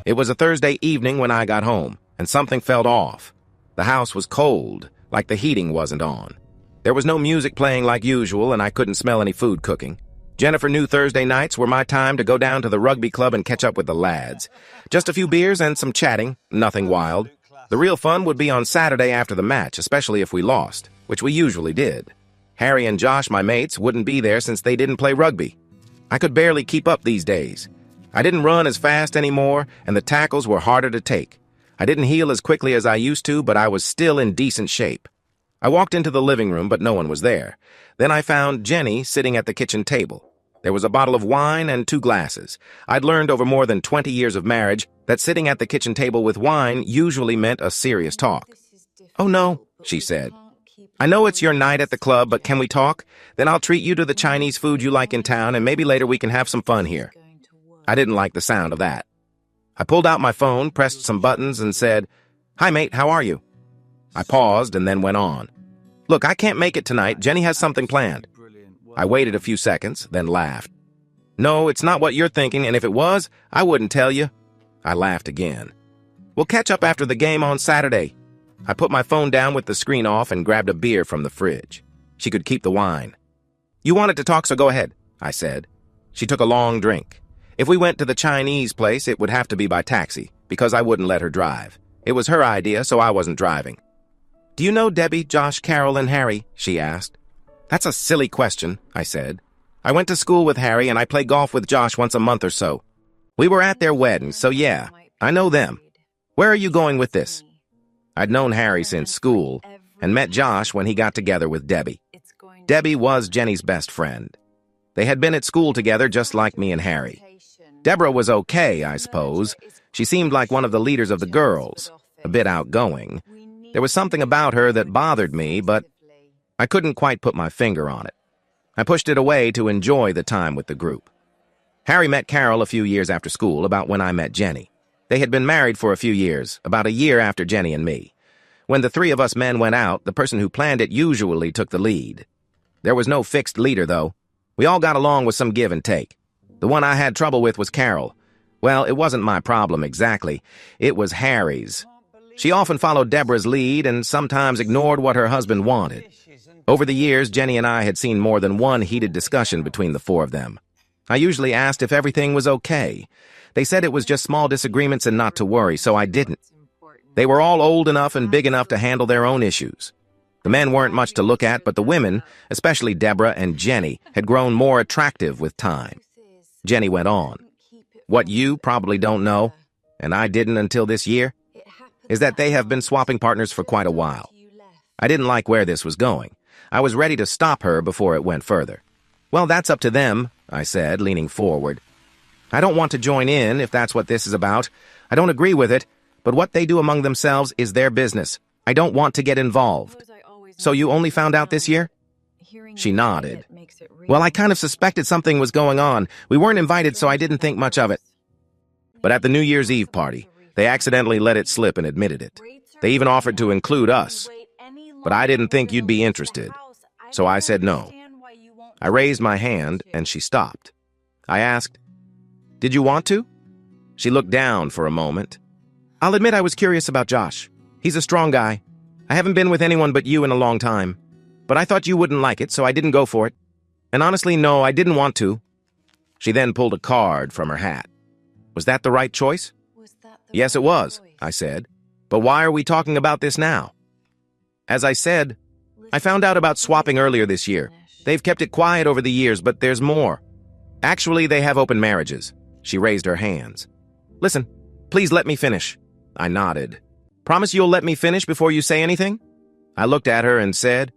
It was a Thursday evening when I got home, and something felt off. The house was cold, like the heating wasn't on. There was no music playing like usual, and I couldn't smell any food cooking. Jennifer knew Thursday nights were my time to go down to the rugby club and catch up with the lads. Just a few beers and some chatting, nothing wild. The real fun would be on Saturday after the match, especially if we lost, which we usually did. Harry and Josh, my mates, wouldn't be there since they didn't play rugby. I could barely keep up these days. I didn't run as fast anymore, and the tackles were harder to take. I didn't heal as quickly as I used to, but I was still in decent shape. I walked into the living room, but no one was there. Then I found Jenny sitting at the kitchen table. There was a bottle of wine and 2 glasses. I'd learned over more than 20 years of marriage that sitting at the kitchen table with wine usually meant a serious talk. "Oh no," she said. "I know it's your night at the club, but can we talk? Then I'll treat you to the Chinese food you like in town, and maybe later we can have some fun here." I didn't like the sound of that. I pulled out my phone, pressed some buttons, and said, "Hi, mate, how are you?" I paused and then went on. "Look, I can't make it tonight. Jenny has something planned." I waited a few seconds, then laughed. "No, it's not what you're thinking, and if it was, I wouldn't tell you." I laughed again. "We'll catch up after the game on Saturday." I put my phone down with the screen off and grabbed a beer from the fridge. She could keep the wine. "You wanted to talk, so go ahead," I said. She took a long drink. If we went to the Chinese place, it would have to be by taxi, because I wouldn't let her drive. It was her idea, so I wasn't driving. "Do you know Debbie, Josh, Carol, and Harry?" she asked. "That's a silly question," I said. "I went to school with Harry, and I play golf with Josh once a month or so. We were at their wedding, so yeah, I know them. Where are you going with this?" I'd known Harry since school, and met Josh when he got together with Debbie. Debbie was Jenny's best friend. They had been at school together just like me and Harry. Deborah was okay, I suppose. She seemed like one of the leaders of the girls, a bit outgoing. There was something about her that bothered me, but I couldn't quite put my finger on it. I pushed it away to enjoy the time with the group. Harry met Carol a few years after school, about when I met Jenny. They had been married for a few years, about a year after Jenny and me. When the 3 of us men went out, the person who planned it usually took the lead. There was no fixed leader, though. We all got along with some give and take. The one I had trouble with was Carol. Well, it wasn't my problem exactly. It was Harry's. She often followed Deborah's lead and sometimes ignored what her husband wanted. Over the years, Jenny and I had seen more than one heated discussion between the 4 of them. I usually asked if everything was okay. They said it was just small disagreements and not to worry, so I didn't. They were all old enough and big enough to handle their own issues. The men weren't much to look at, but the women, especially Deborah and Jenny, had grown more attractive with time. Jenny went on. "What you probably don't know, and I didn't until this year, is that they have been swapping partners for quite a while. I didn't like where this was going. I was ready to stop her before it went further." "Well, that's up to them," I said, leaning forward. "I don't want to join in, if that's what this is about. I don't agree with it, but what they do among themselves is their business. I don't want to get involved." "So you only found out this year?" She nodded. "Well, I kind of suspected something was going on. We weren't invited, so I didn't think much of it." But at the New Year's Eve party, they accidentally let it slip and admitted it. They even offered to include us. But I didn't think you'd be interested, so I said no. I raised my hand, and she stopped. I asked, "Did you want to?" She looked down for a moment. "I'll admit I was curious about Josh. He's a strong guy. I haven't been with anyone but you in a long time. But I thought you wouldn't like it, so I didn't go for it. And honestly, no, I didn't want to." She then pulled a card from her hat. "Was that the right choice?" "Yes, it was," I said. "But why are we talking about this now?" "As I said, I found out about swapping earlier this year. They've kept it quiet over the years, but there's more. Actually, they have open marriages." She raised her hands. "Listen, please let me finish." I nodded. "Promise you'll let me finish before you say anything?" I looked at her and said,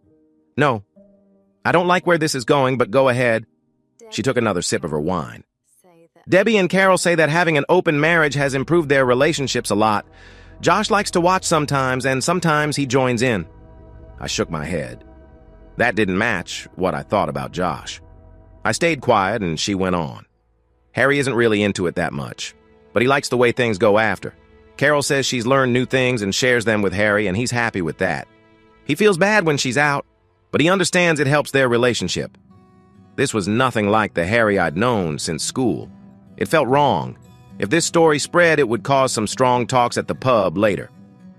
"No. I don't like where this is going, but go ahead." She took another sip of her wine. "Debbie and Carol say that having an open marriage has improved their relationships a lot. Josh likes to watch sometimes, and sometimes he joins in." I shook my head. That didn't match what I thought about Josh. I stayed quiet, and she went on. "Harry isn't really into it that much, but he likes the way things go after. Carol says she's learned new things and shares them with Harry, and he's happy with that. He feels bad when she's out, but he understands it helps their relationship. This was nothing like the Harry I'd known since school. It felt wrong. If this story spread, it would cause some strong talks at the pub later.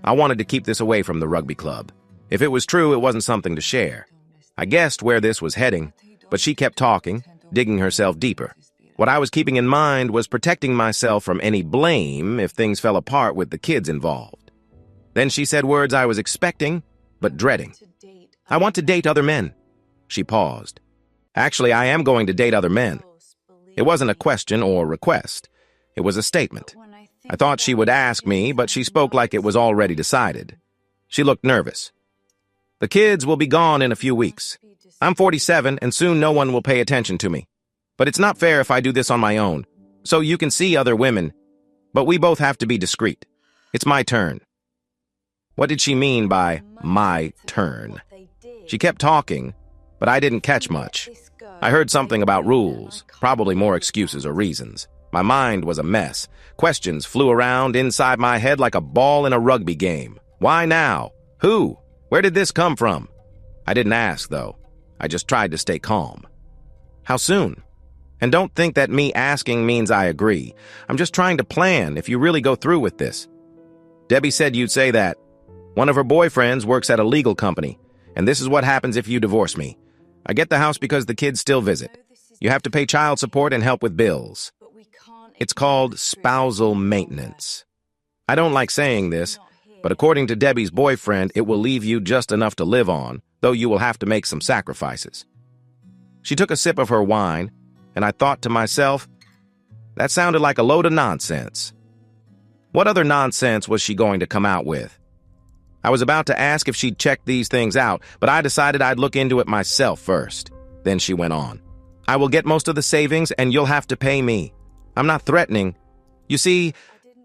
I wanted to keep this away from the rugby club. If it was true, it wasn't something to share. I guessed where this was heading, but she kept talking, digging herself deeper. What I was keeping in mind was protecting myself from any blame if things fell apart with the kids involved. Then she said words I was expecting, but dreading. I want to date other men. She paused. Actually, I am going to date other men. It wasn't a question or request. It was a statement. I thought she would ask me, but she spoke like it was already decided. She looked nervous. The kids will be gone in a few weeks. I'm 47, and soon no one will pay attention to me. But it's not fair if I do this on my own. So you can see other women, but we both have to be discreet. It's my turn. What did she mean by my turn? She kept talking, but I didn't catch much. I heard something about rules, probably more excuses or reasons. My mind was a mess. Questions flew around inside my head like a ball in a rugby game. Why now? Who? Where did this come from? I didn't ask, though. I just tried to stay calm. How soon? And don't think that me asking means I agree. I'm just trying to plan if you really go through with this. Debbie said you'd say that. One of her boyfriends works at a legal company, and this is what happens if you divorce me. I get the house because the kids still visit. You have to pay child support and help with bills. It's called spousal maintenance. I don't like saying this, but according to Debbie's boyfriend, it will leave you just enough to live on, though you will have to make some sacrifices. She took a sip of her wine, and I thought to myself, that sounded like a load of nonsense. What other nonsense was she going to come out with? I was about to ask if she'd checked these things out, but I decided I'd look into it myself first. Then she went on. I will get most of the savings, and you'll have to pay me. I'm not threatening. You see,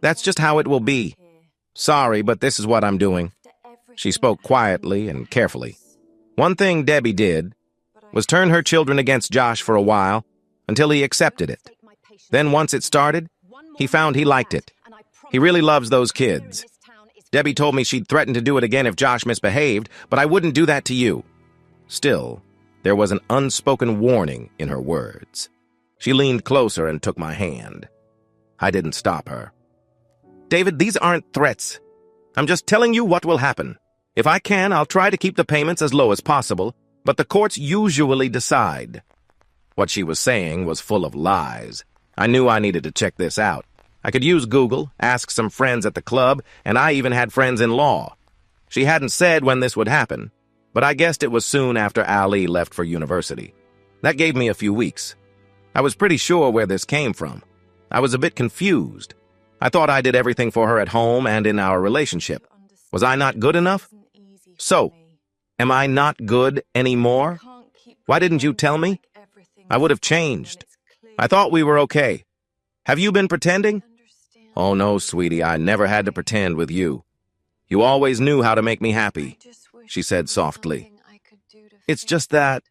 that's just how it will be. Sorry, but this is what I'm doing. She spoke quietly and carefully. One thing Debbie did was turn her children against Josh for a while until he accepted it. Then once it started, he found he liked it. He really loves those kids. Debbie told me she'd threaten to do it again if Josh misbehaved, but I wouldn't do that to you. Still, there was an unspoken warning in her words. She leaned closer and took my hand. I didn't stop her. David, these aren't threats. I'm just telling you what will happen. If I can, I'll try to keep the payments as low as possible, but the courts usually decide. What she was saying was full of lies. I knew I needed to check this out. I could use Google, ask some friends at the club, and I even had friends in law. She hadn't said when this would happen, but I guessed it was soon after Ali left for university. That gave me a few weeks. I was pretty sure where this came from. I was a bit confused. I thought I did everything for her at home and in our relationship. Was I not good enough? So, am I not good anymore? Why didn't you tell me? I would have changed. I thought we were okay. Have you been pretending? Oh no, sweetie, I never had to pretend with you. You always knew how to make me happy, she said softly. It's just that,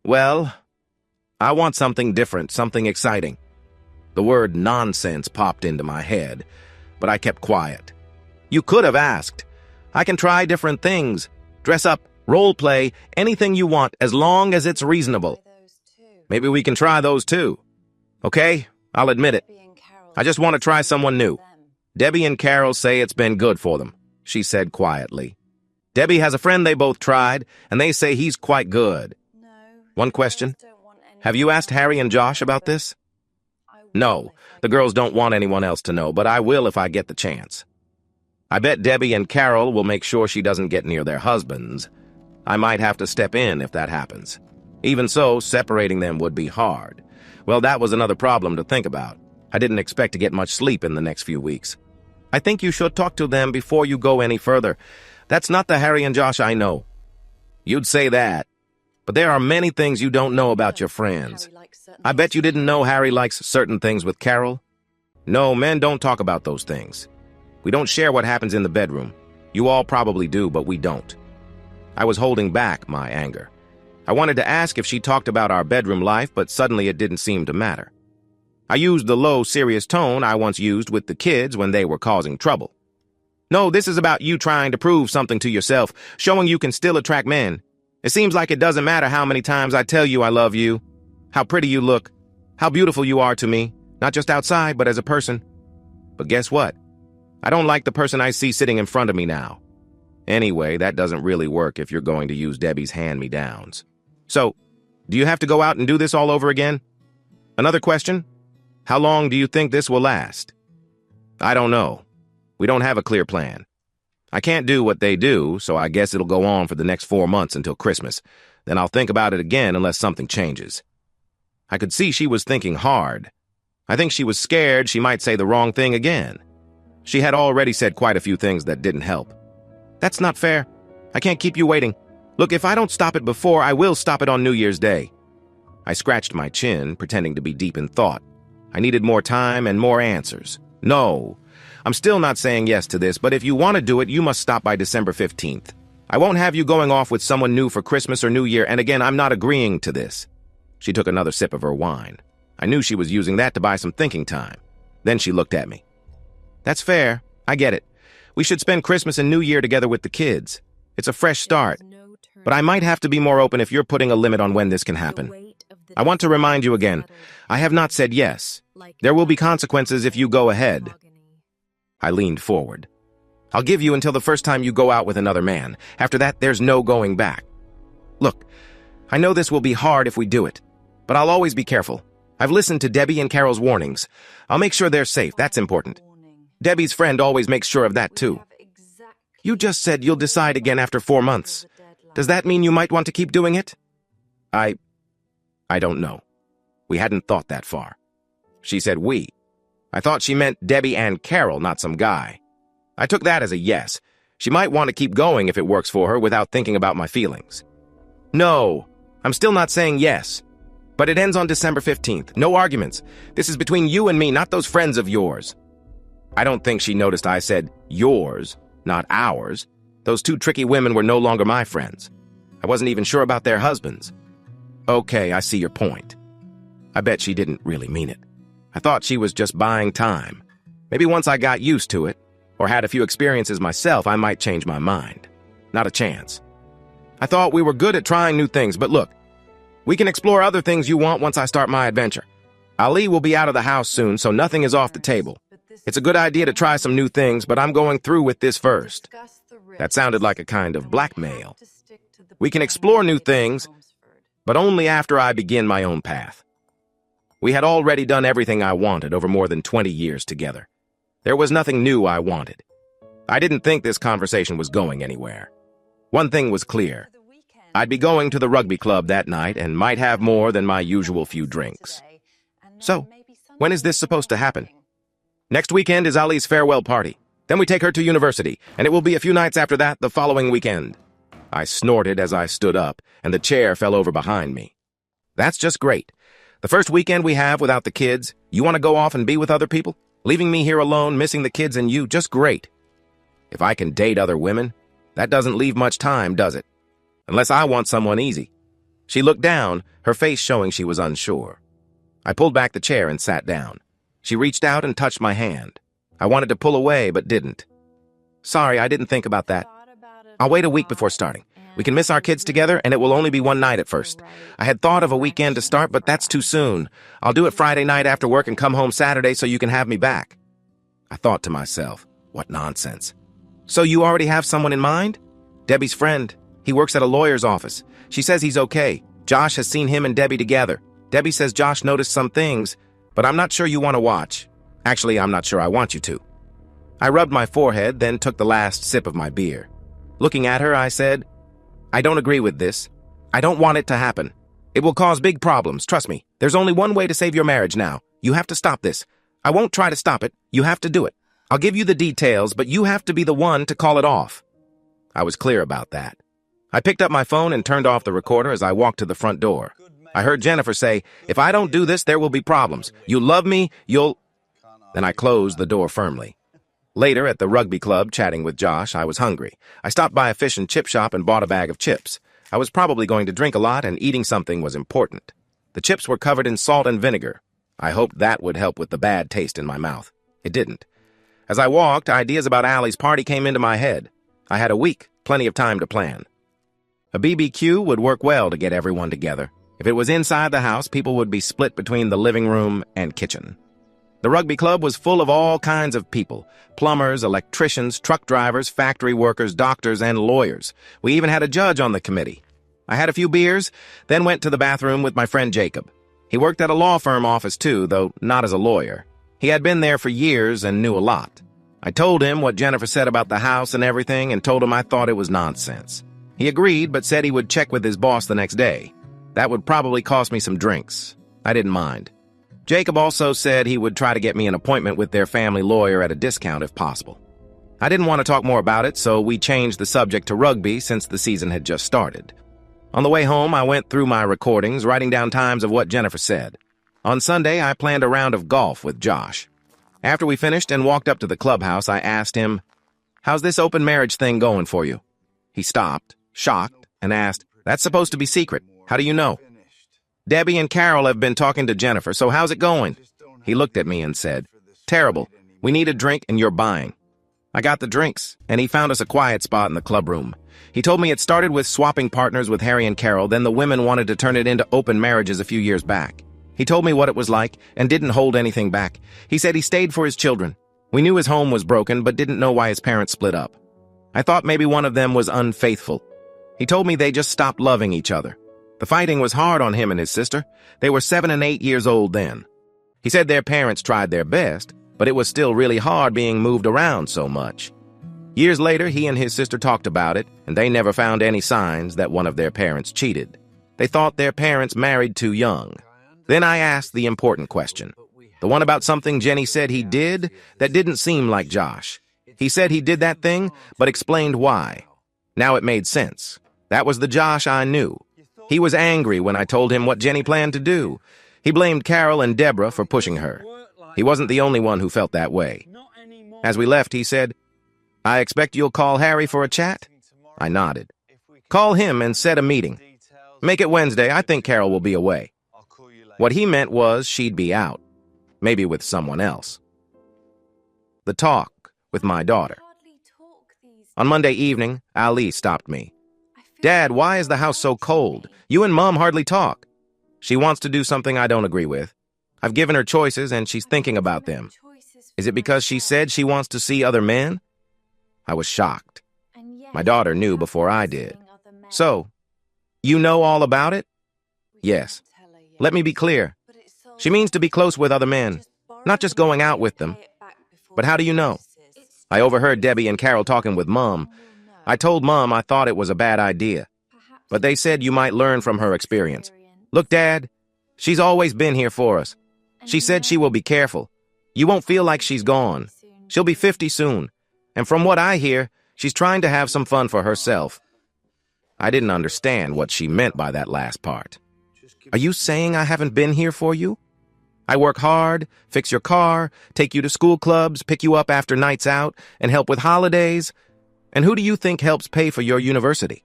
well, I want something different, something exciting. The word nonsense popped into my head, but I kept quiet. You could have asked. I can try different things. Dress up, role play, anything you want, as long as it's reasonable. Maybe we can try those too. Okay, I'll admit it. I just want to try someone new. Debbie and Carol say it's been good for them, she said quietly. Debbie has a friend they both tried, and they say he's quite good. One question. Have you asked Harry and Josh about this? No, the girls don't want anyone else to know, but I will if I get the chance. I bet Debbie and Carol will make sure she doesn't get near their husbands. I might have to step in if that happens. Even so, separating them would be hard. Well, that was another problem to think about. I didn't expect to get much sleep in the next few weeks. I think you should talk to them before you go any further. That's not the Harry and Josh I know. You'd say that, but there are many things you don't know about your friends. I bet you didn't know Harry likes certain things with Carol. No, men don't talk about those things. We don't share what happens in the bedroom. You all probably do, but we don't. I was holding back my anger. I wanted to ask if she talked about our bedroom life, but suddenly it didn't seem to matter. I used the low, serious tone I once used with the kids when they were causing trouble. No, this is about you trying to prove something to yourself, showing you can still attract men. It seems like it doesn't matter how many times I tell you I love you, how pretty you look, how beautiful you are to me. Not just outside, but as a person. But guess what? I don't like the person I see sitting in front of me now. Anyway, that doesn't really work if you're going to use Debbie's hand-me-downs. So, do you have to go out and do this all over again? Another question? How long do you think this will last? I don't know. We don't have a clear plan. I can't do what they do, so I guess it'll go on for the next 4 months until Christmas. Then I'll think about it again unless something changes. I could see she was thinking hard. I think she was scared she might say the wrong thing again. She had already said quite a few things that didn't help. That's not fair. I can't keep you waiting. Look, if I don't stop it before, I will stop it on New Year's Day. I scratched my chin, pretending to be deep in thought. I needed more time and more answers. No, I'm still not saying yes to this, but if you want to do it, you must stop by December 15th. I won't have you going off with someone new for Christmas or New Year, and again, I'm not agreeing to this. She took another sip of her wine. I knew she was using that to buy some thinking time. Then she looked at me. That's fair. I get it. We should spend Christmas and New Year together with the kids. It's a fresh start. But I might have to be more open if you're putting a limit on when this can happen. I want to remind you again, I have not said yes. There will be consequences if you go ahead. I leaned forward. I'll give you until the first time you go out with another man. After that, there's no going back. Look, I know this will be hard if we do it, but I'll always be careful. I've listened to Debbie and Carol's warnings. I'll make sure they're safe. That's important. Debbie's friend always makes sure of that, too. You just said you'll decide again after 4 months. Does that mean you might want to keep doing it? I don't know. We hadn't thought that far. She said we. I thought she meant Debbie and Carol, not some guy. I took that as a yes. She might want to keep going if it works for her without thinking about my feelings. No, I'm still not saying yes. But it ends on December 15th. No arguments. This is between you and me, not those friends of yours. I don't think she noticed I said yours, not ours. Those two tricky women were no longer my friends. I wasn't even sure about their husbands. Okay, I see your point. I bet she didn't really mean it. I thought she was just buying time. Maybe once I got used to it, or had a few experiences myself, I might change my mind. Not a chance. I thought we were good at trying new things, but look, we can explore other things you want once I start my adventure. Ali will be out of the house soon, so nothing is off the table. It's a good idea to try some new things, but I'm going through with this first. That sounded like a kind of blackmail. We can explore new things, but only after I begin my own path. We had already done everything I wanted over more than 20 years together. There was nothing new I wanted. I didn't think this conversation was going anywhere. One thing was clear. I'd be going to the rugby club that night and might have more than my usual few drinks. So, when is this supposed to happen? Next weekend is Ali's farewell party. Then we take her to university, and it will be a few nights after that the following weekend. I snorted as I stood up, and the chair fell over behind me. That's just great. The first weekend we have without the kids, you want to go off and be with other people? Leaving me here alone, missing the kids and you, just great. If I can date other women, that doesn't leave much time, does it? Unless I want someone easy. She looked down, her face showing she was unsure. I pulled back the chair and sat down. She reached out and touched my hand. I wanted to pull away, but didn't. Sorry, I didn't think about that. I'll wait a week before starting. We can miss our kids together, and it will only be one night at first. I had thought of a weekend to start, but that's too soon. I'll do it Friday night after work and come home Saturday so you can have me back. I thought to myself, what nonsense. So you already have someone in mind? Debbie's friend. He works at a lawyer's office. She says he's okay. Josh has seen him and Debbie together. Debbie says Josh noticed some things, but I'm not sure you want to watch. Actually, I'm not sure I want you to. I rubbed my forehead, then took the last sip of my beer. Looking at her, I said, I don't agree with this. I don't want it to happen. It will cause big problems, trust me. There's only one way to save your marriage now. You have to stop this. I won't try to stop it. You have to do it. I'll give you the details, but you have to be the one to call it off. I was clear about that. I picked up my phone and turned off the recorder as I walked to the front door. I heard Jennifer say, if I don't do this, there will be problems. You love me, you'll... Then I closed the door firmly. Later, at the rugby club, chatting with Josh, I was hungry. I stopped by a fish and chip shop and bought a bag of chips. I was probably going to drink a lot, and eating something was important. The chips were covered in salt and vinegar. I hoped that would help with the bad taste in my mouth. It didn't. As I walked, ideas about Allie's party came into my head. I had a week, plenty of time to plan. A BBQ would work well to get everyone together. If it was inside the house, people would be split between the living room and kitchen. The rugby club was full of all kinds of people: plumbers, electricians, truck drivers, factory workers, doctors, and lawyers. We even had a judge on the committee. I had a few beers, then went to the bathroom with my friend Jacob. He worked at a law firm office too, though not as a lawyer. He had been there for years and knew a lot. I told him what Jennifer said about the house and everything and told him I thought it was nonsense. He agreed, but said he would check with his boss the next day. That would probably cost me some drinks. I didn't mind. Jacob also said he would try to get me an appointment with their family lawyer at a discount if possible. I didn't want to talk more about it, so we changed the subject to rugby since the season had just started. On the way home, I went through my recordings, writing down times of what Jennifer said. On Sunday, I planned a round of golf with Josh. After we finished and walked up to the clubhouse, I asked him, "How's this open marriage thing going for you?" He stopped, shocked, and asked, "That's supposed to be secret. How do you know?" "Debbie and Carol have been talking to Jennifer, so how's it going?" He looked at me and said, "Terrible. We need a drink and you're buying." I got the drinks, and he found us a quiet spot in the club room. He told me it started with swapping partners with Harry and Carol, then the women wanted to turn it into open marriages a few years back. He told me what it was like and didn't hold anything back. He said he stayed for his children. We knew his home was broken, but didn't know why his parents split up. I thought maybe one of them was unfaithful. He told me they just stopped loving each other. The fighting was hard on him and his sister. They were 7 and 8 years old then. He said their parents tried their best, but it was still really hard being moved around so much. Years later, he and his sister talked about it, and they never found any signs that one of their parents cheated. They thought their parents married too young. Then I asked the important question, the one about something Jenny said he did that didn't seem like Josh. He said he did that thing, but explained why. Now it made sense. That was the Josh I knew. He was angry when I told him what Jenny planned to do. He blamed Carol and Deborah for pushing her. He wasn't the only one who felt that way. As we left, he said, "I expect you'll call Harry for a chat?" I nodded. "Call him and set a meeting. Make it Wednesday. I think Carol will be away." What he meant was she'd be out, maybe with someone else. The talk with my daughter. On Monday evening, Ali stopped me. "Dad, why is the house so cold? You and Mom hardly talk." "She wants to do something I don't agree with. I've given her choices and she's thinking about them." "Is it because she said she wants to see other men?" I was shocked. My daughter knew before I did. "So, you know all about it?" "Yes." "Let me be clear. She means to be close with other men, not just going out with them." "But how do you know?" "I overheard Debbie and Carol talking with Mom. I told Mom I thought it was a bad idea, but they said you might learn from her experience. Look, Dad, she's always been here for us. She said she will be careful. You won't feel like she's gone. She'll be 50 soon. And from what I hear, she's trying to have some fun for herself." I didn't understand what she meant by that last part. "Are you saying I haven't been here for you? I work hard, fix your car, take you to school clubs, pick you up after nights out, and help with holidays? And who do you think helps pay for your university?"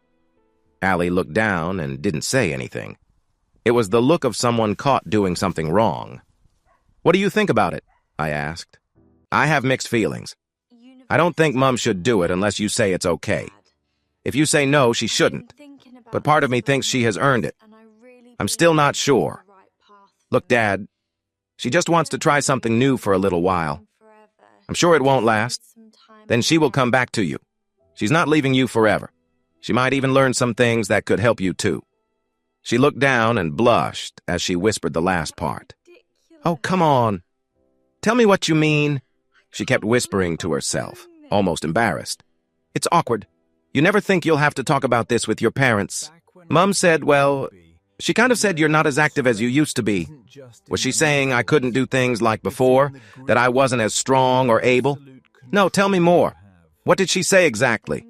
Allie looked down and didn't say anything. It was the look of someone caught doing something wrong. "What do you think about it?" I asked. "I have mixed feelings. I don't think Mom should do it unless you say it's okay. If you say no, she shouldn't. But part of me thinks she has earned it. I'm still not sure. Look, Dad, she just wants to try something new for a little while. I'm sure it won't last. Then she will come back to you. She's not leaving you forever. She might even learn some things that could help you too." She looked down and blushed as she whispered the last part. "Oh, come on. Tell me what you mean." She kept whispering to herself, almost embarrassed. "It's awkward. You never think you'll have to talk about this with your parents." Mom said, well, she kind of said you're not as active as you used to be. Was she saying I couldn't do things like before, that I wasn't as strong or able? No, tell me more. What did she say exactly?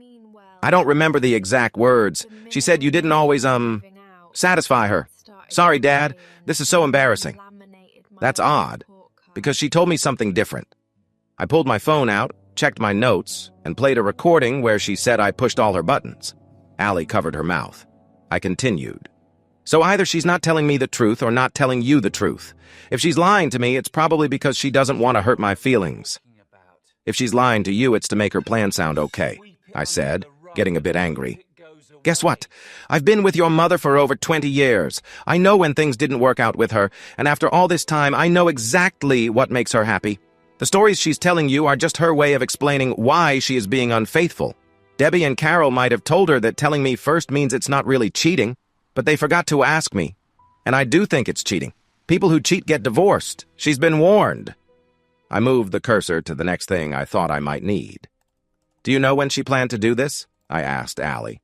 I don't remember the exact words. She said you didn't always, satisfy her. Sorry, Dad, this is so embarrassing. That's odd, because she told me something different. I pulled my phone out, checked my notes, and played a recording where she said I pushed all her buttons. Allie covered her mouth. I continued. So either she's not telling me the truth or not telling you the truth. If she's lying to me, it's probably because she doesn't want to hurt my feelings. If she's lying to you, it's to make her plan sound okay, I said, getting a bit angry. Guess what? I've been with your mother for over 20 years. I know when things didn't work out with her, and after all this time, I know exactly what makes her happy. The stories she's telling you are just her way of explaining why she is being unfaithful. Debbie and Carol might have told her that telling me first means it's not really cheating, but they forgot to ask me. And I do think it's cheating. People who cheat get divorced. She's been warned. I moved the cursor to the next thing I thought I might need. Do you know when she planned to do this? I asked Allie.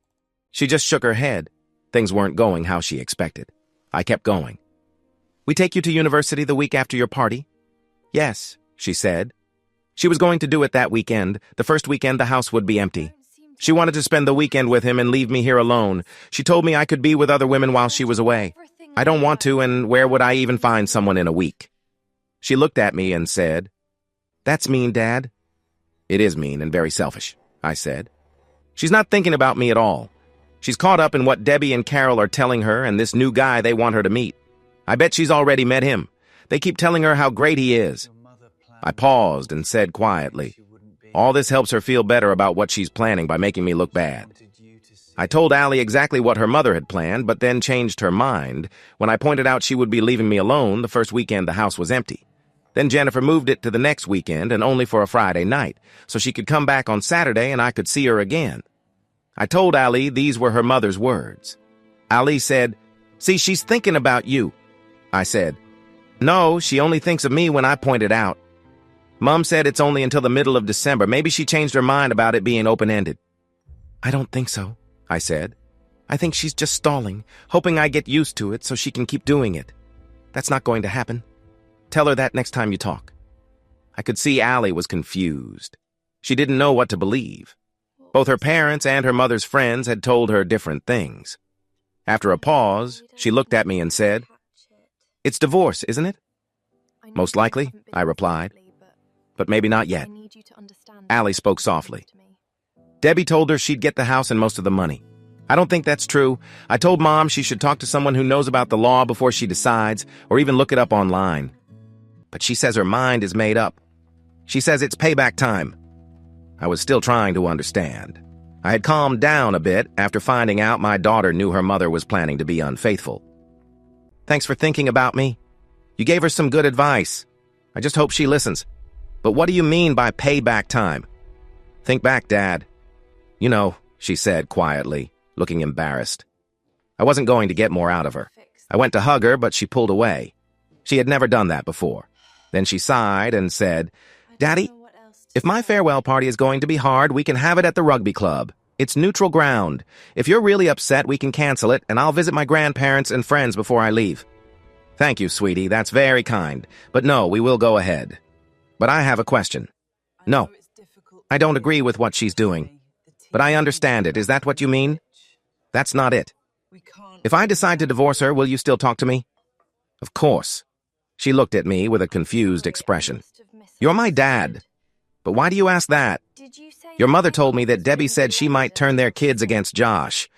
She just shook her head. Things weren't going how she expected. I kept going. We take you to university the week after your party? Yes, she said. She was going to do it that weekend. The first weekend the house would be empty. She wanted to spend the weekend with him and leave me here alone. She told me I could be with other women while she was away. I don't want to, and where would I even find someone in a week? She looked at me and said, "That's mean, Dad." "It is mean and very selfish," I said. "She's not thinking about me at all. She's caught up in what Debbie and Carol are telling her and this new guy they want her to meet. I bet she's already met him. They keep telling her how great he is." I paused and said quietly, "All this helps her feel better about what she's planning by making me look bad." I told Allie exactly what her mother had planned, but then changed her mind when I pointed out she would be leaving me alone the first weekend the house was empty. Then Jennifer moved it to the next weekend and only for a Friday night, so she could come back on Saturday and I could see her again. I told Allie these were her mother's words. Allie said, "See, she's thinking about you." I said, "No, she only thinks of me when I point it out. Mom said it's only until the middle of December. Maybe she changed her mind about it being open-ended." "I don't think so," I said. "I think she's just stalling, hoping I get used to it so she can keep doing it. That's not going to happen. Tell her that next time you talk." I could see Allie was confused. She didn't know what to believe. Both her parents and her mother's friends had told her different things. After a pause, she looked at me and said, "It's divorce, isn't it?" "Most likely," I replied. "But maybe not yet." Allie spoke softly. "Debbie told her she'd get the house and most of the money. I don't think that's true. I told Mom she should talk to someone who knows about the law before she decides, or even look it up online. But she says her mind is made up. She says it's payback time." I was still trying to understand. I had calmed down a bit after finding out my daughter knew her mother was planning to be unfaithful. "Thanks for thinking about me. You gave her some good advice. I just hope she listens. But what do you mean by payback time?" "Think back, Dad. You know," she said quietly, looking embarrassed. I wasn't going to get more out of her. I went to hug her, but she pulled away. She had never done that before. Then she sighed and said, "Daddy, if my farewell party is going to be hard, we can have it at the rugby club. It's neutral ground. If you're really upset, we can cancel it, and I'll visit my grandparents and friends before I leave." "Thank you, sweetie. That's very kind. But no, we will go ahead. But I have a question." "No, I don't agree with what she's doing. But I understand it. Is that what you mean?" "That's not it. If I decide to divorce her, will you still talk to me?" "Of course." She looked at me with a confused expression. "You're my dad. But why do you ask that? Your mother told me that Debbie said she might turn their kids against Josh.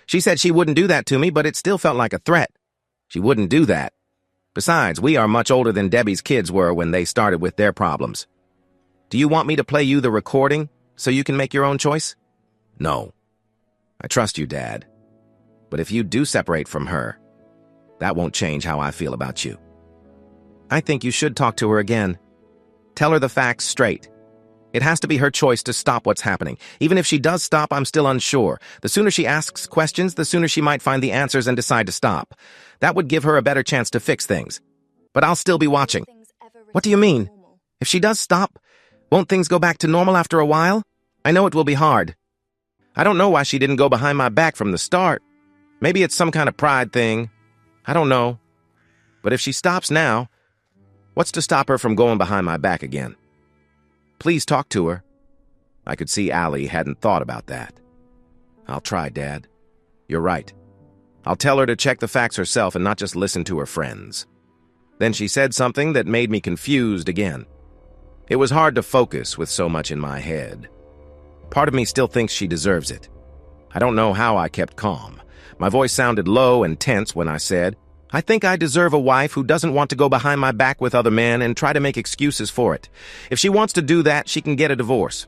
She said she wouldn't do that to me, but it still felt like a threat. She wouldn't do that. Besides, we are much older than Debbie's kids were when they started with their problems. Do you want me to play you the recording so you can make your own choice?" "No. I trust you, Dad. But if you do separate from her, that won't change how I feel about you." "I think you should talk to her again. Tell her the facts straight. It has to be her choice to stop what's happening. Even if she does stop, I'm still unsure. The sooner she asks questions, the sooner she might find the answers and decide to stop. That would give her a better chance to fix things. But I'll still be watching." "What do you mean? If she does stop, won't things go back to normal after a while? I know it will be hard. I don't know why she didn't go behind my back from the start. Maybe it's some kind of pride thing. I don't know. But if she stops now, what's to stop her from going behind my back again? Please talk to her." I could see Allie hadn't thought about that. "I'll try, Dad. You're right. I'll tell her to check the facts herself and not just listen to her friends." Then she said something that made me confused again. It was hard to focus with so much in my head. Part of me still thinks she deserves it. I don't know how I kept calm. My voice sounded low and tense when I said, "I think I deserve a wife who doesn't want to go behind my back with other men and try to make excuses for it. If she wants to do that, she can get a divorce.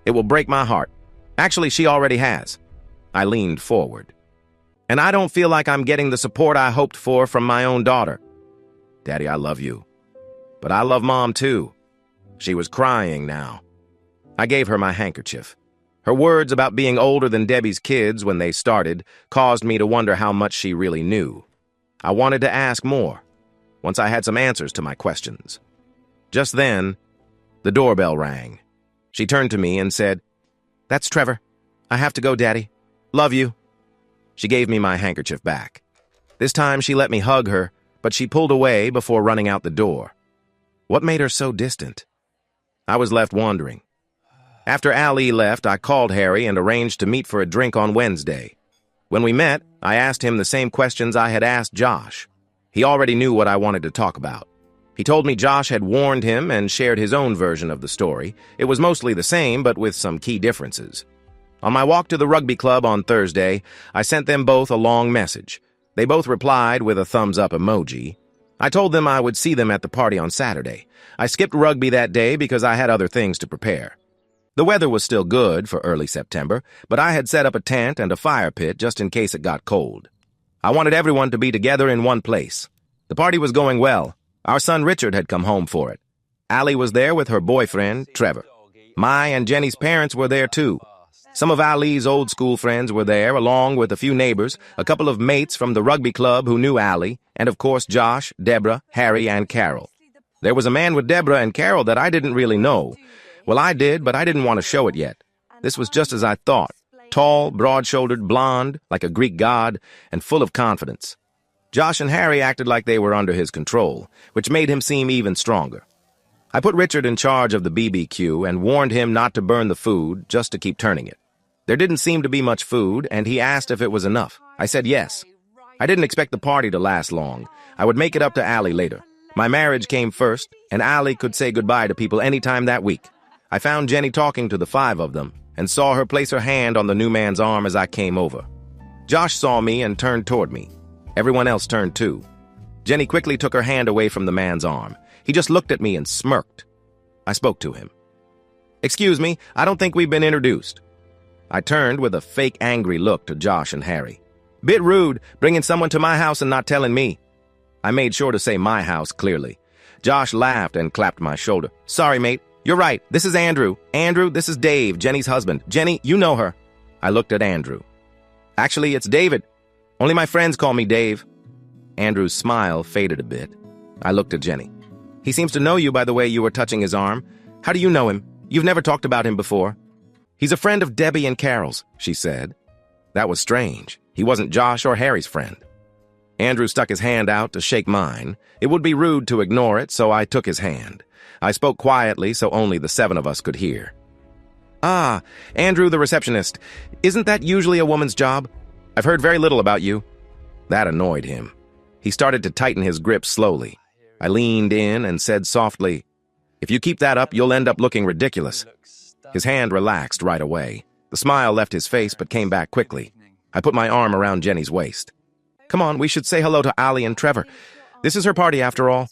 It will break my heart. Actually, she already has. I leaned forward. And I don't feel like I'm getting the support I hoped for from my own daughter. Daddy, I love you. But I love Mom too. She was crying now. I gave her my handkerchief. Her words about being older than Debbie's kids when they started caused me to wonder how much she really knew. I wanted to ask more, once I had some answers to my questions. Just then, the doorbell rang. She turned to me and said, "That's Trevor. I have to go, Daddy. Love you." She gave me my handkerchief back. This time she let me hug her, but she pulled away before running out the door. What made her so distant? I was left wondering. After Ali left, I called Harry and arranged to meet for a drink on Wednesday. When we met, I asked him the same questions I had asked Josh. He already knew what I wanted to talk about. He told me Josh had warned him and shared his own version of the story. It was mostly the same, but with some key differences. On my walk to the rugby club on Thursday, I sent them both a long message. They both replied with a thumbs-up emoji. I told them I would see them at the party on Saturday. I skipped rugby that day because I had other things to prepare. The weather was still good for early September, but I had set up a tent and a fire pit just in case it got cold. I wanted everyone to be together in one place. The party was going well. Our son Richard had come home for it. Allie was there with her boyfriend, Trevor. My and Jenny's parents were there too. Some of Allie's old school friends were there, along with a few neighbors, a couple of mates from the rugby club who knew Allie, and of course Josh, Deborah, Harry, and Carol. There was a man with Deborah and Carol that I didn't really know. Well, I did, but I didn't want to show it yet. This was just as I thought. Tall, broad-shouldered, blonde, like a Greek god, and full of confidence. Josh and Harry acted like they were under his control, which made him seem even stronger. I put Richard in charge of the BBQ and warned him not to burn the food, just to keep turning it. There didn't seem to be much food, and he asked if it was enough. I said yes. I didn't expect the party to last long. I would make it up to Allie later. My marriage came first, and Allie could say goodbye to people any time that week. I found Jenny talking to the five of them, and saw her place her hand on the new man's arm as I came over. Josh saw me and turned toward me. Everyone else turned too. Jenny quickly took her hand away from the man's arm. He just looked at me and smirked. I spoke to him. "Excuse me, I don't think we've been introduced." I turned with a fake angry look to Josh and Harry. "Bit rude, bringing someone to my house and not telling me." I made sure to say my house clearly. Josh laughed and clapped my shoulder. "Sorry, mate. You're right. This is Andrew. Andrew, this is Dave, Jenny's husband. Jenny, you know her." I looked at Andrew. "Actually, it's David. Only my friends call me Dave." Andrew's smile faded a bit. I looked at Jenny. "He seems to know you by the way you were touching his arm. How do you know him? You've never talked about him before." "He's a friend of Debbie and Carol's," she said. That was strange. He wasn't Josh or Harry's friend. Andrew stuck his hand out to shake mine. It would be rude to ignore it, so I took his hand. I spoke quietly so only the seven of us could hear. "Ah, Andrew the receptionist. Isn't that usually a woman's job? I've heard very little about you." That annoyed him. He started to tighten his grip slowly. I leaned in and said softly, "If you keep that up, you'll end up looking ridiculous." His hand relaxed right away. The smile left his face but came back quickly. I put my arm around Jenny's waist. "Come on, we should say hello to Allie and Trevor. This is her party after all."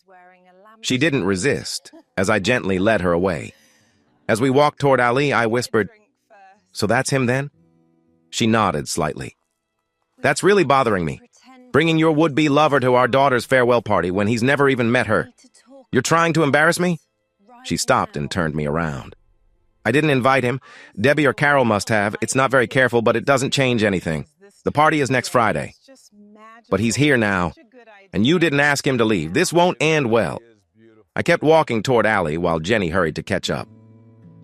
She didn't resist, as I gently led her away. As we walked toward Ali, I whispered, "So that's him then?" She nodded slightly. "That's really bothering me. Bringing your would-be lover to our daughter's farewell party when he's never even met her. You're trying to embarrass me?" She stopped and turned me around. "I didn't invite him. Debbie or Carol must have. It's not very careful, but it doesn't change anything. The party is next Friday. But he's here now, and you didn't ask him to leave. This won't end well." I kept walking toward Allie while Jenny hurried to catch up.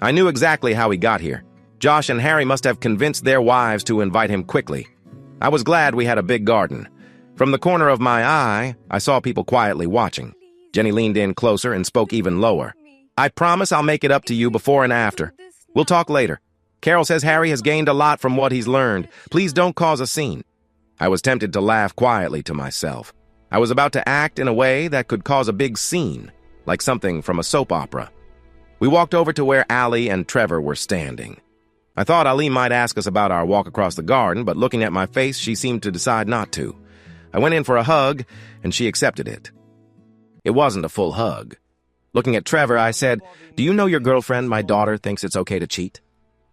I knew exactly how he got here. Josh and Harry must have convinced their wives to invite him quickly. I was glad we had a big garden. From the corner of my eye, I saw people quietly watching. Jenny leaned in closer and spoke even lower. "I promise I'll make it up to you before and after. We'll talk later. Carol says Harry has gained a lot from what he's learned. Please don't cause a scene." I was tempted to laugh quietly to myself. I was about to act in a way that could cause a big scene, like something from a soap opera. We walked over to where Allie and Trevor were standing. I thought Ali might ask us about our walk across the garden, but looking at my face, she seemed to decide not to. I went in for a hug, and she accepted it. It wasn't a full hug. Looking at Trevor, I said, "Do you know your girlfriend, my daughter, thinks it's okay to cheat?"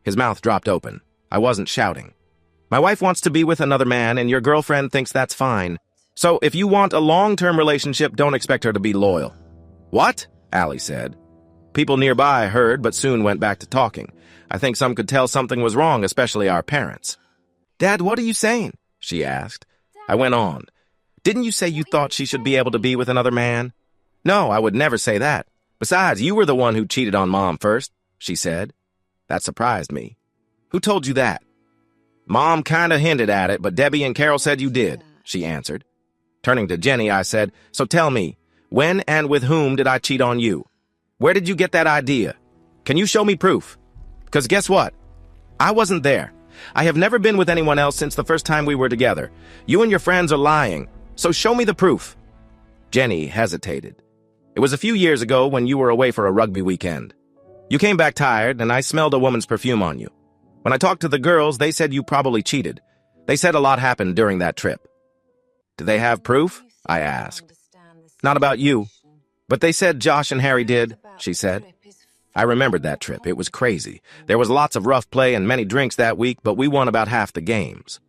His mouth dropped open. I wasn't shouting. My wife wants to be with another man, and your girlfriend thinks that's fine. So if you want a long-term relationship, don't expect her to be loyal." "What?" Allie said. People nearby heard, but soon went back to talking. I think some could tell something was wrong, especially our parents. "Dad, what are you saying?" she asked. I went on. "Didn't you say you thought she should be able to be with another man?" "No, I would never say that. Besides, you were the one who cheated on Mom first," she said. That surprised me. "Who told you that?" "Mom kinda hinted at it, but Debbie and Carol said you did," she answered. Turning to Jenny, I said, "So tell me, when and with whom did I cheat on you? Where did you get that idea? Can you show me proof? Because guess what? I wasn't there. I have never been with anyone else since the first time we were together. You and your friends are lying, so show me the proof." Jenny hesitated. "It was a few years ago when you were away for a rugby weekend. You came back tired, and I smelled a woman's perfume on you. When I talked to the girls, they said you probably cheated. They said a lot happened during that trip." "Do they have proof?" I asked. "Not about you, but they said Josh and Harry did," she said. I remembered that trip. It was crazy. There was lots of rough play and many drinks that week, but we won about half the games.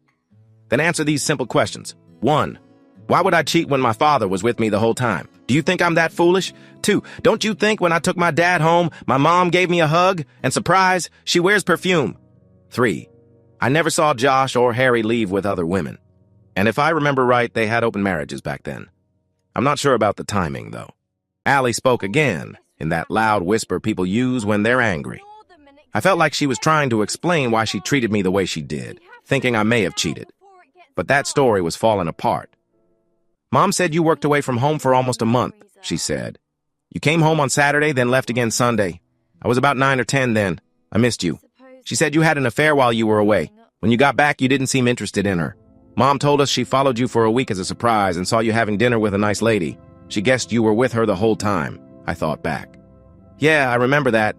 "Then answer these simple questions. 1. Why would I cheat when my father was with me the whole time? Do you think I'm that foolish? 2. Don't you think when I took my dad home, my mom gave me a hug? And surprise, she wears perfume? 3. I never saw Josh or Harry leave with other women. And if I remember right, they had open marriages back then. I'm not sure about the timing, though." Allie spoke again, in that loud whisper people use when they're angry. I felt like she was trying to explain why she treated me the way she did, thinking I may have cheated. But that story was falling apart. "Mom said you worked away from home for almost a month," she said. "You came home on Saturday, then left again Sunday. I was about 9 or 10 then. I missed you. She said you had an affair while you were away. When you got back, you didn't seem interested in her. Mom told us she followed you for a week as a surprise and saw you having dinner with a nice lady. She guessed you were with her the whole time." I thought back. "Yeah, I remember that.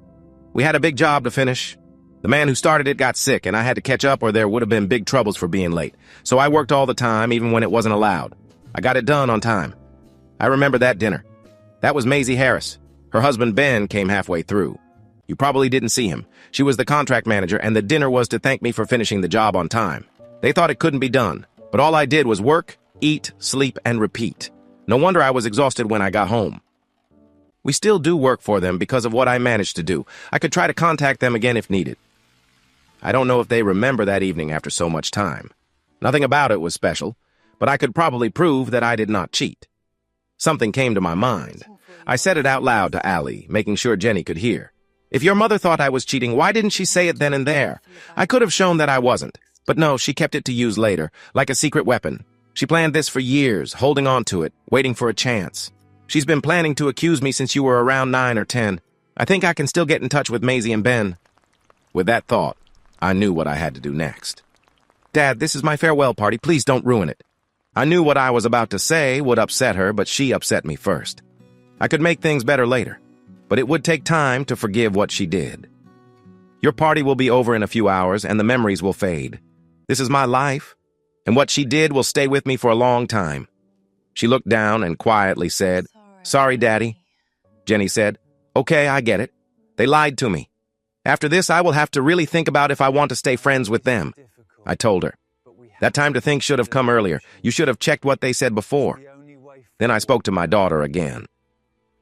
We had a big job to finish. The man who started it got sick, and I had to catch up or there would have been big troubles for being late. So I worked all the time, even when it wasn't allowed. I got it done on time. I remember that dinner. That was Maisie Harris. Her husband Ben came halfway through. You probably didn't see him. She was the contract manager, and the dinner was to thank me for finishing the job on time. They thought it couldn't be done, but all I did was work, eat, sleep, and repeat. No wonder I was exhausted when I got home. We still do work for them because of what I managed to do. I could try to contact them again if needed. I don't know if they remember that evening after so much time. Nothing about it was special, but I could probably prove that I did not cheat. Something came to my mind. I said it out loud to Allie, making sure Jenny could hear. If your mother thought I was cheating, why didn't she say it then and there? I could have shown that I wasn't. But no, she kept it to use later, like a secret weapon. She planned this for years, holding on to it, waiting for a chance. She's been planning to accuse me since you were around 9 or 10. I think I can still get in touch with Maisie and Ben. With that thought, I knew what I had to do next. Dad, this is my farewell party. Please don't ruin it. I knew what I was about to say would upset her, but she upset me first. I could make things better later, but it would take time to forgive what she did. Your party will be over in a few hours, and the memories will fade. This is my life, and what she did will stay with me for a long time. She looked down and quietly said, Sorry, Daddy. Jenny said, Okay, I get it. They lied to me. After this, I will have to really think about if I want to stay friends with them. I told her. That time to think should have come earlier. You should have checked what they said before. Then I spoke to my daughter again.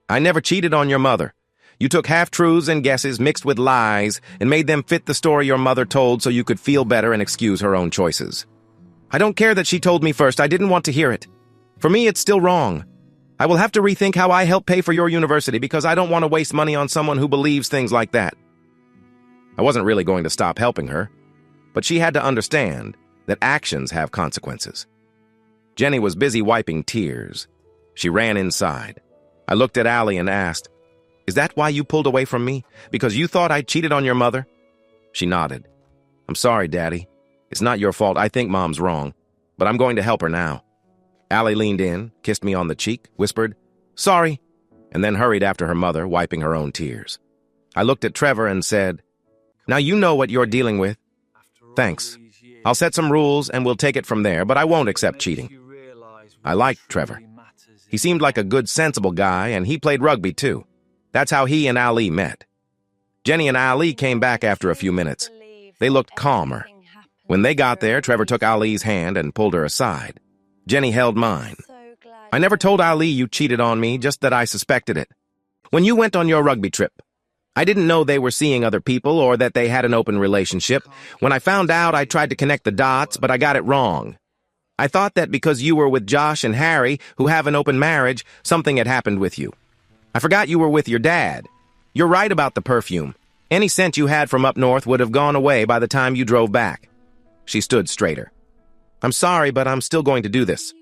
I never cheated on your mother. You took half-truths and guesses mixed with lies and made them fit the story your mother told so you could feel better and excuse her own choices. I don't care that she told me first. I didn't want to hear it. For me, it's still wrong. I will have to rethink how I help pay for your university because I don't want to waste money on someone who believes things like that. I wasn't really going to stop helping her, but she had to understand that actions have consequences. Jenny was busy wiping tears. She ran inside. I looked at Allie and asked, Is that why you pulled away from me? Because you thought I cheated on your mother? She nodded. I'm sorry, Daddy. It's not your fault. I think Mom's wrong, but I'm going to help her now. Allie leaned in, kissed me on the cheek, whispered, Sorry, and then hurried after her mother, wiping her own tears. I looked at Trevor and said, Now you know what you're dealing with. Thanks. I'll set some rules and we'll take it from there, but I won't accept cheating. I liked Trevor. He seemed like a good, sensible guy, and he played rugby too. That's how he and Ali met. Jenny and Ali came back after a few minutes. They looked calmer. When they got there, Trevor took Ali's hand and pulled her aside. Jenny held mine. I never told Ali you cheated on me, just that I suspected it. When you went on your rugby trip, I didn't know they were seeing other people or that they had an open relationship. When I found out, I tried to connect the dots, but I got it wrong. I thought that because you were with Josh and Harry, who have an open marriage, something had happened with you. I forgot you were with your dad. You're right about the perfume. Any scent you had from up north would have gone away by the time you drove back. She stood straighter. I'm sorry, but I'm still going to do this.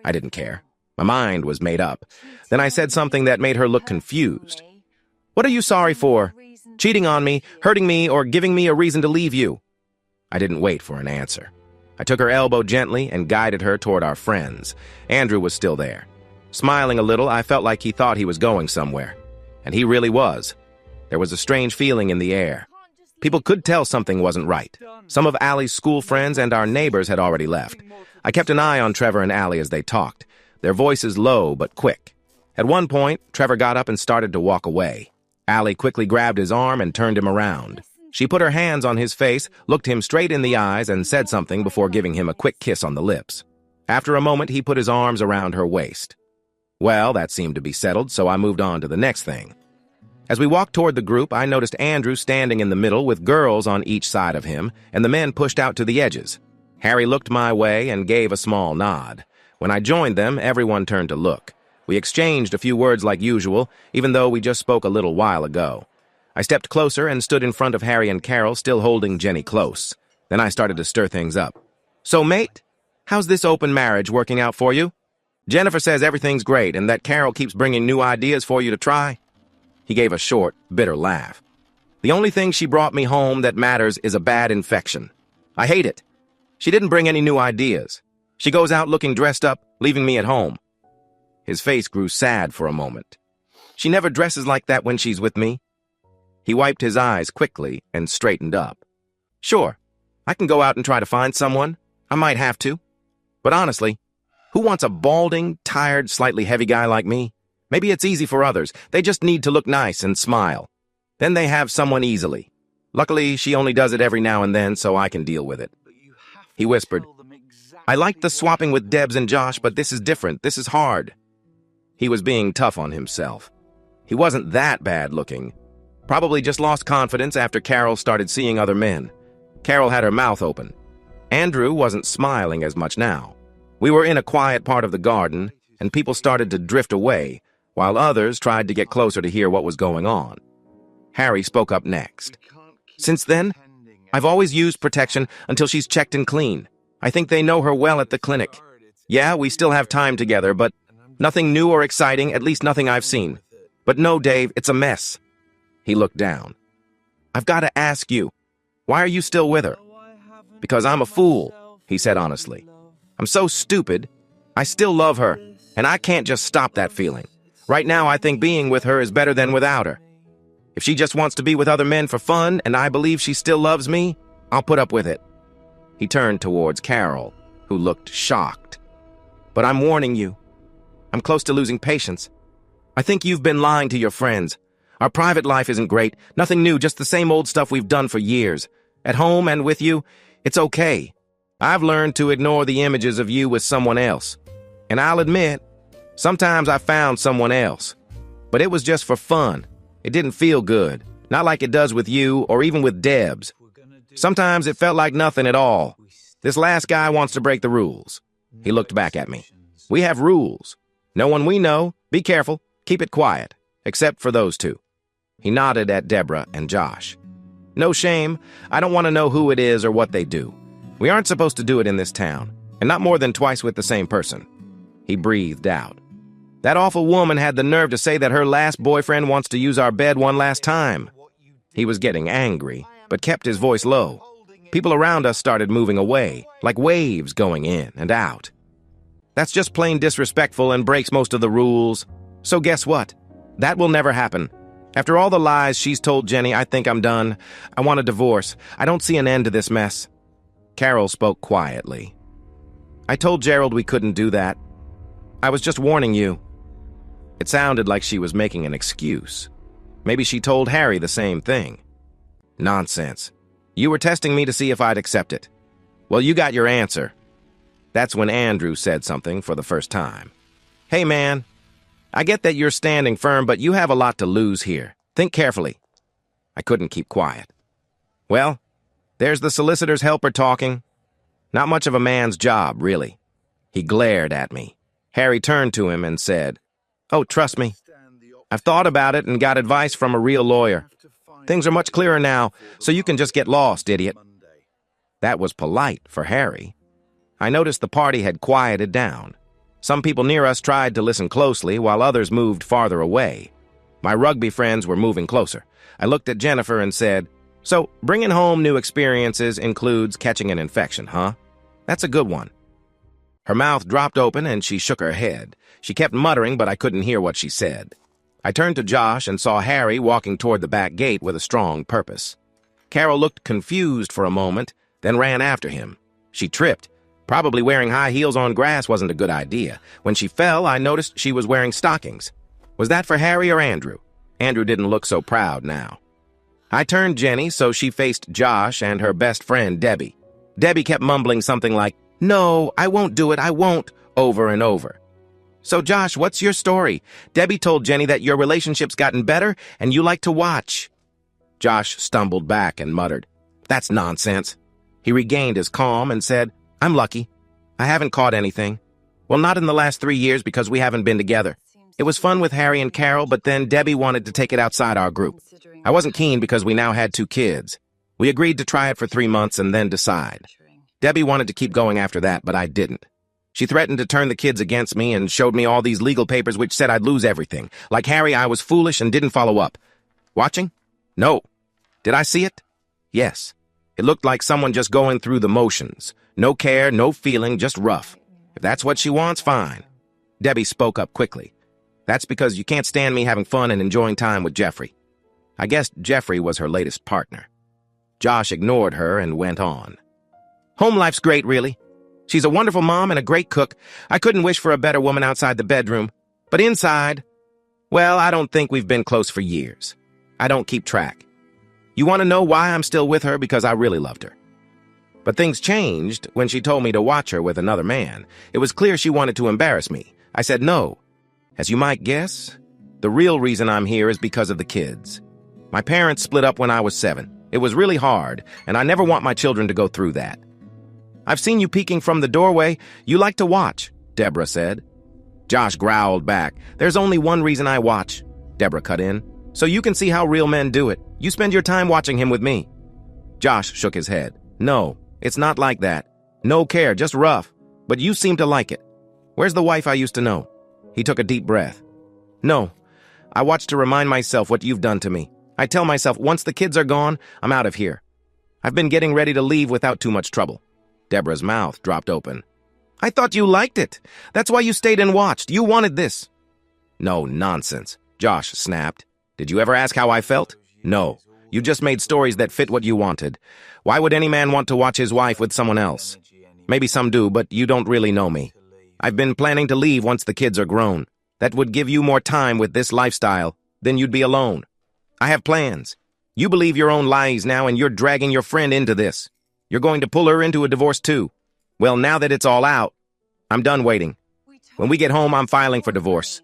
I didn't care. My mind was made up. Then I said something that made her look confused. What are you sorry for? Cheating on me, hurting me, or giving me a reason to leave you? I didn't wait for an answer. I took her elbow gently and guided her toward our friends. Andrew was still there. Smiling a little, I felt like he thought he was going somewhere. And he really was. There was a strange feeling in the air. People could tell something wasn't right. Some of Allie's school friends and our neighbors had already left. I kept an eye on Trevor and Allie as they talked, their voices low but quick. At one point, Trevor got up and started to walk away. Allie quickly grabbed his arm and turned him around. She put her hands on his face, looked him straight in the eyes, and said something before giving him a quick kiss on the lips. After a moment, he put his arms around her waist. Well, that seemed to be settled, so I moved on to the next thing. As we walked toward the group, I noticed Andrew standing in the middle with girls on each side of him, and the men pushed out to the edges. Harry looked my way and gave a small nod. When I joined them, everyone turned to look. We exchanged a few words like usual, even though we just spoke a little while ago. I stepped closer and stood in front of Harry and Carol, still holding Jenny close. Then I started to stir things up. So, mate, how's this open marriage working out for you? Jennifer says everything's great and that Carol keeps bringing new ideas for you to try. He gave a short, bitter laugh. The only thing she brought me home that matters is a bad infection. I hate it. She didn't bring any new ideas. She goes out looking dressed up, leaving me at home. His face grew sad for a moment. She never dresses like that when she's with me. He wiped his eyes quickly and straightened up. Sure, I can go out and try to find someone. I might have to. But honestly, who wants a balding, tired, slightly heavy guy like me? Maybe it's easy for others. They just need to look nice and smile. Then they have someone easily. Luckily, she only does it every now and then, so I can deal with it. He whispered, I liked the swapping with Debs and Josh, but this is different. This is hard. He was being tough on himself. He wasn't that bad looking. Probably just lost confidence after Carol started seeing other men. Carol had her mouth open. Andrew wasn't smiling as much now. We were in a quiet part of the garden, and people started to drift away, while others tried to get closer to hear what was going on. Harry spoke up next. Since then, I've always used protection until she's checked and clean. I think they know her well at the clinic. Yeah, we still have time together, but nothing new or exciting, at least nothing I've seen. But no, Dave, it's a mess. He looked down. I've got to ask you, why are you still with her? Because I'm a fool, he said honestly. I'm so stupid. I still love her, and I can't just stop that feeling. Right now, I think being with her is better than without her. If she just wants to be with other men for fun, and I believe she still loves me, I'll put up with it. He turned towards Carol, who looked shocked. But I'm warning you. I'm close to losing patience. I think you've been lying to your friends. Our private life isn't great. Nothing new, just the same old stuff we've done for years. At home and with you, it's okay. I've learned to ignore the images of you with someone else. And I'll admit, sometimes I found someone else. But it was just for fun. It didn't feel good. Not like it does with you or even with Debs. Sometimes it felt like nothing at all. This last guy wants to break the rules. He looked back at me. We have rules. No one we know. Be careful. Keep it quiet. Except for those two. He nodded at Deborah and Josh. No shame. I don't want to know who it is or what they do. We aren't supposed to do it in this town, and not more than twice with the same person. He breathed out. That awful woman had the nerve to say that her last boyfriend wants to use our bed one last time. He was getting angry, but kept his voice low. People around us started moving away, like waves going in and out. That's just plain disrespectful and breaks most of the rules. So guess what? That will never happen. After all the lies she's told Jenny, I think I'm done. I want a divorce. I don't see an end to this mess. Carol spoke quietly. I told Gerald we couldn't do that. I was just warning you. It sounded like she was making an excuse. Maybe she told Harry the same thing. Nonsense. You were testing me to see if I'd accept it. Well, you got your answer. That's when Andrew said something for the first time. Hey, man, I get that you're standing firm, but you have a lot to lose here. Think carefully. I couldn't keep quiet. Well, there's the solicitor's helper talking. Not much of a man's job, really. He glared at me. Harry turned to him and said, "Oh, trust me. I've thought about it and got advice from a real lawyer. Things are much clearer now, so you can just get lost, idiot." That was polite for Harry. I noticed the party had quieted down. Some people near us tried to listen closely, while others moved farther away. My rugby friends were moving closer. I looked at Jennifer and said, "So, bringing home new experiences includes catching an infection, huh? That's a good one." Her mouth dropped open and she shook her head. She kept muttering, but I couldn't hear what she said. I turned to Josh and saw Harry walking toward the back gate with a strong purpose. Carol looked confused for a moment, then ran after him. She tripped. Probably wearing high heels on grass wasn't a good idea. When she fell, I noticed she was wearing stockings. Was that for Harry or Andrew? Andrew didn't look so proud now. I turned Jenny so she faced Josh and her best friend, Debbie. Debbie kept mumbling something like, "No, I won't do it, I won't," over and over. "So, Josh, what's your story? Debbie told Jenny that your relationship's gotten better and you like to watch." Josh stumbled back and muttered, "That's nonsense." He regained his calm and said, "I'm lucky. I haven't caught anything. Well, not in the last 3 years because we haven't been together. It was fun with Harry and Carol, but then Debbie wanted to take it outside our group. I wasn't keen because we now had 2 kids. We agreed to try it for 3 months and then decide. Debbie wanted to keep going after that, but I didn't. She threatened to turn the kids against me and showed me all these legal papers which said I'd lose everything. Like Harry, I was foolish and didn't follow up. Watching? No. Did I see it? Yes. It looked like someone just going through the motions. No care, no feeling, just rough. If that's what she wants, fine." Debbie spoke up quickly. "That's because you can't stand me having fun and enjoying time with Jeffrey." I guessed Jeffrey was her latest partner. Josh ignored her and went on. "Home life's great, really. She's a wonderful mom and a great cook. I couldn't wish for a better woman outside the bedroom. But inside, well, I don't think we've been close for years. I don't keep track. You want to know why I'm still with her? Because I really loved her. But things changed when she told me to watch her with another man. It was clear she wanted to embarrass me. I said no. As you might guess, the real reason I'm here is because of the kids. My parents split up when I was 7. It was really hard, and I never want my children to go through that. I've seen you peeking from the doorway. You like to watch," Deborah said. Josh growled back. "There's only one reason I watch," Deborah cut in. "So you can see how real men do it. You spend your time watching him with me." Josh shook his head. "No, it's not like that. No care, just rough. But you seem to like it. Where's the wife I used to know?" He took a deep breath. "No, I watch to remind myself what you've done to me. I tell myself once the kids are gone, I'm out of here. I've been getting ready to leave without too much trouble." Deborah's mouth dropped open. "I thought you liked it. That's why you stayed and watched. You wanted this." "No nonsense," Josh snapped. "Did you ever ask how I felt? No. You just made stories that fit what you wanted. Why would any man want to watch his wife with someone else? Maybe some do, but you don't really know me. I've been planning to leave once the kids are grown. That would give you more time with this lifestyle. Then you'd be alone. I have plans. You believe your own lies now, and you're dragging your friend into this. You're going to pull her into a divorce too. Well, now that it's all out, I'm done waiting. When we get home, I'm filing for divorce."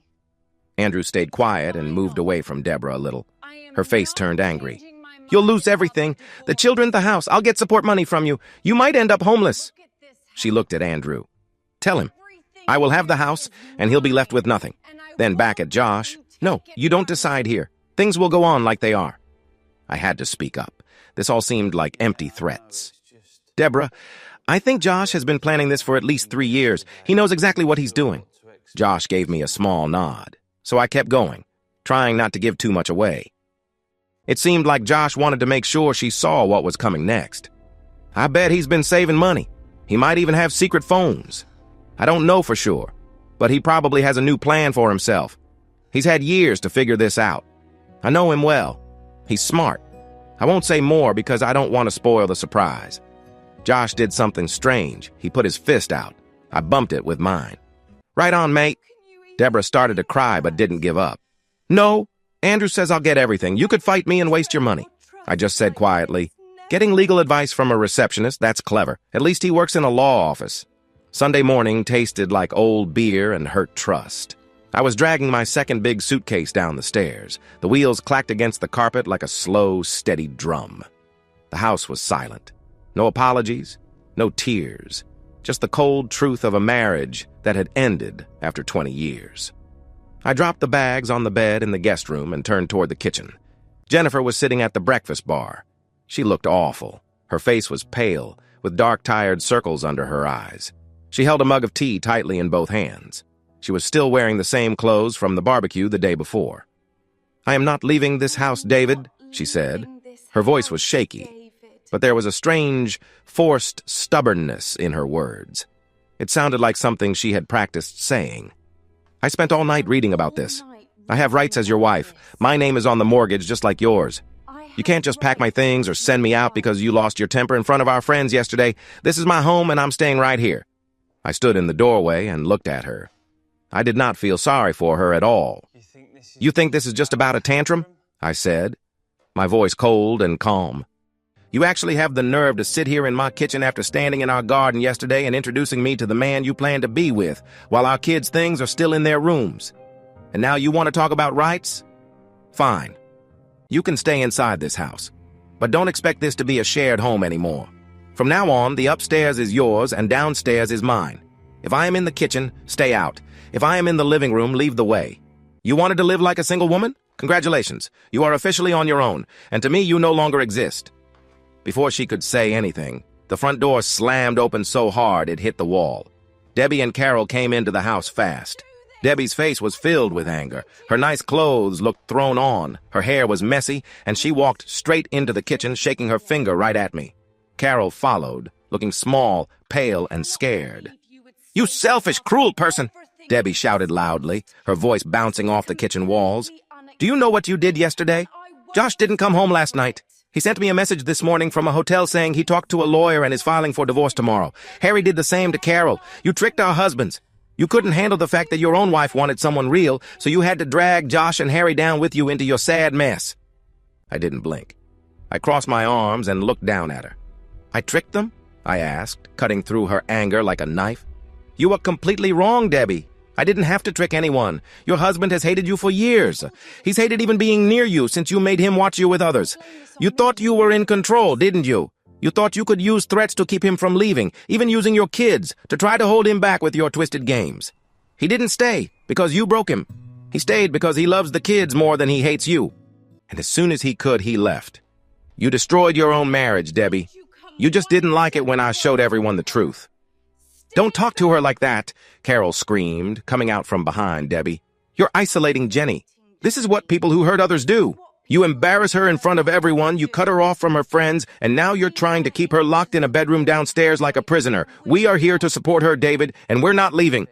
Andrew stayed quiet and moved away from Deborah a little. Her face turned angry. "You'll lose everything. The children, the house. I'll get support money from you. You might end up homeless." She looked at Andrew. "Tell him. I will have the house, and he'll be left with nothing." Then back at Josh. "No, you don't decide here. Things will go on like they are." I had to speak up. This all seemed like empty threats. "Deborah, I think Josh has been planning this for at least 3 years. He knows exactly what he's doing." Josh gave me a small nod, so I kept going, trying not to give too much away. It seemed like Josh wanted to make sure she saw what was coming next. "I bet he's been saving money. He might even have secret phones. I don't know for sure, but he probably has a new plan for himself. He's had years to figure this out. I know him well. He's smart. I won't say more because I don't want to spoil the surprise." Josh did something strange. He put his fist out. I bumped it with mine. "Right on, mate." Deborah started to cry but didn't give up. "No, Andrew says I'll get everything. You could fight me and waste your money." I just said quietly, Getting legal advice from a receptionist, that's clever. At least he works in a law office. Sunday morning tasted like old beer and hurt trust. I was dragging my second big suitcase down the stairs. The wheels clacked against the carpet like a slow, steady drum. The house was silent. No apologies, no tears. Just the cold truth of a marriage that had ended after 20 years. I dropped the bags on the bed in the guest room and turned toward the kitchen. Jennifer was sitting at the breakfast bar. She looked awful. Her face was pale, with dark, tired circles under her eyes. She held a mug of tea tightly in both hands. She was still wearing the same clothes from the barbecue the day before. "I am not leaving this house, David," she said. Her voice was shaky, but there was a strange, forced stubbornness in her words. It sounded like something she had practiced saying. "I spent all night reading about this. I have rights as your wife. My name is on the mortgage just like yours. You can't just pack my things or send me out because you lost your temper in front of our friends yesterday. This is my home and I'm staying right here." I stood in the doorway and looked at her. I did not feel sorry for her at all. "You think this is just about a tantrum?" I said, my voice cold and calm. "You actually have the nerve to sit here in my kitchen after standing in our garden yesterday and introducing me to the man you plan to be with, while our kids' things are still in their rooms. And now you want to talk about rights? Fine. You can stay inside this house, but don't expect this to be a shared home anymore. From now on, the upstairs is yours and downstairs is mine. If I am in the kitchen, stay out. If I am in the living room, leave the way. You wanted to live like a single woman? Congratulations. You are officially on your own, and to me, you no longer exist." Before she could say anything, the front door slammed open so hard it hit the wall. Debbie and Carol came into the house fast. Debbie's face was filled with anger. Her nice clothes looked thrown on. Her hair was messy, and she walked straight into the kitchen, shaking her finger right at me. Carol followed, looking small, pale, and scared. "You selfish, cruel person!" Debbie shouted loudly, her voice bouncing off the kitchen walls. "Do you know what you did yesterday? Josh didn't come home last night. He sent me a message this morning from a hotel saying he talked to a lawyer and is filing for divorce tomorrow. Harry did the same to Carol. You tricked our husbands. You couldn't handle the fact that your own wife wanted someone real, so you had to drag Josh and Harry down with you into your sad mess." I didn't blink. I crossed my arms and looked down at her. "I tricked them?" I asked, cutting through her anger like a knife. "You are completely wrong, Debbie. I didn't have to trick anyone. Your husband has hated you for years. He's hated even being near you since you made him watch you with others. You thought you were in control, didn't you? You thought you could use threats to keep him from leaving, even using your kids, to try to hold him back with your twisted games. He didn't stay because you broke him. He stayed because he loves the kids more than he hates you. And as soon as he could, he left. You destroyed your own marriage, Debbie. You just didn't like it when I showed everyone the truth." "Don't talk to her like that," Carol screamed, coming out from behind Debbie. "You're isolating Jenny. This is what people who hurt others do. You embarrass her in front of everyone, you cut her off from her friends, and now you're trying to keep her locked in a bedroom downstairs like a prisoner. We are here to support her, David, and we're not leaving."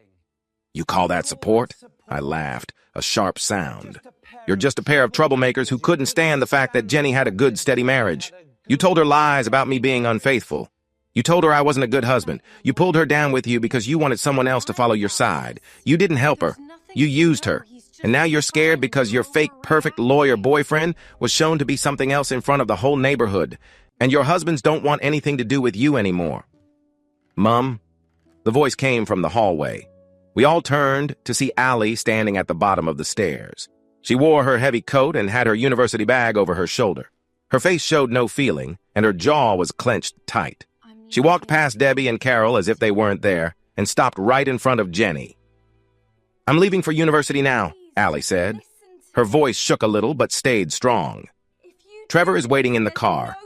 "You call that support?" I laughed, a sharp sound. "You're just a pair of troublemakers who couldn't stand the fact that Jenny had a good, steady marriage. You told her lies about me being unfaithful. You told her I wasn't a good husband. You pulled her down with you because you wanted someone else to follow your side. You didn't help her. You used her. And now you're scared because your fake, perfect lawyer boyfriend was shown to be something else in front of the whole neighborhood. And your husbands don't want anything to do with you anymore." "Mom?" The voice came from the hallway. We all turned to see Allie standing at the bottom of the stairs. She wore her heavy coat and had her university bag over her shoulder. Her face showed no feeling, and her jaw was clenched tight. She walked past Debbie and Carol as if they weren't there, and stopped right in front of Jenny. "I'm leaving for university now," Allie said. Her voice shook a little, but stayed strong. "Trevor is waiting in the car.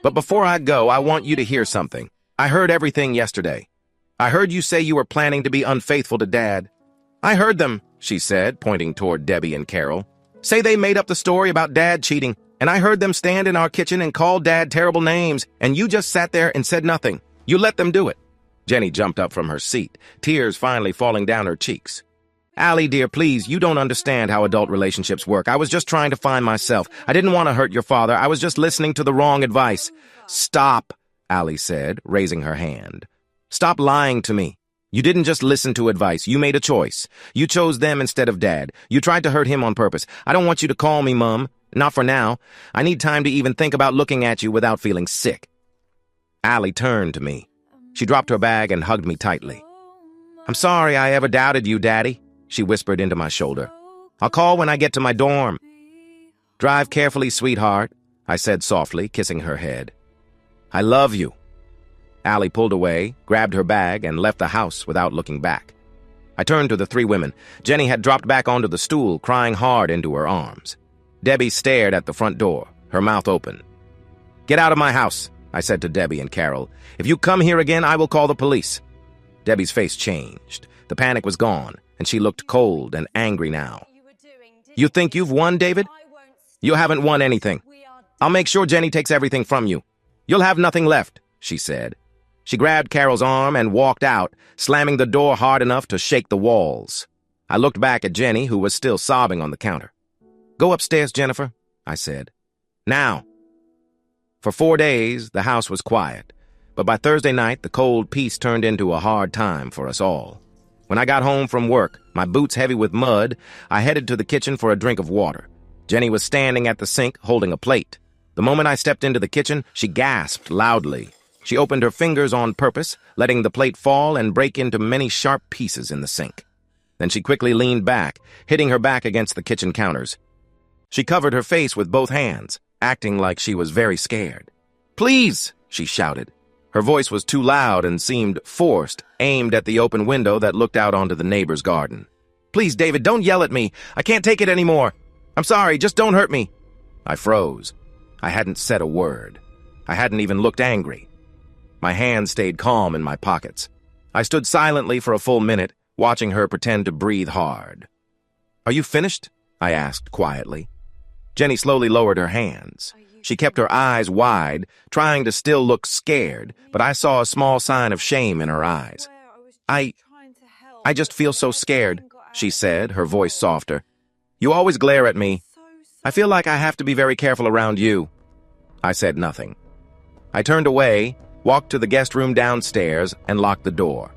But before I go, I want you to hear something. I heard everything yesterday. I heard you say you were planning to be unfaithful to Dad. I heard them," she said, pointing toward Debbie and Carol. "Say they made up the story about Dad cheating, and I heard them stand in our kitchen and call Dad terrible names, and you just sat there and said nothing. You let them do it." Jenny jumped up from her seat, tears finally falling down her cheeks. "Allie, dear, please, you don't understand how adult relationships work. I was just trying to find myself. I didn't want to hurt your father. I was just listening to the wrong advice." "Stop," Allie said, raising her hand. "Stop lying to me. You didn't just listen to advice. You made a choice. You chose them instead of Dad. You tried to hurt him on purpose. I don't want you to call me Mom. Not for now. I need time to even think about looking at you without feeling sick. Allie turned to me. She dropped her bag and hugged me tightly. I'm sorry I ever doubted you, Daddy, she whispered into my shoulder. I'll call when I get to my dorm. Drive carefully, sweetheart, I said softly, kissing her head. I love you. Allie pulled away, grabbed her bag, and left the house without looking back. I turned to the three women. Jenny had dropped back onto the stool, crying hard into her arms. Debbie stared at the front door, her mouth open. Get out of my house, I said to Debbie and Carol. If you come here again, I will call the police. Debbie's face changed. The panic was gone, and she looked cold and angry now. You think you've won, David? You haven't won anything. I'll make sure Jenny takes everything from you. You'll have nothing left, she said. She grabbed Carol's arm and walked out, slamming the door hard enough to shake the walls. I looked back at Jenny, who was still sobbing on the counter. Go upstairs, Jennifer, I said. Now. For 4 days, the house was quiet, but by Thursday night, the cold peace turned into a hard time for us all. When I got home from work, my boots heavy with mud, I headed to the kitchen for a drink of water. Jenny was standing at the sink, holding a plate. The moment I stepped into the kitchen, she gasped loudly. She opened her fingers on purpose, letting the plate fall and break into many sharp pieces in the sink. Then she quickly leaned back, hitting her back against the kitchen counters. She covered her face with both hands, acting like she was very scared. Please, she shouted. Her voice was too loud and seemed forced, aimed at the open window that looked out onto the neighbor's garden. Please, David, don't yell at me. I can't take it anymore. I'm sorry, just don't hurt me. I froze. I hadn't said a word. I hadn't even looked angry. My hands stayed calm in my pockets. I stood silently for a full minute, watching her pretend to breathe hard. Are you finished? I asked quietly. Jenny slowly lowered her hands. She kept her eyes wide, trying to still look scared, but I saw a small sign of shame in her eyes. I just feel so scared, she said, her voice softer. You always glare at me. I feel like I have to be very careful around you. I said nothing. I turned away, walked to the guest room downstairs, and locked the door.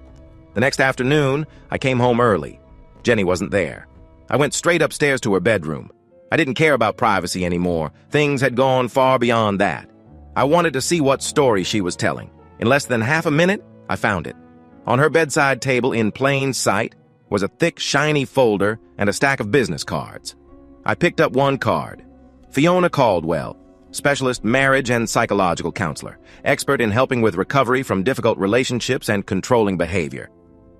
The next afternoon, I came home early. Jenny wasn't there. I went straight upstairs to her bedroom. I didn't care about privacy anymore. Things had gone far beyond that. I wanted to see what story she was telling. In less than half a minute, I found it. On her bedside table, in plain sight, was a thick, shiny folder and a stack of business cards. I picked up one card. Fiona Caldwell, specialist marriage and psychological counselor, expert in helping with recovery from difficult relationships and controlling behavior.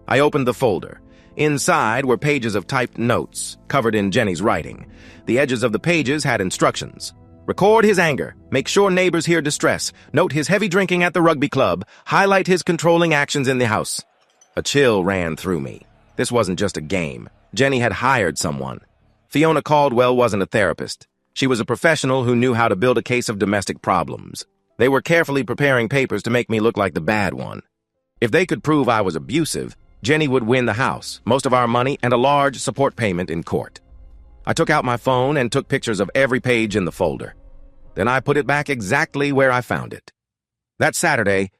I opened the folder. Inside were pages of typed notes, covered in Jenny's writing. The edges of the pages had instructions. Record his anger, make sure neighbors hear distress, note his heavy drinking at the rugby club, highlight his controlling actions in the house. A chill ran through me. This wasn't just a game. Jenny had hired someone. Fiona Caldwell wasn't a therapist. She was a professional who knew how to build a case of domestic problems. They were carefully preparing papers to make me look like the bad one. If they could prove I was abusive, Jenny would win the house, most of our money, and a large support payment in court. I took out my phone and took pictures of every page in the folder. Then I put it back exactly where I found it. That Saturday,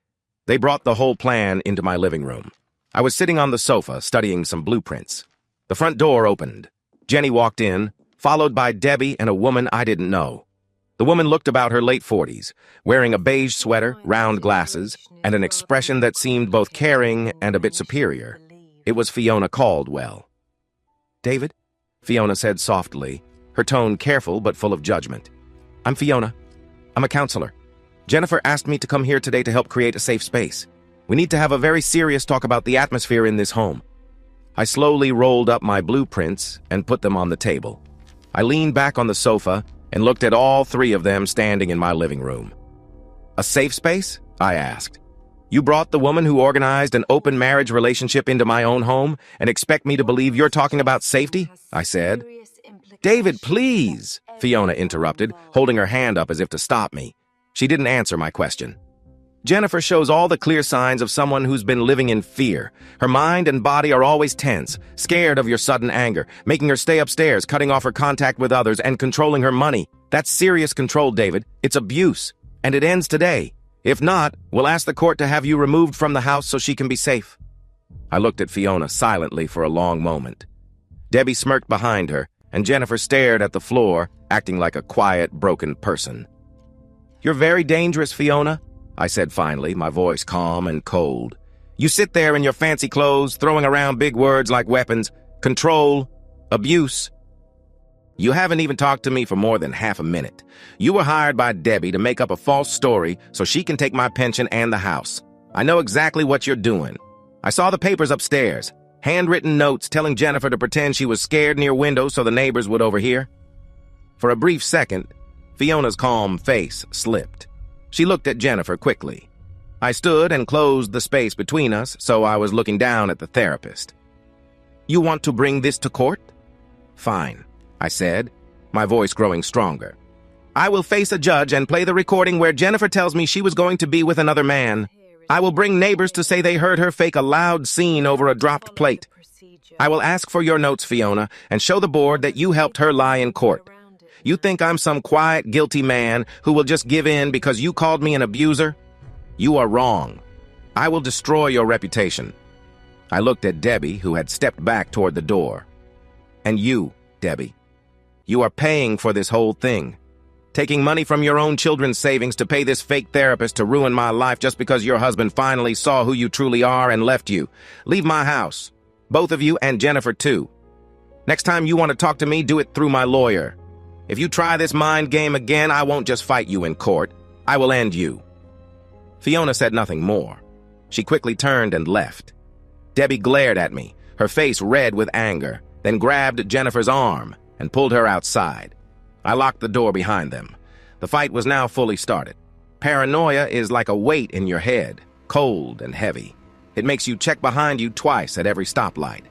they brought the whole plan into my living room. I was sitting on the sofa studying some blueprints. The front door opened. Jenny walked in, followed by Debbie and a woman I didn't know. The woman looked about her late 40s, wearing a beige sweater, round glasses, and an expression that seemed both caring and a bit superior. It was Fiona Caldwell. David? Fiona said softly, her tone careful but full of judgment. I'm Fiona. I'm a counselor. Jennifer asked me to come here today to help create a safe space. We need to have a very serious talk about the atmosphere in this home. I slowly rolled up my blueprints and put them on the table. I leaned back on the sofa and looked at all three of them standing in my living room. A safe space? I asked. You brought the woman who organized an open marriage relationship into my own home and expect me to believe you're talking about safety? I said. David, please, Fiona interrupted, holding her hand up as if to stop me. She didn't answer my question. Jennifer shows all the clear signs of someone who's been living in fear. Her mind and body are always tense, scared of your sudden anger, making her stay upstairs, cutting off her contact with others, and controlling her money. That's serious control, David. It's abuse. And it ends today. If not, we'll ask the court to have you removed from the house so she can be safe. I looked at Fiona silently for a long moment. Debbie smirked behind her, and Jennifer stared at the floor, acting like a quiet, broken person. "You're very dangerous, Fiona," I said finally, my voice calm and cold. "You sit there in your fancy clothes, throwing around big words like weapons, control, abuse. You haven't even talked to me for more than half a minute. You were hired by Debbie to make up a false story so she can take my pension and the house. I know exactly what you're doing. I saw the papers upstairs, handwritten notes telling Jennifer to pretend she was scared near windows so the neighbors would overhear." For a brief second, Fiona's calm face slipped. She looked at Jennifer quickly. I stood and closed the space between us, so I was looking down at the therapist. "You want to bring this to court?" "Fine," I said, my voice growing stronger. "I will face a judge and play the recording where Jennifer tells me she was going to be with another man. I will bring neighbors to say they heard her fake a loud scene over a dropped plate. I will ask for your notes, Fiona, and show the board that you helped her lie in court. You think I'm some quiet, guilty man who will just give in because you called me an abuser? You are wrong. I will destroy your reputation." I looked at Debbie, who had stepped back toward the door. "And you, Debbie. You are paying for this whole thing. Taking money from your own children's savings to pay this fake therapist to ruin my life just because your husband finally saw who you truly are and left you. Leave my house. Both of you and Jennifer, too. Next time you want to talk to me, do it through my lawyer. If you try this mind game again, I won't just fight you in court. I will end you." Fiona said nothing more. She quickly turned and left. Debbie glared at me, her face red with anger, then grabbed Jennifer's arm and pulled her outside. I locked the door behind them. The fight was now fully started. Paranoia is like a weight in your head, cold and heavy. It makes you check behind you twice at every stoplight.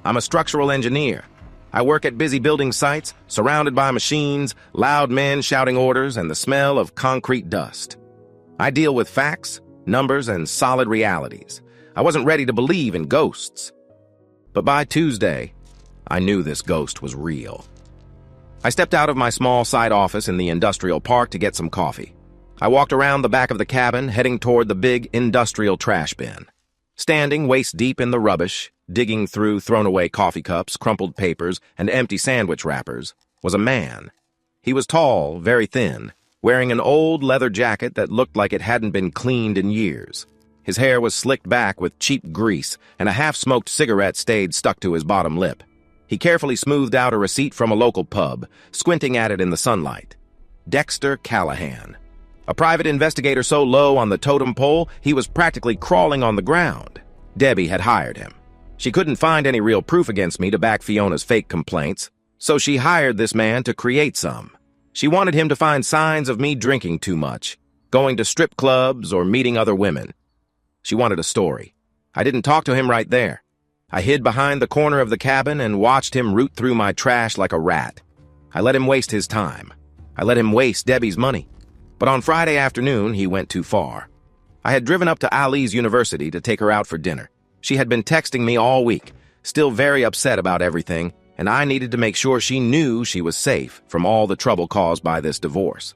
I'm a structural engineer. I work at busy building sites, surrounded by machines, loud men shouting orders, and the smell of concrete dust. I deal with facts, numbers, and solid realities. I wasn't ready to believe in ghosts. But by Tuesday, I knew this ghost was real. I stepped out of my small side office in the industrial park to get some coffee. I walked around the back of the cabin, heading toward the big industrial trash bin. Standing waist-deep in the rubbish, digging through thrown-away coffee cups, crumpled papers, and empty sandwich wrappers, was a man. He was tall, very thin, wearing an old leather jacket that looked like it hadn't been cleaned in years. His hair was slicked back with cheap grease, and a half-smoked cigarette stayed stuck to his bottom lip. He carefully smoothed out a receipt from a local pub, squinting at it in the sunlight. Dexter Callahan. A private investigator so low on the totem pole, he was practically crawling on the ground. Debbie had hired him. She couldn't find any real proof against me to back Fiona's fake complaints, so she hired this man to create some. She wanted him to find signs of me drinking too much, going to strip clubs, or meeting other women. She wanted a story. I didn't talk to him right there. I hid behind the corner of the cabin and watched him root through my trash like a rat. I let him waste his time. I let him waste Debbie's money. But on Friday afternoon, he went too far. I had driven up to Ali's university to take her out for dinner. She had been texting me all week, still very upset about everything, and I needed to make sure she knew she was safe from all the trouble caused by this divorce.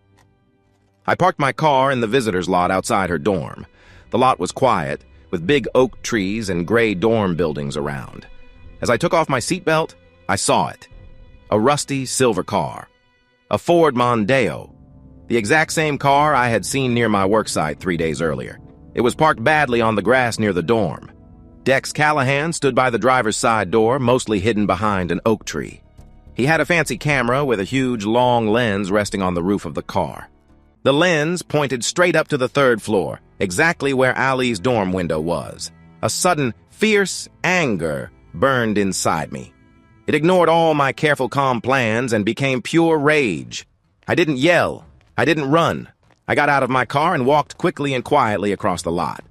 I parked my car in the visitor's lot outside her dorm. The lot was quiet, with big oak trees and gray dorm buildings around. As I took off my seatbelt, I saw it. A rusty silver car. A Ford Mondeo. The exact same car I had seen near my worksite 3 days earlier. It was parked badly on the grass near the dorm. Dex Callahan stood by the driver's side door, mostly hidden behind an oak tree. He had a fancy camera with a huge, long lens resting on the roof of the car. The lens pointed straight up to the third floor, exactly where Ali's dorm window was. A sudden, fierce anger burned inside me. It ignored all my careful, calm plans and became pure rage. I didn't yell. I didn't run. I got out of my car and walked quickly and quietly across the lot.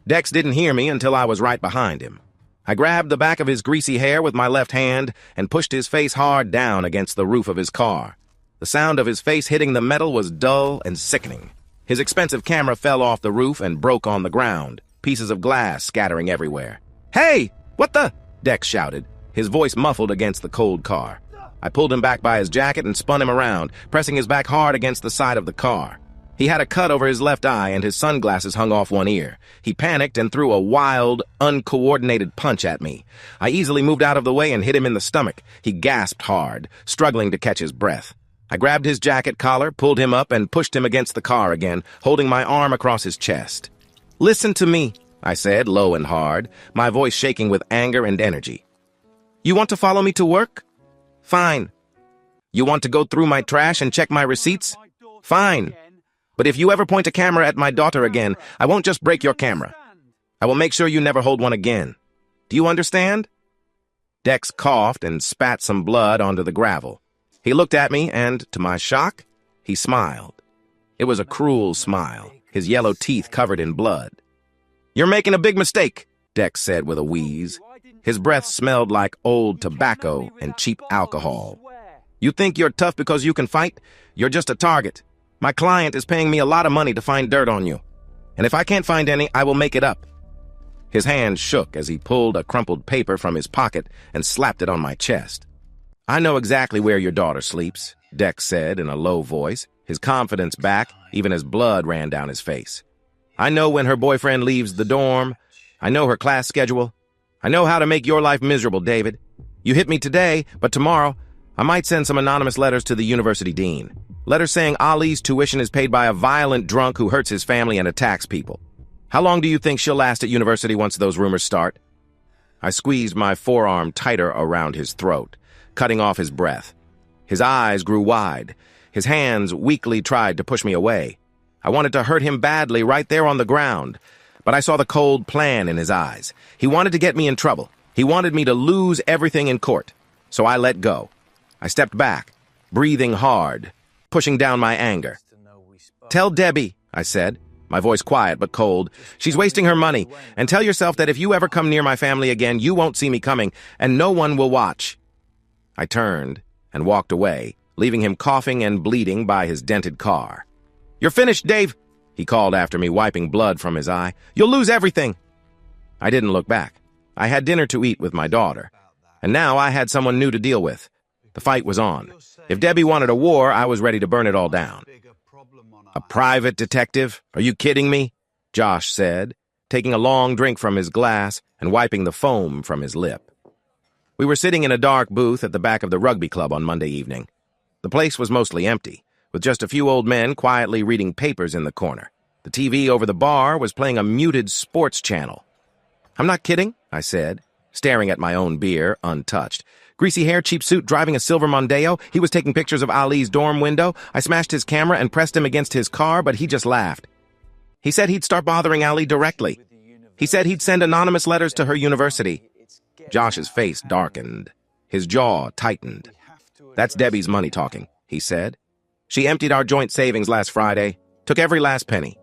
Dex didn't hear me until I was right behind him. I grabbed the back of his greasy hair with my left hand and pushed his face hard down against the roof of his car. The sound of his face hitting the metal was dull and sickening. His expensive camera fell off the roof and broke on the ground, pieces of glass scattering everywhere. "Hey! What the?" Dex shouted, his voice muffled against the cold car. I pulled him back by his jacket and spun him around, pressing his back hard against the side of the car. He had a cut over his left eye and his sunglasses hung off one ear. He panicked and threw a wild, uncoordinated punch at me. I easily moved out of the way and hit him in the stomach. He gasped hard, struggling to catch his breath. I grabbed his jacket collar, pulled him up, and pushed him against the car again, holding my arm across his chest. "Listen to me," I said, low and hard, my voice shaking with anger and energy. "You want to follow me to work? Fine. You want to go through my trash and check my receipts? Fine. But if you ever point a camera at my daughter again, I won't just break your camera. I will make sure you never hold one again. Do you understand?" Dex coughed and spat some blood onto the gravel. He looked at me and, to my shock, he smiled. It was a cruel smile, his yellow teeth covered in blood. "You're making a big mistake," Dex said with a wheeze. His breath smelled like old tobacco and cheap alcohol. "You think you're tough because you can fight? You're just a target. My client is paying me a lot of money to find dirt on you. And if I can't find any, I will make it up." His hand shook as he pulled a crumpled paper from his pocket and slapped it on my chest. "I know exactly where your daughter sleeps," Dex said in a low voice, his confidence back, even as blood ran down his face. "I know when her boyfriend leaves the dorm. I know her class schedule. I know how to make your life miserable, David. You hit me today, but tomorrow, I might send some anonymous letters to the university dean. Letters saying Ali's tuition is paid by a violent drunk who hurts his family and attacks people. How long do you think she'll last at university once those rumors start?" I squeezed my forearm tighter around his throat, cutting off his breath. His eyes grew wide. His hands weakly tried to push me away. I wanted to hurt him badly right there on the ground, but I saw the cold plan in his eyes. He wanted to get me in trouble. He wanted me to lose everything in court. So I let go. I stepped back, breathing hard, pushing down my anger. "Tell Debbie," I said, my voice quiet but cold, "she's wasting her money, and tell yourself that if you ever come near my family again, you won't see me coming, and no one will watch." I turned and walked away, leaving him coughing and bleeding by his dented car. "You're finished, Dave," he called after me, wiping blood from his eye. "You'll lose everything." I didn't look back. I had dinner to eat with my daughter, and now I had someone new to deal with. The fight was on. If Debbie wanted a war, I was ready to burn it all down. "A private detective? Are you kidding me?" Josh said, taking a long drink from his glass and wiping the foam from his lip. We were sitting in a dark booth at the back of the rugby club on Monday evening. The place was mostly empty, with just a few old men quietly reading papers in the corner. The TV over the bar was playing a muted sports channel. "I'm not kidding," I said, staring at my own beer, untouched. "Greasy hair, cheap suit, driving a silver Mondeo. He was taking pictures of Ali's dorm window. I smashed his camera and pressed him against his car, but he just laughed. He said he'd start bothering Ali directly. He said he'd send anonymous letters to her university." Josh's face darkened. His jaw tightened. "That's Debbie's money talking," he said. "She emptied our joint savings last Friday, took every last penny.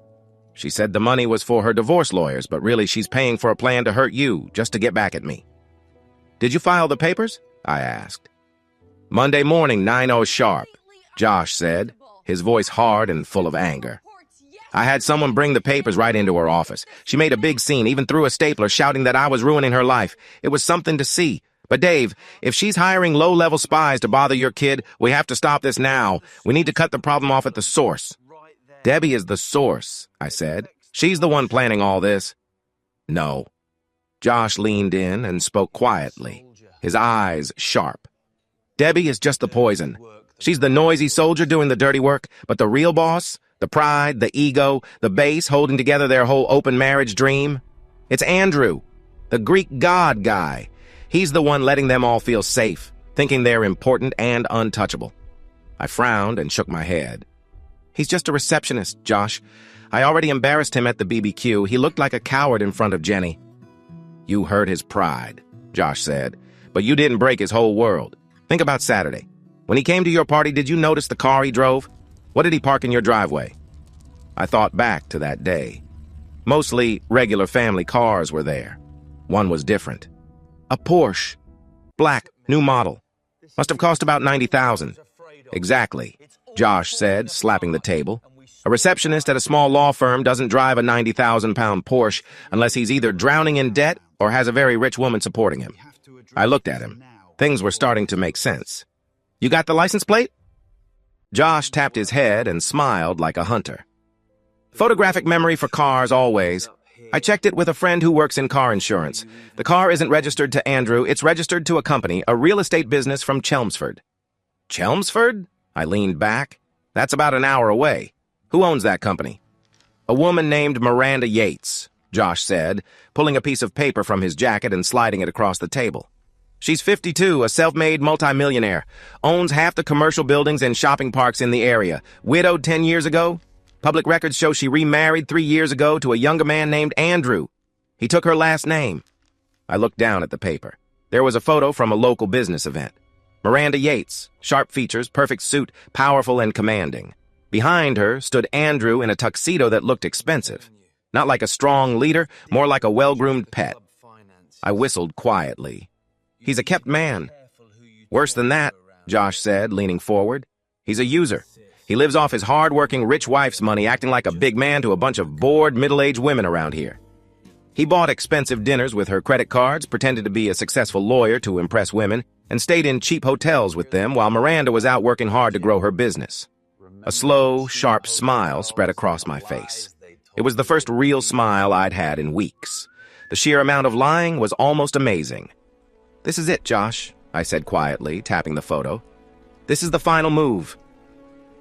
She said the money was for her divorce lawyers, but really she's paying for a plan to hurt you, just to get back at me." "Did you file the papers?" I asked. "Monday morning, 9:00 sharp," Josh said, his voice hard and full of anger. "I had someone bring the papers right into her office. She made a big scene, even threw a stapler, shouting that I was ruining her life. It was something to see. But Dave, if she's hiring low-level spies to bother your kid, we have to stop this now. We need to cut the problem off at the source." "Debbie is the source," I said. "She's the one planning all this." "No." Josh leaned in and spoke quietly, his eyes sharp. "Debbie is just the poison. She's the noisy soldier doing the dirty work, but the real boss, the pride, the ego, the base holding together their whole open marriage dream, it's Andrew, the Greek god guy. He's the one letting them all feel safe, thinking they're important and untouchable." I frowned and shook my head. "He's just a receptionist, Josh. I already embarrassed him at the BBQ. He looked like a coward in front of Jenny." "You hurt his pride," Josh said, "but you didn't break his whole world. Think about Saturday. When he came to your party, did you notice the car he drove? What did he park in your driveway?" I thought back to that day. Mostly regular family cars were there. One was different. A Porsche. Black, new model. Must have cost about $90,000. "Exactly," Josh said, slapping the table. "A receptionist at a small law firm doesn't drive a 90,000-pound Porsche unless he's either drowning in debt or has a very rich woman supporting him." I looked at him. Things were starting to make sense. "You got the license plate?" Josh tapped his head and smiled like a hunter. Photographic memory for cars, always. I checked it with a friend who works in car insurance. The car isn't registered to Andrew, it's registered to a company, a real estate business from Chelmsford. Chelmsford? I leaned back. That's about an hour away. Who owns that company? A woman named Miranda Yates, Josh said, pulling a piece of paper from his jacket and sliding it across the table. She's 52, a self-made multimillionaire, owns half the commercial buildings and shopping parks in the area, widowed 10 years ago. Public records show she remarried 3 years ago to a younger man named Andrew. He took her last name. I looked down at the paper. There was a photo from a local business event. Miranda Yates, sharp features, perfect suit, powerful and commanding. Behind her stood Andrew in a tuxedo that looked expensive. Not like a strong leader, more like a well-groomed pet. I whistled quietly. He's a kept man. Worse than that, Josh said, leaning forward. He's a user. He lives off his hard-working rich wife's money, acting like a big man to a bunch of bored, middle-aged women around here. He bought expensive dinners with her credit cards, pretended to be a successful lawyer to impress women, and stayed in cheap hotels with them while Miranda was out working hard to grow her business. A slow, sharp smile spread across my face. It was the first real smile I'd had in weeks. The sheer amount of lying was almost amazing. "This is it, Josh," I said quietly, tapping the photo. "This is the final move."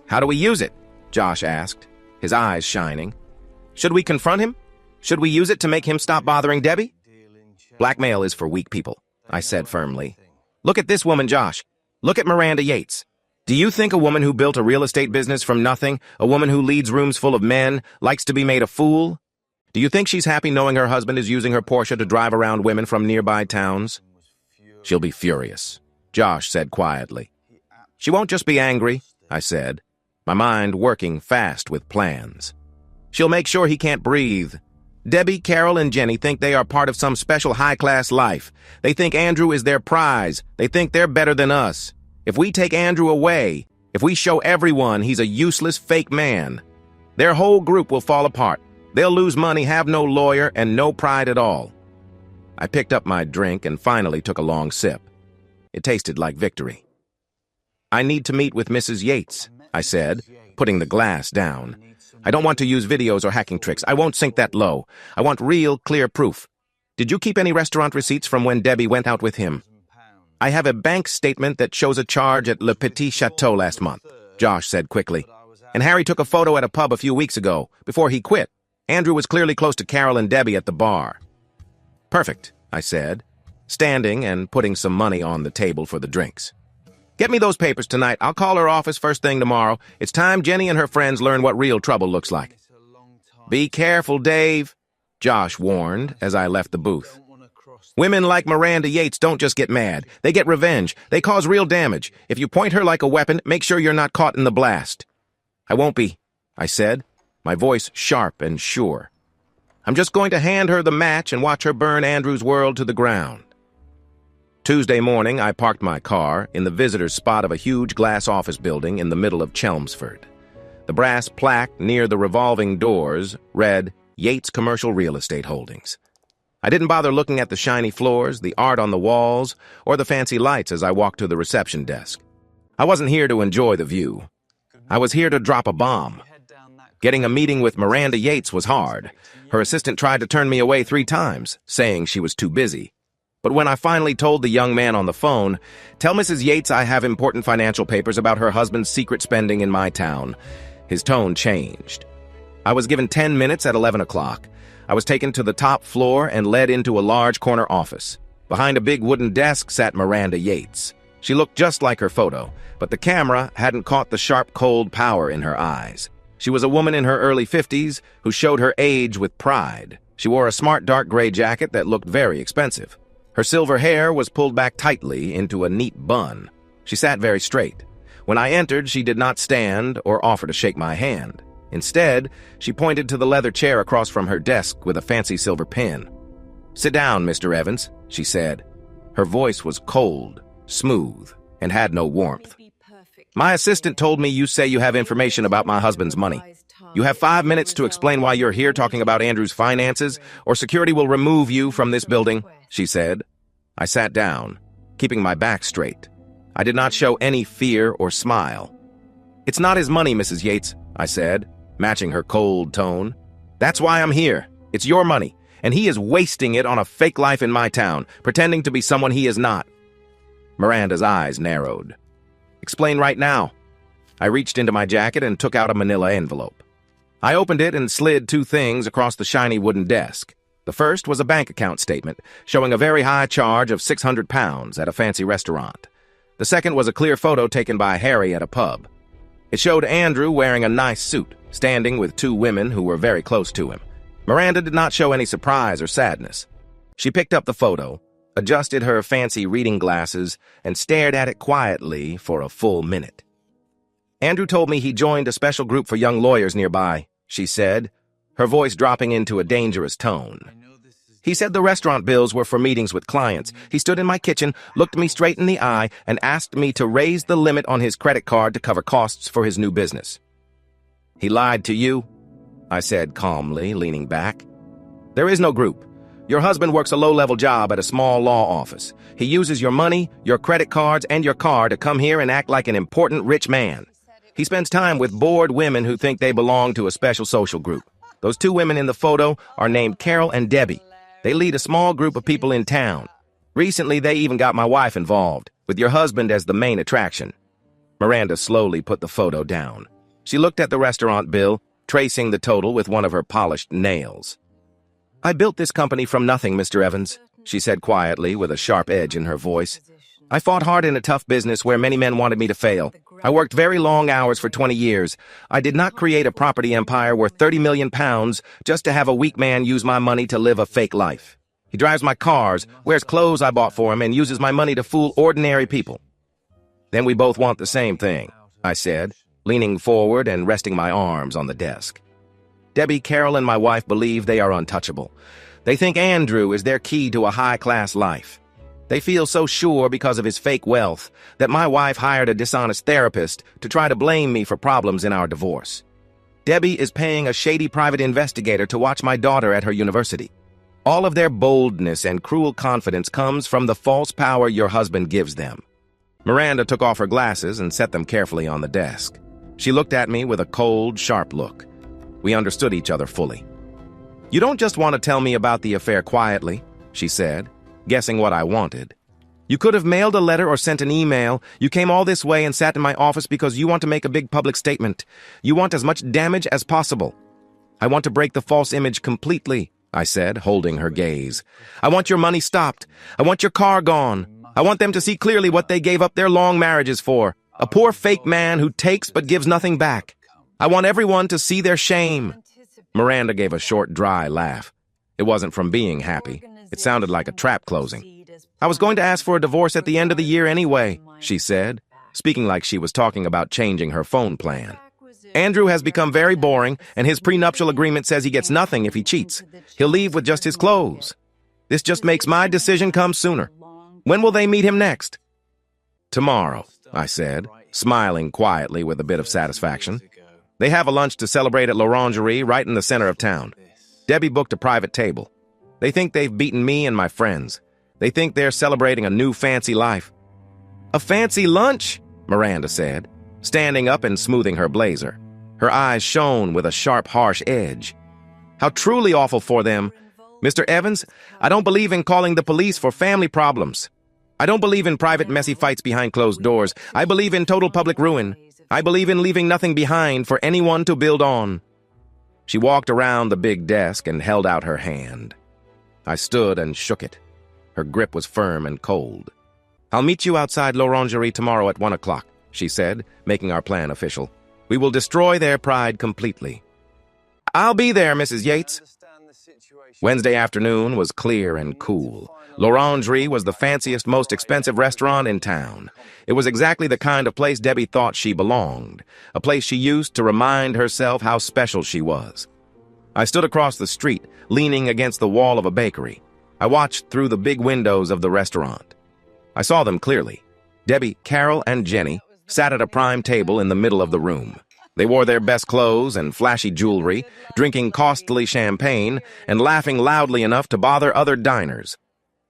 "How do we use it?" Josh asked, his eyes shining. "Should we confront him? Should we use it to make him stop bothering Debbie?" "Blackmail is for weak people," I said firmly. "Look at this woman, Josh. Look at Miranda Yates. Do you think a woman who built a real estate business from nothing, a woman who leads rooms full of men, likes to be made a fool? Do you think she's happy knowing her husband is using her Porsche to drive around women from nearby towns?" "She'll be furious," Josh said quietly. "She won't just be angry," I said, my mind working fast with plans. "She'll make sure he can't breathe. Debbie, Carol, and Jenny think they are part of some special high-class life. They think Andrew is their prize. They think they're better than us. If we take Andrew away, if we show everyone he's a useless fake man, their whole group will fall apart. They'll lose money, have no lawyer, and no pride at all." I picked up my drink and finally took a long sip. It tasted like victory. "I need to meet with Mrs. Yates," I said, putting the glass down. "I don't want to use videos or hacking tricks. I won't sink that low. I want real, clear proof. Did you keep any restaurant receipts from when Debbie went out with him?" "I have a bank statement that shows a charge at Le Petit Chateau last month," Josh said quickly. "And Harry took a photo at a pub a few weeks ago, before he quit. Andrew was clearly close to Carol and Debbie at the bar." "Perfect," I said, standing and putting some money on the table for the drinks. "Get me those papers tonight. I'll call her office first thing tomorrow. It's time Jenny and her friends learn what real trouble looks like." "Be careful, Dave," Josh warned as I left the booth. "Women like Miranda Yates don't just get mad. They get revenge. They cause real damage. If you point her like a weapon, make sure you're not caught in the blast." "I won't be," I said, my voice sharp and sure. "I'm just going to hand her the match and watch her burn Andrew's world to the ground." Tuesday morning, I parked my car in the visitor's spot of a huge glass office building in the middle of Chelmsford. The brass plaque near the revolving doors read, "Yates Commercial Real Estate Holdings." I didn't bother looking at the shiny floors, the art on the walls, or the fancy lights as I walked to the reception desk. I wasn't here to enjoy the view. I was here to drop a bomb. Getting a meeting with Miranda Yates was hard. Her assistant tried to turn me away 3 times, saying she was too busy. But when I finally told the young man on the phone, "Tell Mrs. Yates I have important financial papers about her husband's secret spending in my town," his tone changed. I was given 10 minutes at 11 o'clock. I was taken to the top floor and led into a large corner office. Behind a big wooden desk sat Miranda Yates. She looked just like her photo, but the camera hadn't caught the sharp, cold power in her eyes. She was a woman in her early 50s who showed her age with pride. She wore a smart dark gray jacket that looked very expensive. Her silver hair was pulled back tightly into a neat bun. She sat very straight. When I entered, she did not stand or offer to shake my hand. Instead, she pointed to the leather chair across from her desk with a fancy silver pin. "Sit down, Mr. Evans," she said. Her voice was cold, smooth, and had no warmth. "My assistant told me you say you have information about my husband's money. You have 5 minutes to explain why you're here talking about Andrew's finances, or security will remove you from this building," she said. I sat down, keeping my back straight. I did not show any fear or smile. "It's not his money, Mrs. Yates," I said, matching her cold tone. "That's why I'm here. It's your money, and he is wasting it on a fake life in my town, pretending to be someone he is not." Miranda's eyes narrowed. "Explain right now." I reached into my jacket and took out a manila envelope. I opened it and slid two things across the shiny wooden desk. The first was a bank account statement showing a very high charge of 600 pounds at a fancy restaurant. The second was a clear photo taken by Harry at a pub. It showed Andrew wearing a nice suit, standing with two women who were very close to him. Miranda did not show any surprise or sadness. She picked up the photo, adjusted her fancy reading glasses, and stared at it quietly for a full minute. "Andrew told me he joined a special group for young lawyers nearby," she said, her voice dropping into a dangerous tone. "He said the restaurant bills were for meetings with clients. He stood in my kitchen, looked me straight in the eye, and asked me to raise the limit on his credit card to cover costs for his new business." "He lied to you?" I said calmly, leaning back. "There is no group. Your husband works a low-level job at a small law office. He uses your money, your credit cards, and your car to come here and act like an important rich man. He spends time with bored women who think they belong to a special social group. Those two women in the photo are named Carol and Debbie. They lead a small group of people in town. Recently, they even got my wife involved, with your husband as the main attraction." Miranda slowly put the photo down. She looked at the restaurant bill, tracing the total with one of her polished nails. "I built this company from nothing, Mr. Evans," she said quietly with a sharp edge in her voice. "I fought hard in a tough business where many men wanted me to fail. I worked very long hours for 20 years. I did not create a property empire worth 30 million pounds just to have a weak man use my money to live a fake life. He drives my cars, wears clothes I bought for him, and uses my money to fool ordinary people." "Then we both want the same thing," I said, leaning forward and resting my arms on the desk. "Debbie, Carol, and my wife believe they are untouchable. They think Andrew is their key to a high-class life. They feel so sure because of his fake wealth that my wife hired a dishonest therapist to try to blame me for problems in our divorce. Debbie is paying a shady private investigator to watch my daughter at her university. All of their boldness and cruel confidence comes from the false power your husband gives them." Miranda took off her glasses and set them carefully on the desk. She looked at me with a cold, sharp look. We understood each other fully. "You don't just want to tell me about the affair quietly," she said, guessing what I wanted. "You could have mailed a letter or sent an email. You came all this way and sat in my office because you want to make a big public statement. You want as much damage as possible." "I want to break the false image completely," I said, holding her gaze. "I want your money stopped. I want your car gone. I want them to see clearly what they gave up their long marriages for. A poor fake man who takes but gives nothing back. I want everyone to see their shame." Miranda gave a short, dry laugh. It wasn't from being happy. It sounded like a trap closing. "I was going to ask for a divorce at the end of the year anyway," she said, speaking like she was talking about changing her phone plan. "Andrew has become very boring, and his prenuptial agreement says he gets nothing if he cheats. He'll leave with just his clothes. This just makes my decision come sooner. When will they meet him next?" "Tomorrow," I said, smiling quietly with a bit of satisfaction. "They have a lunch to celebrate at l'Orangerie right in the center of town. Debbie booked a private table. They think they've beaten me and my friends. They think they're celebrating a new fancy life." "A fancy lunch?" Miranda said, standing up and smoothing her blazer. Her eyes shone with a sharp, harsh edge. "How truly awful for them. Mr. Evans, I don't believe in calling the police for family problems. I don't believe in private, messy fights behind closed doors. I believe in total public ruin. I believe in leaving nothing behind for anyone to build on." She walked around the big desk and held out her hand. I stood and shook it. Her grip was firm and cold. "I'll meet you outside l'Orangerie tomorrow at 1 o'clock, she said, making our plan official. "We will destroy their pride completely." "I'll be there, Mrs. Yates." Wednesday afternoon was clear and cool. L'Orangerie was the fanciest, most expensive restaurant in town. It was exactly the kind of place Debbie thought she belonged, a place she used to remind herself how special she was. I stood across the street, leaning against the wall of a bakery. I watched through the big windows of the restaurant. I saw them clearly. Debbie, Carol, and Jenny sat at a prime table in the middle of the room. They wore their best clothes and flashy jewelry, drinking costly champagne, and laughing loudly enough to bother other diners.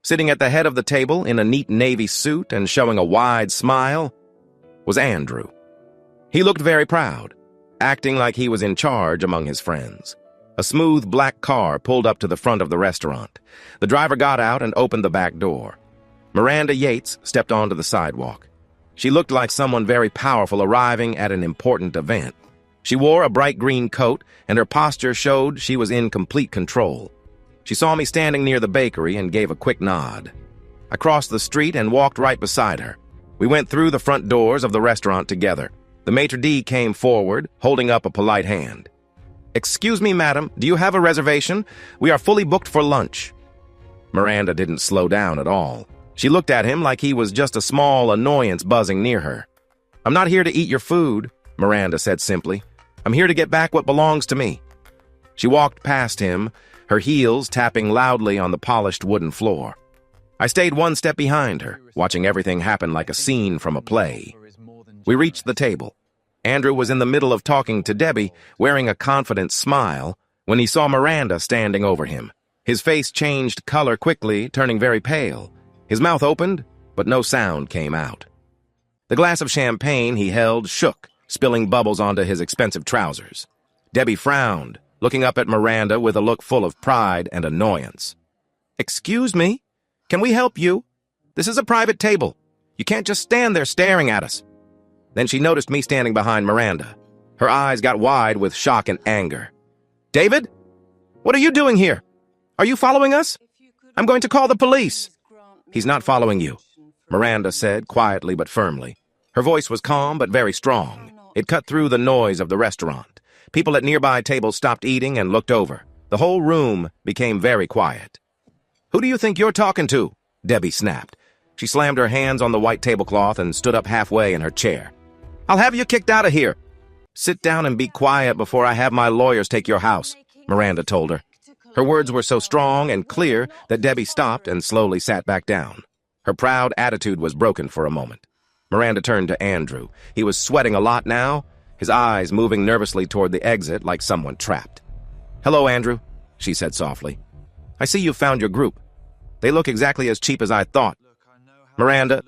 Sitting at the head of the table in a neat navy suit and showing a wide smile was Andrew. He looked very proud. acting like he was in charge among his friends. A smooth black car pulled up to the front of the restaurant. The driver got out and opened the back door. Miranda Yates stepped onto the sidewalk. She looked like someone very powerful arriving at an important event. She wore a bright green coat, and her posture showed she was in complete control. She saw me standing near the bakery and gave a quick nod. I crossed the street and walked right beside her. We went through the front doors of the restaurant together. The maitre d' came forward, holding up a polite hand. "Excuse me, madam, do you have a reservation? We are fully booked for lunch." Miranda didn't slow down at all. She looked at him like he was just a small annoyance buzzing near her. "I'm not here to eat your food," Miranda said simply. "I'm here to get back what belongs to me." She walked past him, her heels tapping loudly on the polished wooden floor. I stayed one step behind her, watching everything happen like a scene from a play. We reached the table. Andrew was in the middle of talking to Debbie, wearing a confident smile, when he saw Miranda standing over him. His face changed color quickly, turning very pale. His mouth opened, but no sound came out. The glass of champagne he held shook, spilling bubbles onto his expensive trousers. Debbie frowned, looking up at Miranda with a look full of pride and annoyance. "Excuse me? Can we help you? This is a private table. You can't just stand there staring at us." Then she noticed me standing behind Miranda. Her eyes got wide with shock and anger. "David? What are you doing here? Are you following us? I'm going to call the police." "He's not following you," Miranda said quietly but firmly. Her voice was calm but very strong. It cut through the noise of the restaurant. People at nearby tables stopped eating and looked over. The whole room became very quiet. "Who do you think you're talking to?" Debbie snapped. She slammed her hands on the white tablecloth and stood up halfway in her chair. "I'll have you kicked out of here." "Sit down and be quiet before I have my lawyers take your house," Miranda told her. Her words were so strong and clear that Debbie stopped and slowly sat back down. Her proud attitude was broken for a moment. Miranda turned to Andrew. He was sweating a lot now, his eyes moving nervously toward the exit like someone trapped. "Hello, Andrew," she said softly. "I see you found your group. They look exactly as cheap as I thought." Miranda,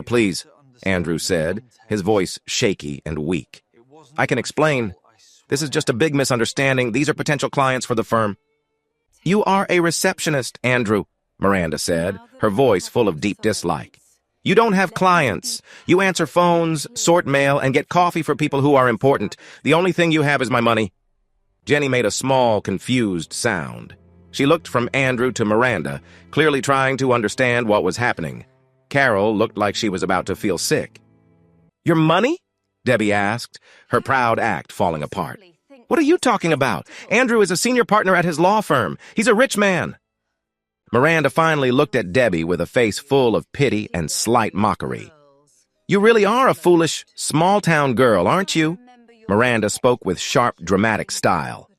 please," Andrew said, his voice shaky and weak. "I can explain. This is just a big misunderstanding. These are potential clients for the firm." "You are a receptionist, Andrew," Miranda said, her voice full of deep dislike. "You don't have clients. You answer phones, sort mail, and get coffee for people who are important. The only thing you have is my money." Jenny made a small, confused sound. She looked from Andrew to Miranda, clearly trying to understand what was happening. Carol looked like she was about to feel sick. "Your money?" Debbie asked, her proud act falling apart. "What are you talking about? Andrew is a senior partner at his law firm. He's a rich man." Miranda finally looked at Debbie with a face full of pity and slight mockery. "You really are a foolish, small-town girl, aren't you?" Miranda spoke with sharp, dramatic style.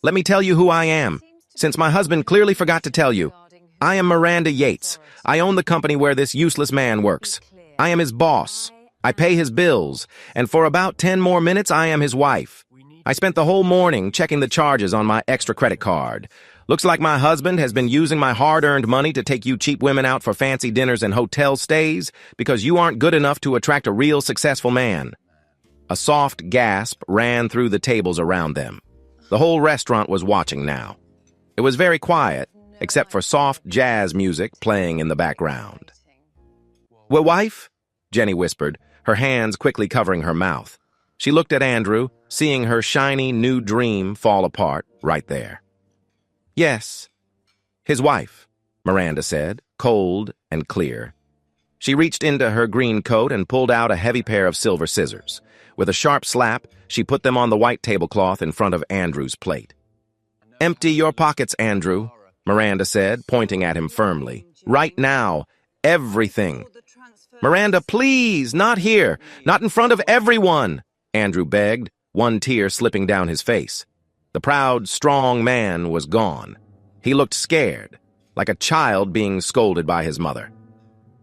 "Let me tell you who I am, since my husband clearly forgot to tell you. I am Miranda Yates. I own the company where this useless man works. I am his boss. I pay his bills, and for about 10 more minutes, I am his wife. I spent the whole morning checking the charges on my extra credit card. Looks like my husband has been using my hard-earned money to take you cheap women out for fancy dinners and hotel stays because you aren't good enough to attract a real successful man." A soft gasp ran through the tables around them. The whole restaurant was watching now. It was very quiet, except for soft jazz music playing in the background. "Well, wife?" Jenny whispered, her hands quickly covering her mouth. She looked at Andrew, seeing her shiny new dream fall apart right there. "Yes, his wife," Miranda said, cold and clear. She reached into her green coat and pulled out a heavy pair of silver scissors. With a sharp slap, she put them on the white tablecloth in front of Andrew's plate. "Empty your pockets, Andrew," Miranda said, pointing at him firmly. "Right now. Everything." "Miranda, please, not here. Not in front of everyone," Andrew begged, one tear slipping down his face. The proud, strong man was gone. He looked scared, like a child being scolded by his mother.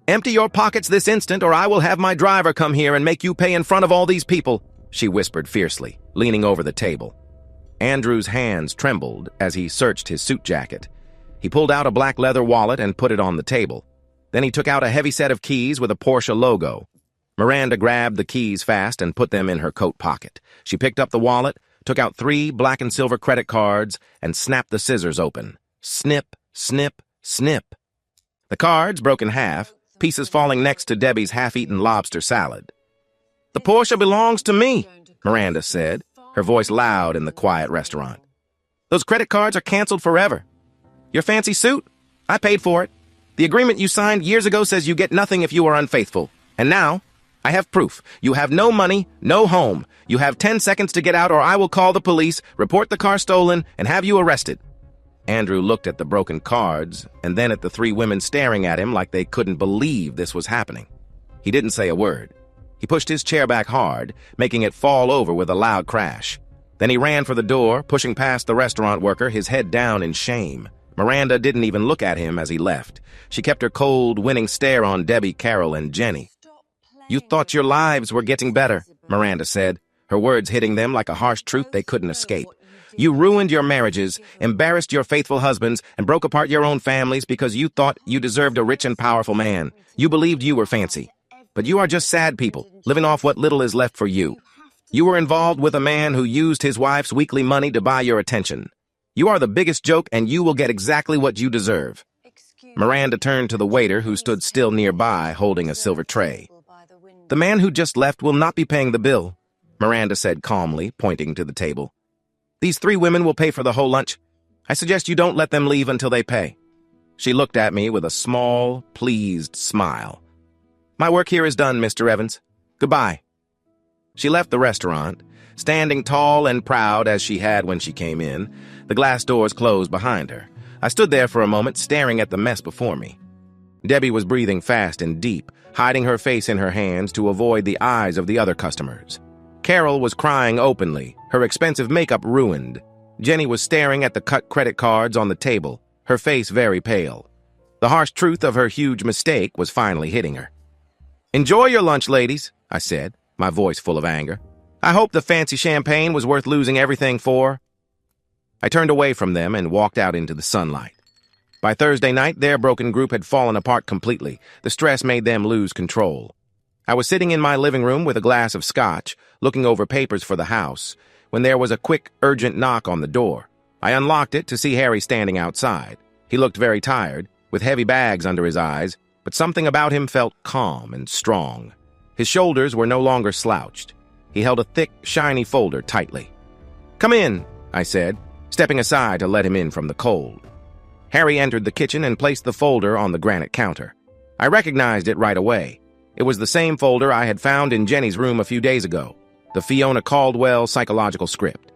"Empty your pockets this instant, or I will have my driver come here and make you pay in front of all these people," she whispered fiercely, leaning over the table. Andrew's hands trembled as he searched his suit jacket. He pulled out a black leather wallet and put it on the table. Then he took out a heavy set of keys with a Porsche logo. Miranda grabbed the keys fast and put them in her coat pocket. She picked up the wallet, took out 3 black and silver credit cards, and snapped the scissors open. Snip, snip, snip. The cards broke in half, pieces falling next to Debbie's half-eaten lobster salad. "The Porsche belongs to me," Miranda said, her voice loud in the quiet restaurant. "Those credit cards are canceled forever. Your fancy suit? I paid for it. The agreement you signed years ago says you get nothing if you are unfaithful. And now, I have proof. You have no money, no home. You have 10 seconds to get out or I will call the police, report the car stolen, and have you arrested." Andrew looked at the broken cards and then at the 3 women staring at him like they couldn't believe this was happening. He didn't say a word. He pushed his chair back hard, making it fall over with a loud crash. Then he ran for the door, pushing past the restaurant worker, his head down in shame. Miranda didn't even look at him as he left. She kept her cold, winning stare on Debbie, Carol, and Jenny. "You thought your lives were getting better," Miranda said, her words hitting them like a harsh truth they couldn't escape. "You ruined your marriages, embarrassed your faithful husbands, and broke apart your own families because you thought you deserved a rich and powerful man. You believed you were fancy. But you are just sad people, living off what little is left for you. You were involved with a man who used his wife's weekly money to buy your attention. You are the biggest joke, and you will get exactly what you deserve." Miranda turned to the waiter who stood still nearby, holding a silver tray. "The man who just left will not be paying the bill," Miranda said calmly, pointing to the table. "These 3 women will pay for the whole lunch. I suggest you don't let them leave until they pay." She looked at me with a small, pleased smile. "My work here is done, Mr. Evans. Goodbye." She left the restaurant, standing tall and proud as she had when she came in. The glass doors closed behind her. I stood there for a moment, staring at the mess before me. Debbie was breathing fast and deep, hiding her face in her hands to avoid the eyes of the other customers. Carol was crying openly, her expensive makeup ruined. Jenny was staring at the cut credit cards on the table, her face very pale. The harsh truth of her huge mistake was finally hitting her. "Enjoy your lunch, ladies," I said, my voice full of anger. "I hope the fancy champagne was worth losing everything for." I turned away from them and walked out into the sunlight. By Thursday night, their broken group had fallen apart completely. The stress made them lose control. I was sitting in my living room with a glass of scotch, looking over papers for the house, when there was a quick, urgent knock on the door. I unlocked it to see Harry standing outside. He looked very tired, with heavy bags under his eyes, but something about him felt calm and strong. His shoulders were no longer slouched. He held a thick, shiny folder tightly. "Come in," I said, stepping aside to let him in from the cold. Harry entered the kitchen and placed the folder on the granite counter. I recognized it right away. It was the same folder I had found in Jenny's room a few days ago, the Fiona Caldwell psychological script.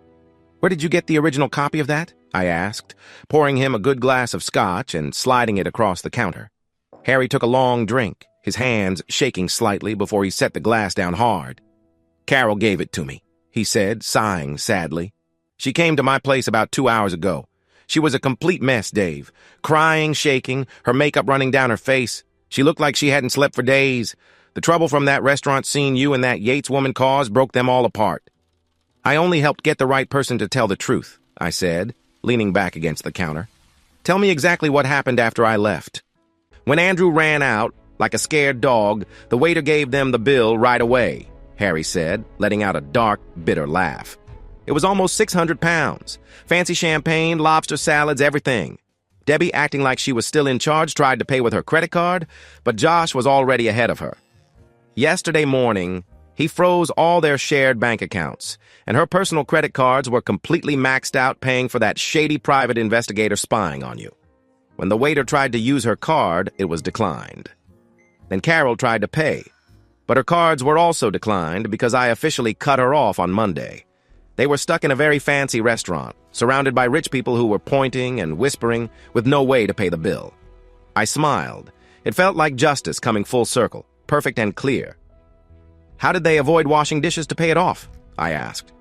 "Where did you get the original copy of that?" I asked, pouring him a good glass of scotch and sliding it across the counter. Harry took a long drink, his hands shaking slightly before he set the glass down hard. "Carol gave it to me," he said, sighing sadly. "She came to my place about 2 hours ago. She was a complete mess, Dave. Crying, shaking, her makeup running down her face. She looked like she hadn't slept for days. The trouble from that restaurant scene you and that Yates woman caused broke them all apart. I only helped get the right person to tell the truth," I said, leaning back against the counter. "Tell me exactly what happened after I left." "When Andrew ran out, like a scared dog, the waiter gave them the bill right away," Harry said, letting out a dark, bitter laugh. "It was almost 600 pounds. Fancy champagne, lobster salads, everything. Debbie, acting like she was still in charge, tried to pay with her credit card, but Josh was already ahead of her. Yesterday morning, he froze all their shared bank accounts, and her personal credit cards were completely maxed out paying for that shady private investigator spying on you. When the waiter tried to use her card, it was declined. Then Carol tried to pay, but her cards were also declined because I officially cut her off on Monday. They were stuck in a very fancy restaurant, surrounded by rich people who were pointing and whispering with no way to pay the bill. I smiled. It felt like justice coming full circle, perfect and clear. "How did they avoid washing dishes to pay it off?" I asked.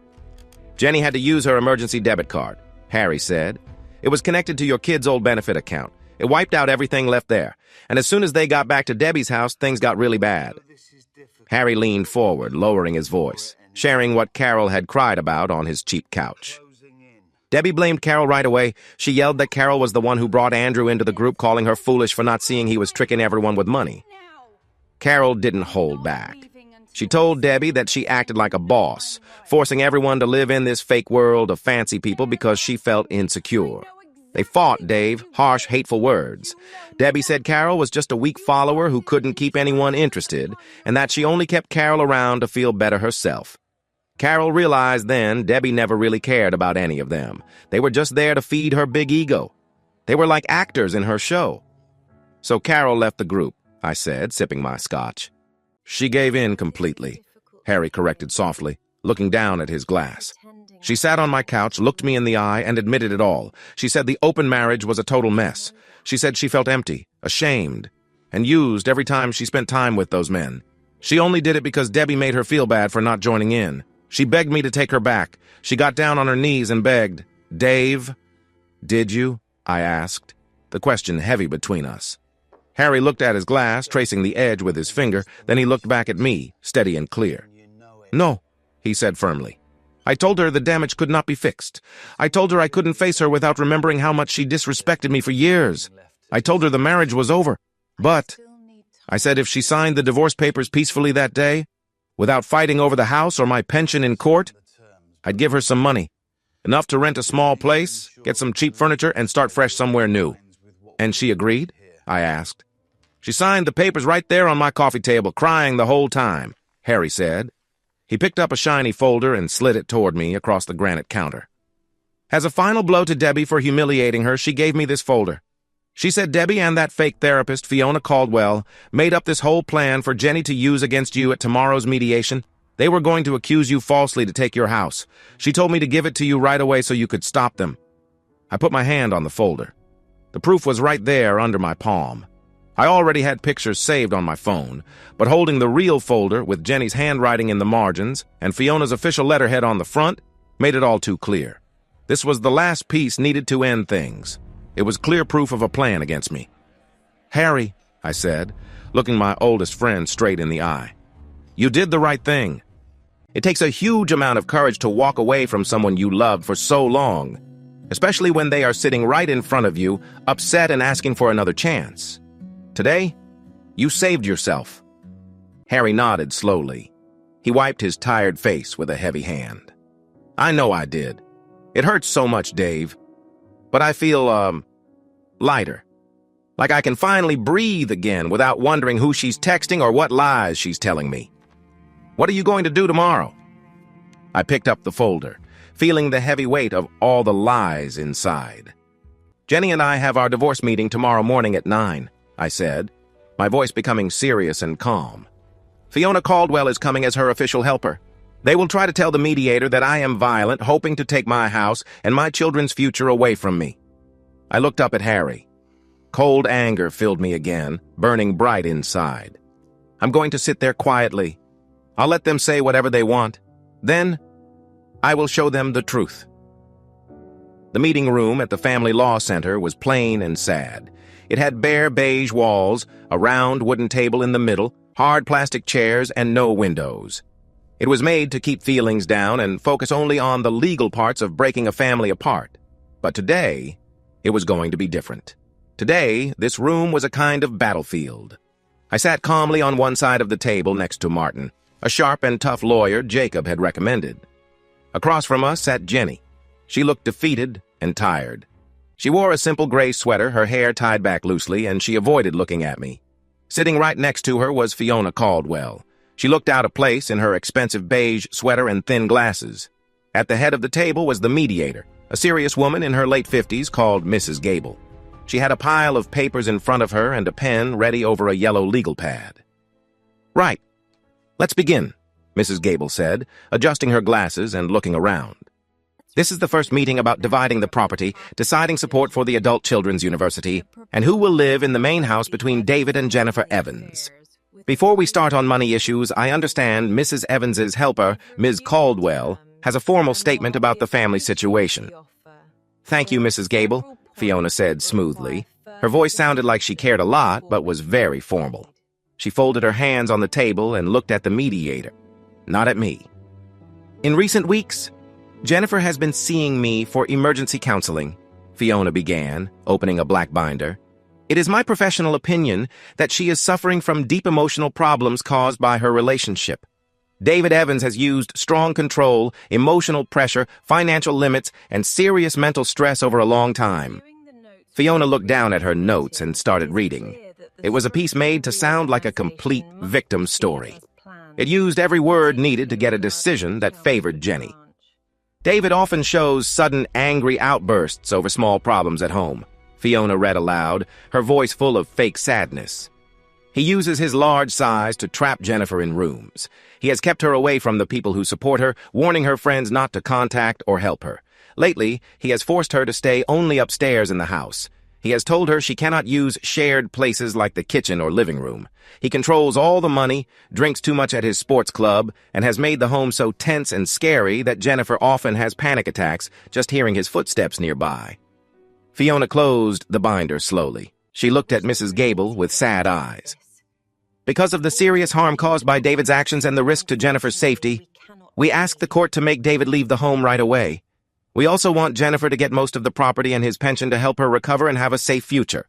"Jenny had to use her emergency debit card," Harry said. "It was connected to your kid's old benefit account. It wiped out everything left there, and as soon as they got back to Debbie's house, things got really bad." Harry leaned forward, lowering his voice, sharing what Carol had cried about on his cheap couch. "Debbie blamed Carol right away. She yelled that Carol was the one who brought Andrew into the group, calling her foolish for not seeing he was tricking everyone with money. Carol didn't hold back. She told Debbie that she acted like a boss, forcing everyone to live in this fake world of fancy people because she felt insecure. They fought Dave, harsh, hateful words. Debbie said Carol was just a weak follower who couldn't keep anyone interested, and that she only kept Carol around to feel better herself. Carol realized then Debbie never really cared about any of them. They were just there to feed her big ego. They were like actors in her show. So Carol left the group, I said, sipping my scotch. She gave in completely, Harry corrected softly, looking down at his glass. She sat on my couch, looked me in the eye, and admitted it all. She said the open marriage was a total mess. She said she felt empty, ashamed, and used every time she spent time with those men. She only did it because Debbie made her feel bad for not joining in. She begged me to take her back. She got down on her knees and begged. "Dave, did you?" I asked, the question heavy between us. Harry looked at his glass, tracing the edge with his finger, then he looked back at me, steady and clear. "No," he said firmly. "I told her the damage could not be fixed. I told her I couldn't face her without remembering how much she disrespected me for years. I told her the marriage was over. But," I said, "if she signed the divorce papers peacefully that day, without fighting over the house or my pension in court, I'd give her some money. Enough to rent a small place, get some cheap furniture, and start fresh somewhere new." "And she agreed?" I asked. "She signed the papers right there on my coffee table, crying the whole time," Harry said. He picked up a shiny folder and slid it toward me across the granite counter. As a final blow to Debbie for humiliating her, she gave me this folder. She said Debbie and that fake therapist, Fiona Caldwell, made up this whole plan for Jenny to use against you at tomorrow's mediation. They were going to accuse you falsely to take your house. She told me to give it to you right away so you could stop them. I put my hand on the folder. The proof was right there under my palm. I already had pictures saved on my phone, but holding the real folder with Jenny's handwriting in the margins and Fiona's official letterhead on the front made it all too clear. This was the last piece needed to end things. It was clear proof of a plan against me. "Harry," I said, looking my oldest friend straight in the eye, "you did the right thing. It takes a huge amount of courage to walk away from someone you loved for so long, especially when they are sitting right in front of you, upset and asking for another chance. Today, you saved yourself." Harry nodded slowly. He wiped his tired face with a heavy hand. "I know I did. It hurts so much, Dave. But I feel, lighter. Like I can finally breathe again without wondering who she's texting or what lies she's telling me. What are you going to do tomorrow?" I picked up the folder, feeling the heavy weight of all the lies inside. "Jenny and I have our divorce meeting tomorrow morning at 9, I said, my voice becoming serious and calm. "Fiona Caldwell is coming as her official helper. They will try to tell the mediator that I am violent, hoping to take my house and my children's future away from me." I looked up at Harry. Cold anger filled me again, burning bright inside. "I'm going to sit there quietly. I'll let them say whatever they want. Then, I will show them the truth." The meeting room at the Family Law Center was plain and sad. It had bare beige walls, a round wooden table in the middle, hard plastic chairs, and no windows. It was made to keep feelings down and focus only on the legal parts of breaking a family apart. But today, it was going to be different. Today, this room was a kind of battlefield. I sat calmly on one side of the table next to Martin, a sharp and tough lawyer Jacob had recommended. Across from us sat Jenny. She looked defeated and tired. She wore a simple gray sweater, her hair tied back loosely, and she avoided looking at me. Sitting right next to her was Fiona Caldwell. She looked out of place in her expensive beige sweater and thin glasses. At the head of the table was the mediator, a serious woman in her late 50s called Mrs. Gable. She had a pile of papers in front of her and a pen ready over a yellow legal pad. "Right. Let's begin," Mrs. Gable said, adjusting her glasses and looking around. "This is the first meeting about dividing the property, deciding support for the adult children's university, and who will live in the main house between David and Jennifer Evans. Before we start on money issues, I understand Mrs. Evans's helper, Ms. Caldwell, has a formal statement about the family situation." "Thank you, Mrs. Gable," Fiona said smoothly. Her voice sounded like she cared a lot, but was very formal. She folded her hands on the table and looked at the mediator, not at me. "In recent weeks, Jennifer has been seeing me for emergency counseling," Fiona began, opening a black binder. "It is my professional opinion that she is suffering from deep emotional problems caused by her relationship. David Evans has used strong control, emotional pressure, financial limits, and serious mental stress over a long time. Fiona looked down at her notes and started reading. It was a piece made to sound like a complete victim story. It used every word needed to get a decision that favored Jenny. David often shows sudden angry outbursts over small problems at home. Fiona read aloud, her voice full of fake sadness. He uses his large size to trap Jennifer in rooms. He has kept her away from the people who support her, warning her friends not to contact or help her. Lately, he has forced her to stay only upstairs in the house. He has told her she cannot use shared places like the kitchen or living room. He controls all the money, drinks too much at his sports club, and has made the home so tense and scary that Jennifer often has panic attacks just hearing his footsteps nearby. Fiona closed the binder slowly. She looked at Mrs. Gable with sad eyes. Because of the serious harm caused by David's actions and the risk to Jennifer's safety, we ask the court to make David leave the home right away. We also want Jennifer to get most of the property and his pension to help her recover and have a safe future.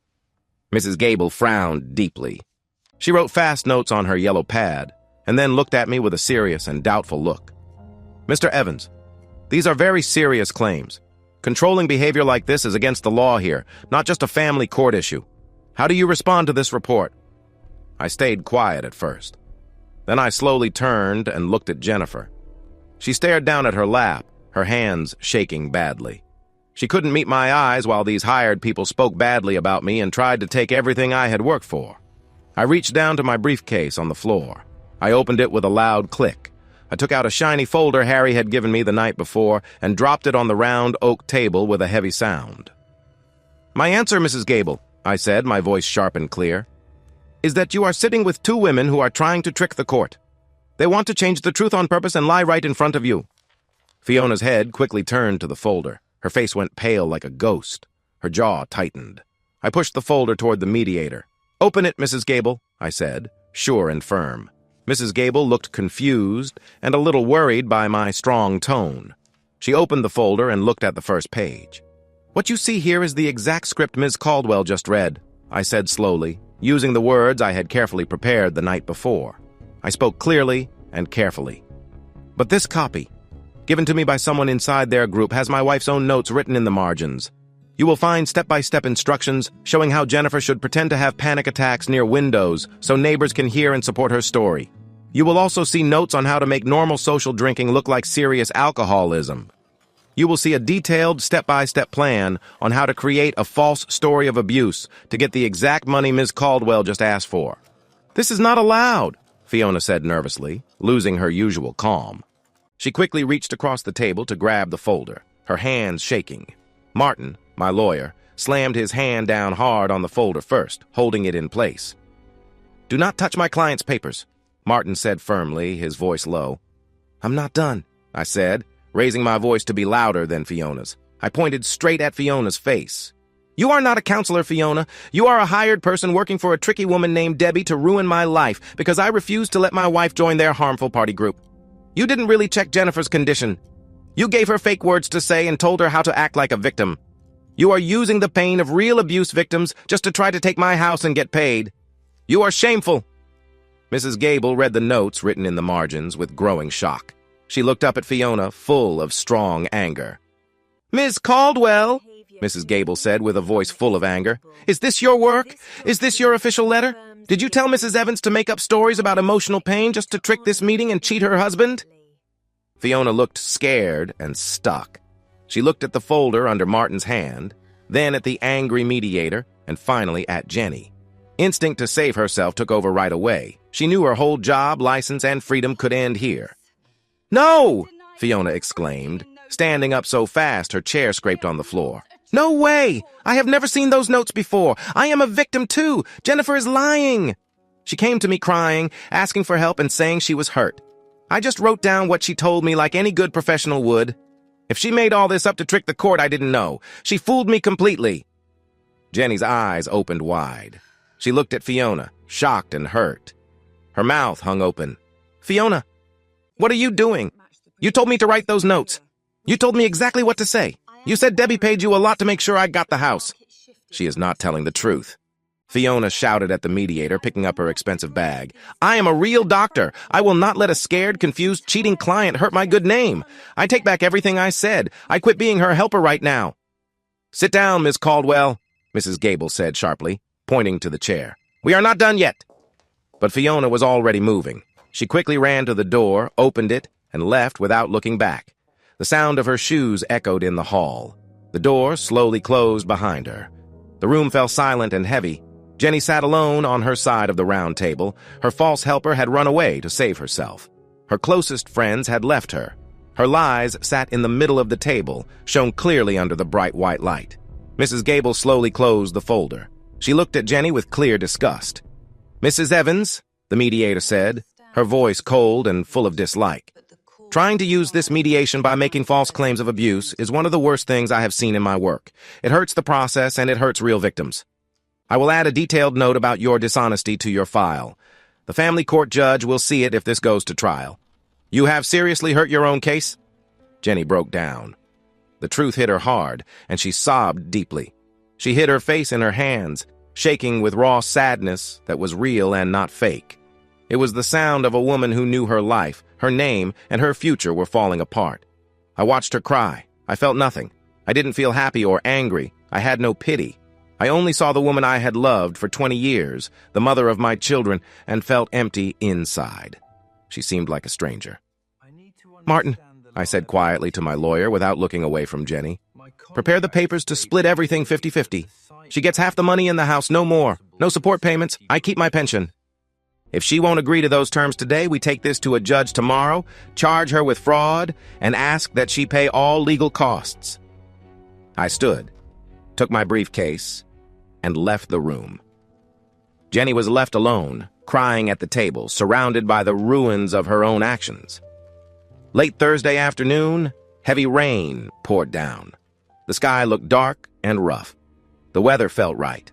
Mrs. Gable frowned deeply. She wrote fast notes on her yellow pad, and then looked at me with a serious and doubtful look. Mr. Evans, these are very serious claims. Controlling behavior like this is against the law here, not just a family court issue. How do you respond to this report? I stayed quiet at first. Then I slowly turned and looked at Jennifer. She stared down at her lap, her hands shaking badly. She couldn't meet my eyes while these hired people spoke badly about me and tried to take everything I had worked for. I reached down to my briefcase on the floor. I opened it with a loud click. I took out a shiny folder Harry had given me the night before and dropped it on the round oak table with a heavy sound. My answer, Mrs. Gable, I said, my voice sharp and clear, is that you are sitting with two women who are trying to trick the court. They want to change the truth on purpose and lie right in front of you. Fiona's head quickly turned to the folder. Her face went pale like a ghost. Her jaw tightened. I pushed the folder toward the mediator. Open it, Mrs. Gable, I said, sure and firm. Mrs. Gable looked confused and a little worried by my strong tone. She opened the folder and looked at the first page. What you see here is the exact script Ms. Caldwell just read, I said slowly, using the words I had carefully prepared the night before. I spoke clearly and carefully. But this copy, given to me by someone inside their group, has my wife's own notes written in the margins. You will find step-by-step instructions showing how Jennifer should pretend to have panic attacks near windows so neighbors can hear and support her story. You will also see notes on how to make normal social drinking look like serious alcoholism. You will see a detailed step-by-step plan on how to create a false story of abuse to get the exact money Ms. Caldwell just asked for. This is not allowed, Fiona said nervously, losing her usual calm. She quickly reached across the table to grab the folder, her hands shaking. Martin, my lawyer, slammed his hand down hard on the folder first, holding it in place. Do not touch my client's papers, Martin said firmly, his voice low. I'm not done, I said, raising my voice to be louder than Fiona's. I pointed straight at Fiona's face. You are not a counselor, Fiona. You are a hired person working for a tricky woman named Debbie to ruin my life because I refused to let my wife join their harmful party group. You didn't really check Jennifer's condition. You gave her fake words to say and told her how to act like a victim. You are using the pain of real abuse victims just to try to take my house and get paid. You are shameful. Mrs. Gable read the notes written in the margins with growing shock. She looked up at Fiona, full of strong anger. Ms. Caldwell, Mrs. Gable said with a voice full of anger, is this your work? Is this your official letter? Did you tell Mrs. Evans to make up stories about emotional pain just to trick this meeting and cheat her husband? Fiona looked scared and stuck. She looked at the folder under Martin's hand, then at the angry mediator, and finally at Jenny. Instinct to save herself took over right away. She knew her whole job, license, and freedom could end here. No! Fiona exclaimed, standing up so fast her chair scraped on the floor. No way! I have never seen those notes before. I am a victim too. Jennifer is lying. She came to me crying, asking for help and saying she was hurt. I just wrote down what she told me like any good professional would. If she made all this up to trick the court, I didn't know. She fooled me completely. Jenny's eyes opened wide. She looked at Fiona, shocked and hurt. Her mouth hung open. Fiona, what are you doing? You told me to write those notes. You told me exactly what to say. You said Debbie paid you a lot to make sure I got the house. She is not telling the truth. Fiona shouted at the mediator, picking up her expensive bag. "I am a real doctor. I will not let a scared, confused, cheating client hurt my good name. I take back everything I said. I quit being her helper right now." "Sit down, Miss Caldwell," Mrs. Gable said sharply, pointing to the chair. "We are not done yet." But Fiona was already moving. She quickly ran to the door, opened it, and left without looking back. The sound of her shoes echoed in the hall. The door slowly closed behind her. The room fell silent and heavy. Jenny sat alone on her side of the round table. Her false helper had run away to save herself. Her closest friends had left her. Her lies sat in the middle of the table, shown clearly under the bright white light. Mrs. Gable slowly closed the folder. She looked at Jenny with clear disgust. "Mrs. Evans," the mediator said, her voice cold and full of dislike. "Trying to use this mediation by making false claims of abuse is one of the worst things I have seen in my work. It hurts the process and it hurts real victims. I will add a detailed note about your dishonesty to your file. The family court judge will see it if this goes to trial. You have seriously hurt your own case?" Jenny broke down. The truth hit her hard, and she sobbed deeply. She hid her face in her hands, shaking with raw sadness that was real and not fake. It was the sound of a woman who knew her life, her name, and her future were falling apart. I watched her cry. I felt nothing. I didn't feel happy or angry. I had no pity. I only saw the woman I had loved for 20 years, the mother of my children, and felt empty inside. She seemed like a stranger. "Martin," I said quietly to my lawyer without looking away from Jenny, "prepare the papers to split everything 50-50. She gets half the money in the house, no more. No support payments. I keep my pension. If she won't agree to those terms today, we take this to a judge tomorrow, charge her with fraud, and ask that she pay all legal costs." I stood, took my briefcase, and left the room. Jenny was left alone, crying at the table, surrounded by the ruins of her own actions. Late Thursday afternoon, heavy rain poured down. The sky looked dark and rough. The weather felt right.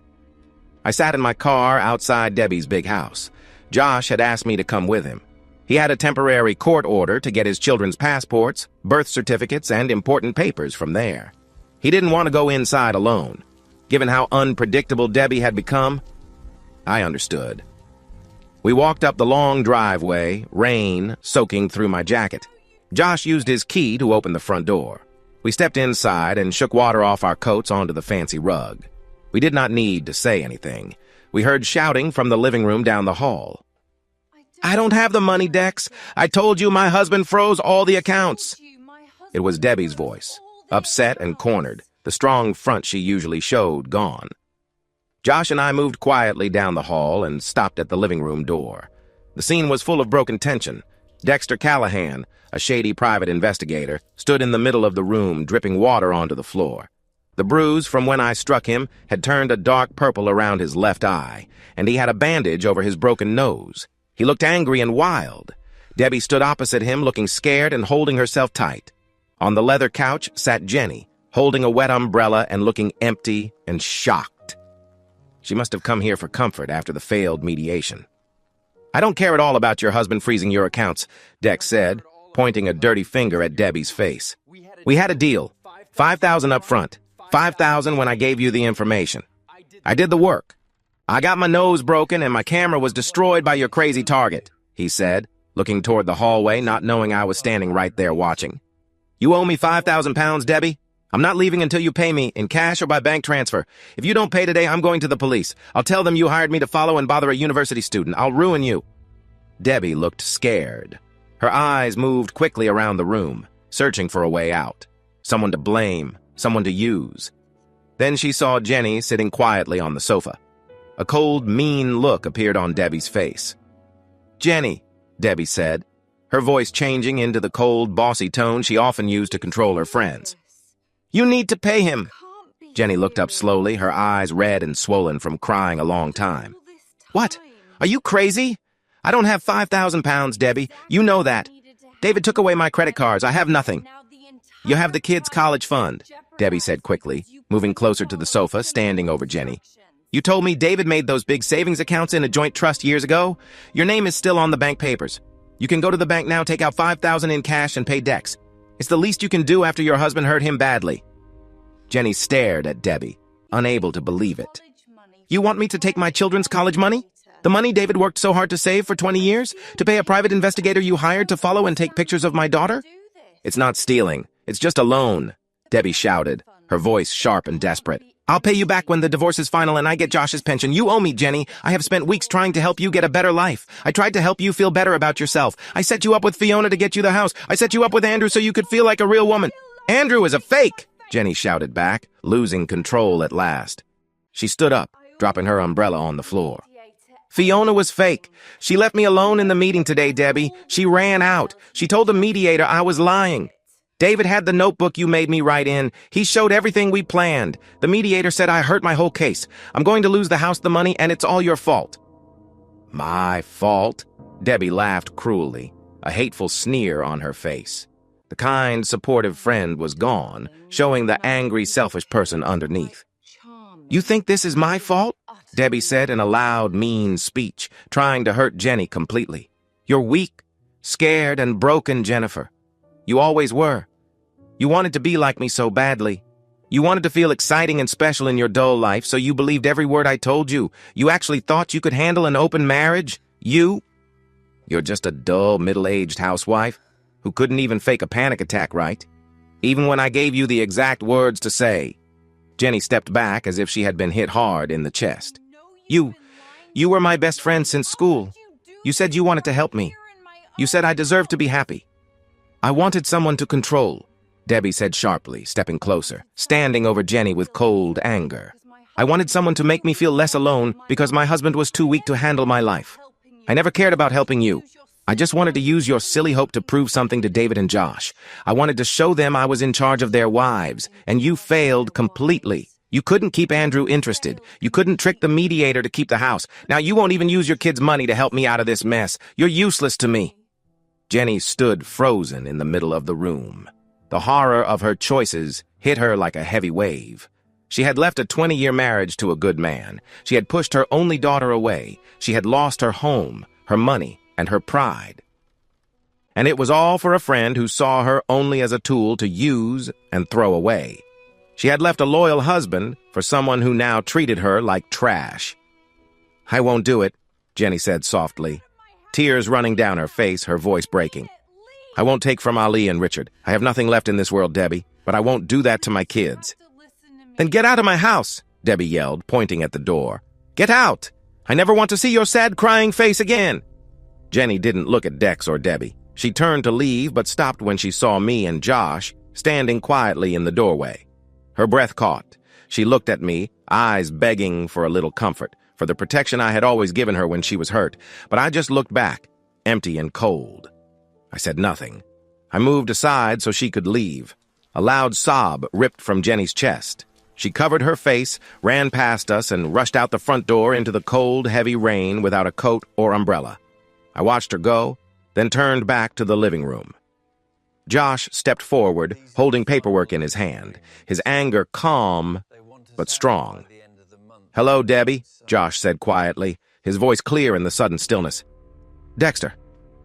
I sat in my car outside Debbie's big house. Josh had asked me to come with him. He had a temporary court order to get his children's passports, birth certificates, and important papers from there. He didn't want to go inside alone. Given how unpredictable Debbie had become, I understood. We walked up the long driveway, rain soaking through my jacket. Josh used his key to open the front door. We stepped inside and shook water off our coats onto the fancy rug. We did not need to say anything. We heard shouting from the living room down the hall. "I don't have the money, Dex. I told you my husband froze all the accounts." It was Debbie's voice, upset and cornered, the strong front she usually showed gone. Josh and I moved quietly down the hall and stopped at the living room door. The scene was full of broken tension. Dexter Callahan, a shady private investigator, stood in the middle of the room, dripping water onto the floor. The bruise from when I struck him had turned a dark purple around his left eye, and he had a bandage over his broken nose. He looked angry and wild. Debbie stood opposite him, looking scared and holding herself tight. On the leather couch sat Jenny, holding a wet umbrella and looking empty and shocked. She must have come here for comfort after the failed mediation. "I don't care at all about your husband freezing your accounts," Dex said, pointing a dirty finger at Debbie's face. "We had a deal. $5,000 up front. $5,000 when I gave you the information. I did the work. I got my nose broken and my camera was destroyed by your crazy target," he said, looking toward the hallway, not knowing I was standing right there watching. "You owe me £5,000, Debbie. I'm not leaving until you pay me, in cash or by bank transfer. If you don't pay today, I'm going to the police. I'll tell them you hired me to follow and bother a university student. I'll ruin you." Debbie looked scared. Her eyes moved quickly around the room, searching for a way out. Someone to blame, someone to use. Then she saw Jenny sitting quietly on the sofa. A cold, mean look appeared on Debbie's face. "Jenny," Debbie said, her voice changing into the cold, bossy tone she often used to control her friends. "You need to pay him." Jenny looked up slowly, her eyes red and swollen from crying a long time. "What? Are you crazy? I don't have £5,000, Debbie. You know that. David took away my credit cards. I have nothing." "You have the kids' college fund," Debbie said quickly, moving closer to the sofa, standing over Jenny. "You told me David made those big savings accounts in a joint trust years ago. Your name is still on the bank papers. You can go to the bank now, take out $5,000 in cash, and pay Dex. It's the least you can do after your husband hurt him badly." Jenny stared at Debbie, unable to believe it. You want me to take my children's college money? The money David worked so hard to save for 20 years? To pay a private investigator you hired to follow and take pictures of my daughter? It's not stealing. It's just a loan, Debbie shouted, her voice sharp and desperate. I'll pay you back when the divorce is final and I get Josh's pension. You owe me, Jenny. I have spent weeks trying to help you get a better life. I tried to help you feel better about yourself. I set you up with Fiona to get you the house. I set you up with Andrew so you could feel like a real woman. Andrew is a fake, Jenny shouted back, losing control at last. She stood up, dropping her umbrella on the floor. Fiona was fake. She left me alone in the meeting today, Debbie. She ran out. She told the mediator I was lying. David had the notebook you made me write in. He showed everything we planned. The mediator said I hurt my whole case. I'm going to lose the house, the money, and it's all your fault. My fault? Debbie laughed cruelly, a hateful sneer on her face. The kind, supportive friend was gone, showing the angry, selfish person underneath. You think this is my fault? Debbie said in a loud, mean speech, trying to hurt Jenny completely. You're weak, scared, and broken, Jennifer. You always were. You wanted to be like me so badly. You wanted to feel exciting and special in your dull life, so you believed every word I told you. You actually thought you could handle an open marriage? You're just a dull, middle-aged housewife who couldn't even fake a panic attack right, even when I gave you the exact words to say. Jenny stepped back as if she had been hit hard in the chest. You were my best friend since school. You said you wanted to help me. You said I deserved to be happy. I wanted someone to control, Debbie said sharply, stepping closer, standing over Jenny with cold anger. I wanted someone to make me feel less alone because my husband was too weak to handle my life. I never cared about helping you. I just wanted to use your silly hope to prove something to David and Josh. I wanted to show them I was in charge of their wives, and you failed completely. You couldn't keep Andrew interested. You couldn't trick the mediator to keep the house. Now you won't even use your kids' money to help me out of this mess. You're useless to me. Jenny stood frozen in the middle of the room. The horror of her choices hit her like a heavy wave. She had left a 20-year marriage to a good man. She had pushed her only daughter away. She had lost her home, her money, and her pride. And it was all for a friend who saw her only as a tool to use and throw away. She had left a loyal husband for someone who now treated her like trash. I won't do it, Jenny said softly, tears running down her face, her voice breaking. I won't take from Ali and Richard. I have nothing left in this world, Debbie, but I won't do that to my kids. Then get out of my house, Debbie yelled, pointing at the door. Get out! I never want to see your sad, crying face again. Jenny didn't look at Dex or Debbie. She turned to leave, but stopped when she saw me and Josh standing quietly in the doorway. Her breath caught. She looked at me, eyes begging for a little comfort, for the protection I had always given her when she was hurt, but I just looked back, empty and cold. I said nothing. I moved aside so she could leave. A loud sob ripped from Jenny's chest. She covered her face, ran past us, and rushed out the front door into the cold, heavy rain without a coat or umbrella. I watched her go, then turned back to the living room. Josh stepped forward, holding paperwork in his hand, his anger calm but strong. Hello, Debbie, Josh said quietly, his voice clear in the sudden stillness. Dexter,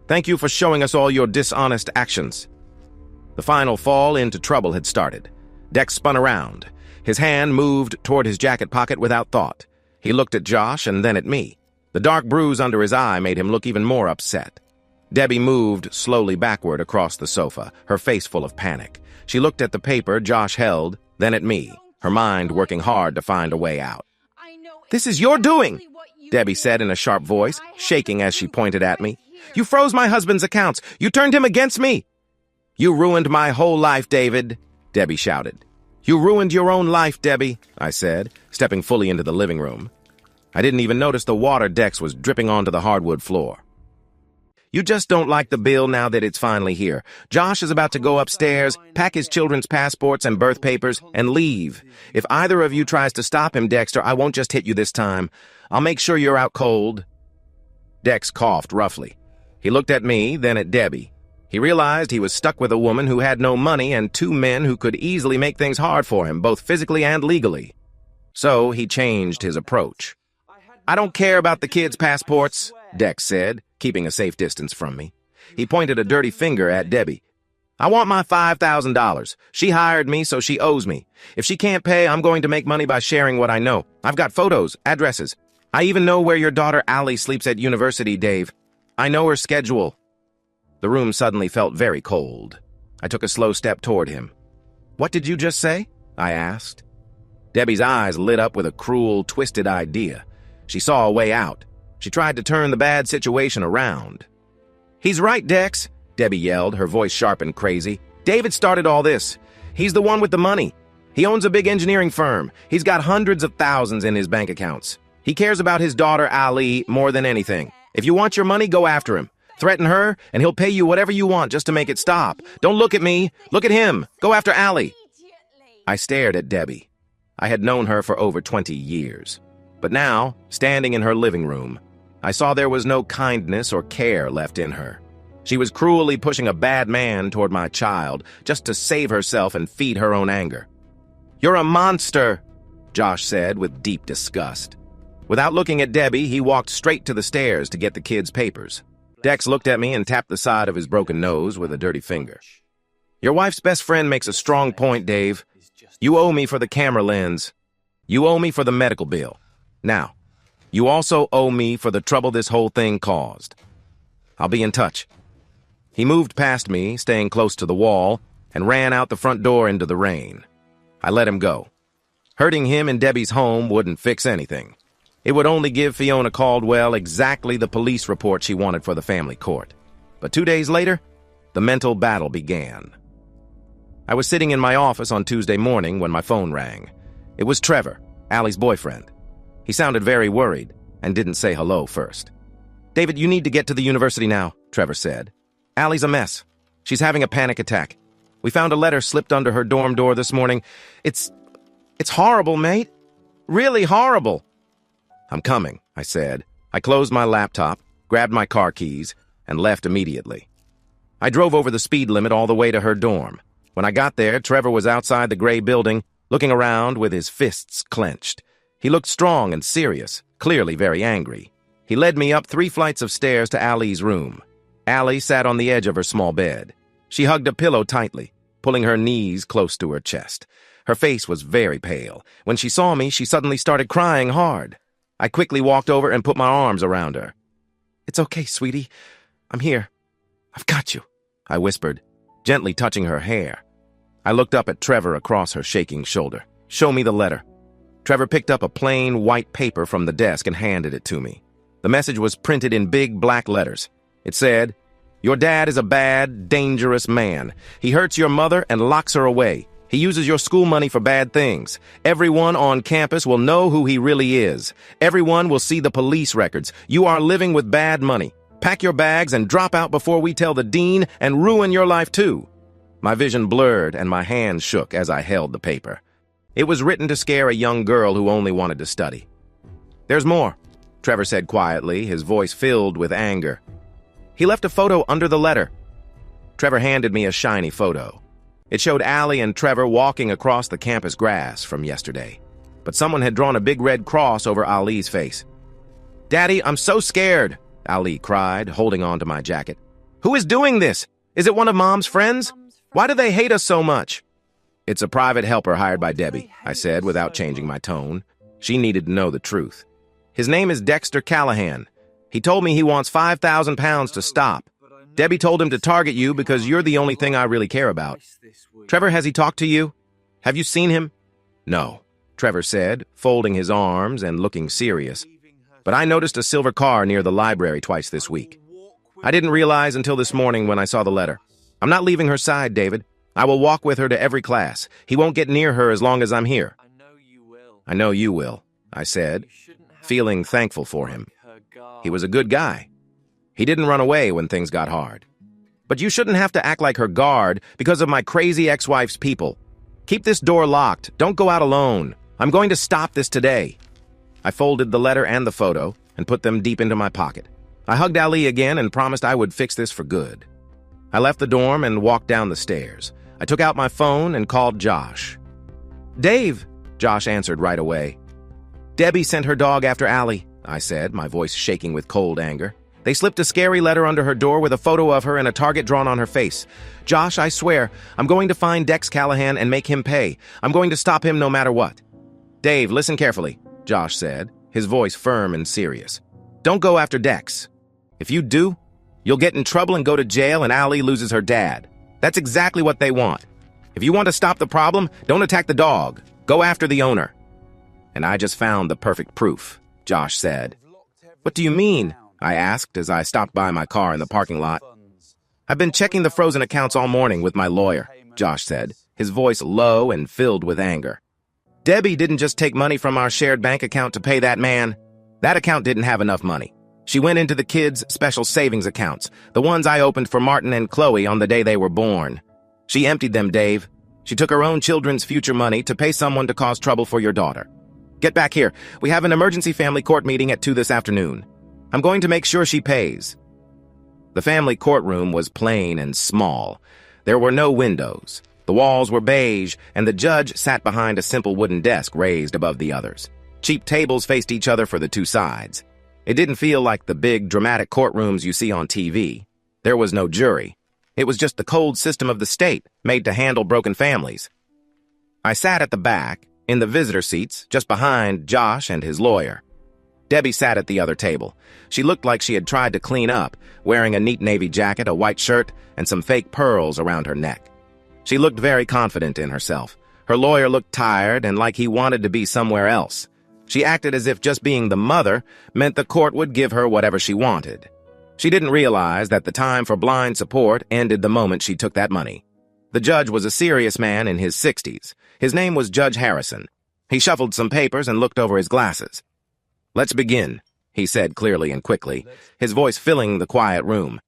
thank you for showing us all your dishonest actions. The final fall into trouble had started. Dex spun around. His hand moved toward his jacket pocket without thought. He looked at Josh and then at me. The dark bruise under his eye made him look even more upset. Debbie moved slowly backward across the sofa, her face full of panic. She looked at the paper Josh held, then at me, her mind working hard to find a way out. This is your doing, Debbie said in a sharp voice, shaking as she pointed at me. You froze my husband's accounts. You turned him against me. You ruined my whole life, David, Debbie shouted. You ruined your own life, Debbie, I said, stepping fully into the living room. I didn't even notice the water Dex was dripping onto the hardwood floor. You just don't like the bill now that it's finally here. Josh is about to go upstairs, pack his children's passports and birth papers, and leave. If either of you tries to stop him, Dexter, I won't just hit you this time. I'll make sure you're out cold. Dex coughed roughly. He looked at me, then at Debbie. He realized he was stuck with a woman who had no money and two men who could easily make things hard for him, both physically and legally. So he changed his approach. I don't care about the kids' passports, Dex said, keeping a safe distance from me. He pointed a dirty finger at Debbie. I want my $5,000. She hired me, so she owes me. If she can't pay, I'm going to make money by sharing what I know. I've got photos, addresses. I even know where your daughter Allie sleeps at university, Dave. I know her schedule. The room suddenly felt very cold. I took a slow step toward him. What did you just say? I asked. Debbie's eyes lit up with a cruel, twisted idea. She saw a way out. She tried to turn the bad situation around. He's right, Dex, Debbie yelled, her voice sharp and crazy. David started all this. He's the one with the money. He owns a big engineering firm. He's got hundreds of thousands in his bank accounts. He cares about his daughter, Ali, more than anything. If you want your money, go after him. Threaten her, and he'll pay you whatever you want just to make it stop. Don't look at me. Look at him. Go after Ali. I stared at Debbie. I had known her for over 20 years. But now, standing in her living room, I saw there was no kindness or care left in her. She was cruelly pushing a bad man toward my child just to save herself and feed her own anger. You're a monster, Josh said with deep disgust. Without looking at Debbie, he walked straight to the stairs to get the kids' papers. Dex looked at me and tapped the side of his broken nose with a dirty finger. Your wife's best friend makes a strong point, Dave. You owe me for the camera lens. You owe me for the medical bill. Now, you also owe me for the trouble this whole thing caused. I'll be in touch. He moved past me, staying close to the wall, and ran out the front door into the rain. I let him go. Hurting him in Debbie's home wouldn't fix anything. It would only give Fiona Caldwell exactly the police report she wanted for the family court. But 2 days later, the mental battle began. I was sitting in my office on Tuesday morning when my phone rang. It was Trevor, Allie's boyfriend. He sounded very worried and didn't say hello first. David, you need to get to the university now, Trevor said. Allie's a mess. She's having a panic attack. We found a letter slipped under her dorm door this morning. It's horrible, mate. Really horrible. I'm coming, I said. I closed my laptop, grabbed my car keys, and left immediately. I drove over the speed limit all the way to her dorm. When I got there, Trevor was outside the gray building, looking around with his fists clenched. He looked strong and serious, clearly very angry. He led me up 3 flights of stairs to Allie's room. Allie sat on the edge of her small bed. She hugged a pillow tightly, pulling her knees close to her chest. Her face was very pale. When she saw me, she suddenly started crying hard. I quickly walked over and put my arms around her. It's okay, sweetie. I'm here. I've got you, I whispered, gently touching her hair. I looked up at Trevor across her shaking shoulder. Show me the letter. Trevor picked up a plain white paper from the desk and handed it to me. The message was printed in big black letters. It said, Your dad is a bad, dangerous man. He hurts your mother and locks her away. He uses your school money for bad things. Everyone on campus will know who he really is. Everyone will see the police records. You are living with bad money. Pack your bags and drop out before we tell the dean and ruin your life too. My vision blurred and my hands shook as I held the paper. It was written to scare a young girl who only wanted to study. There's more, Trevor said quietly, his voice filled with anger. He left a photo under the letter. Trevor handed me a shiny photo. It showed Allie and Trevor walking across the campus grass from yesterday. But someone had drawn a big red cross over Ali's face. Daddy, I'm so scared, Ali cried, holding on to my jacket. Who is doing this? Is it one of Mom's friends? Why do they hate us so much? It's a private helper hired by Debbie, I said without changing my tone. She needed to know the truth. His name is Dexter Callahan. He told me he wants 5,000 pounds to stop. Debbie told him to target you because you're the only thing I really care about. Trevor, has he talked to you? Have you seen him? No, Trevor said, folding his arms and looking serious. But I noticed a silver car near the library twice this week. I didn't realize until this morning when I saw the letter. I'm not leaving her side, David. I will walk with her to every class. He won't get near her as long as I'm here. I know you will, I said, feeling thankful for him. He was a good guy. He didn't run away when things got hard. But you shouldn't have to act like her guard because of my crazy ex-wife's people. Keep this door locked. Don't go out alone. I'm going to stop this today. I folded the letter and the photo and put them deep into my pocket. I hugged Ali again and promised I would fix this for good. I left the dorm and walked down the stairs. I took out my phone and called Josh. Dave, Josh answered right away. Debbie sent her dog after Ali, I said, my voice shaking with cold anger. They slipped a scary letter under her door with a photo of her and a target drawn on her face. Josh, I swear, I'm going to find Dex Callahan and make him pay. I'm going to stop him no matter what. Dave, listen carefully, Josh said, his voice firm and serious. Don't go after Dex. If you do, you'll get in trouble and go to jail and Allie loses her dad. That's exactly what they want. If you want to stop the problem, don't attack the dog. Go after the owner. And I just found the perfect proof, Josh said. What do you mean? I asked as I stopped by my car in the parking lot. I've been checking the frozen accounts all morning with my lawyer, Josh said, his voice low and filled with anger. Debbie didn't just take money from our shared bank account to pay that man. That account didn't have enough money. She went into the kids' special savings accounts, the ones I opened for Martin and Chloe on the day they were born. She emptied them, Dave. She took her own children's future money to pay someone to cause trouble for your daughter. Get back here. We have an emergency family court meeting at 2 this afternoon. I'm going to make sure she pays. The family courtroom was plain and small. There were no windows. The walls were beige, and the judge sat behind a simple wooden desk raised above the others. Cheap tables faced each other for the two sides. It didn't feel like the big, dramatic courtrooms you see on TV. There was no jury. It was just the cold system of the state, made to handle broken families. I sat at the back, in the visitor seats, just behind Josh and his lawyer. Debbie sat at the other table. She looked like she had tried to clean up, wearing a neat navy jacket, a white shirt, and some fake pearls around her neck. She looked very confident in herself. Her lawyer looked tired and like he wanted to be somewhere else. She acted as if just being the mother meant the court would give her whatever she wanted. She didn't realize that the time for blind support ended the moment she took that money. The judge was a serious man in his 60s. His name was Judge Harrison. He shuffled some papers and looked over his glasses. Let's begin, he said clearly and quickly, his voice filling the quiet room.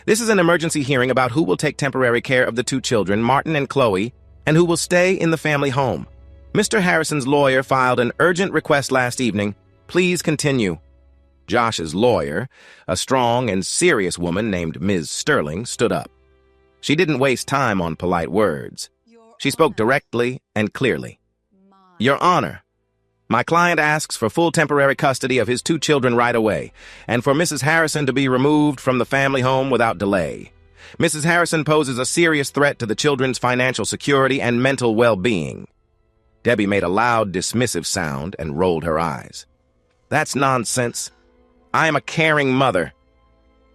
This is an emergency hearing about who will take temporary care of the two children, Martin and Chloe, and who will stay in the family home. Mr. Harrison's lawyer filed an urgent request last evening. Please continue. Josh's lawyer, a strong and serious woman named Ms. Sterling, stood up. She didn't waste time on polite words. She spoke directly and clearly. Your Honor, my client asks for full temporary custody of his two children right away, and for Mrs. Harrison to be removed from the family home without delay. Mrs. Harrison poses a serious threat to the children's financial security and mental well-being. Debbie made a loud, dismissive sound and rolled her eyes. That's nonsense. I am a caring mother.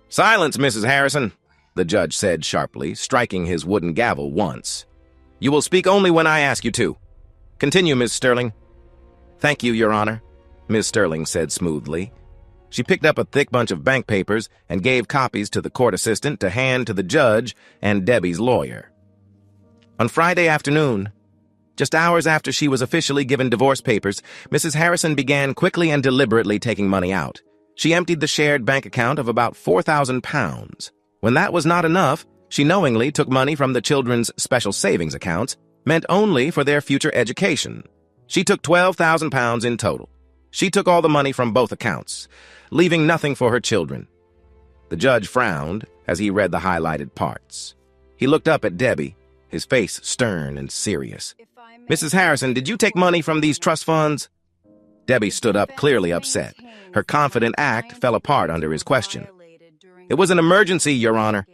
Silence, Mrs. Harrison, the judge said sharply, striking his wooden gavel once. You will speak only when I ask you to. Continue, Miss Sterling. Thank you, Your Honor, Miss Sterling said smoothly. She picked up a thick bunch of bank papers and gave copies to the court assistant to hand to the judge and Debbie's lawyer. On Friday afternoon, just hours after she was officially given divorce papers, Mrs. Harrison began quickly and deliberately taking money out. She emptied the shared bank account of about £4,000. When that was not enough, she knowingly took money from the children's special savings accounts, meant only for their future education. She took £12,000 in total. She took all the money from both accounts, leaving nothing for her children. The judge frowned as he read the highlighted parts. He looked up at Debbie, his face stern and serious. Mrs. Harrison, did you take money from these trust funds? Debbie stood up, clearly upset. Her confident act fell apart under his question. It was an emergency, Your Honor.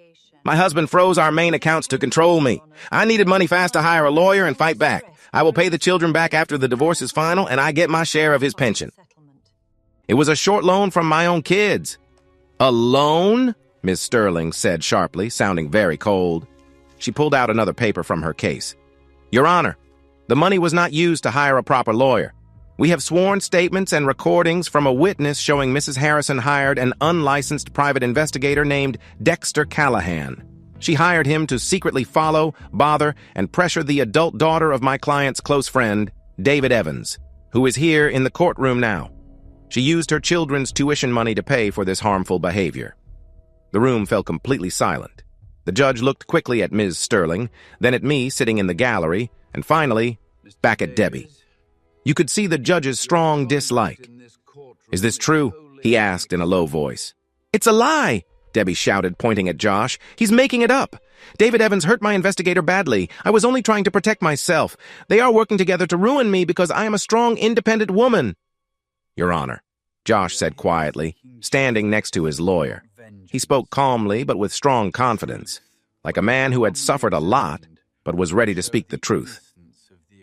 My husband froze our main accounts to control me. I needed money fast to hire a lawyer and fight back. I will pay the children back after the divorce is final, and I get my share of his pension. It was a short loan from my own kids. A loan? Miss Sterling said sharply, sounding very cold. She pulled out another paper from her case. Your Honor, the money was not used to hire a proper lawyer. We have sworn statements and recordings from a witness showing Mrs. Harrison hired an unlicensed private investigator named Dexter Callahan. She hired him to secretly follow, bother, and pressure the adult daughter of my client's close friend, David Evans, who is here in the courtroom now. She used her children's tuition money to pay for this harmful behavior. The room fell completely silent. The judge looked quickly at Ms. Sterling, then at me sitting in the gallery, and finally, back at Debbie. You could see the judge's strong dislike. Is this true? He asked in a low voice. It's a lie, Debbie shouted, pointing at Josh. He's making it up. David Evans hurt my investigator badly. I was only trying to protect myself. They are working together to ruin me because I am a strong, independent woman. Your Honor, Josh said quietly, standing next to his lawyer. He spoke calmly but with strong confidence, like a man who had suffered a lot but was ready to speak the truth.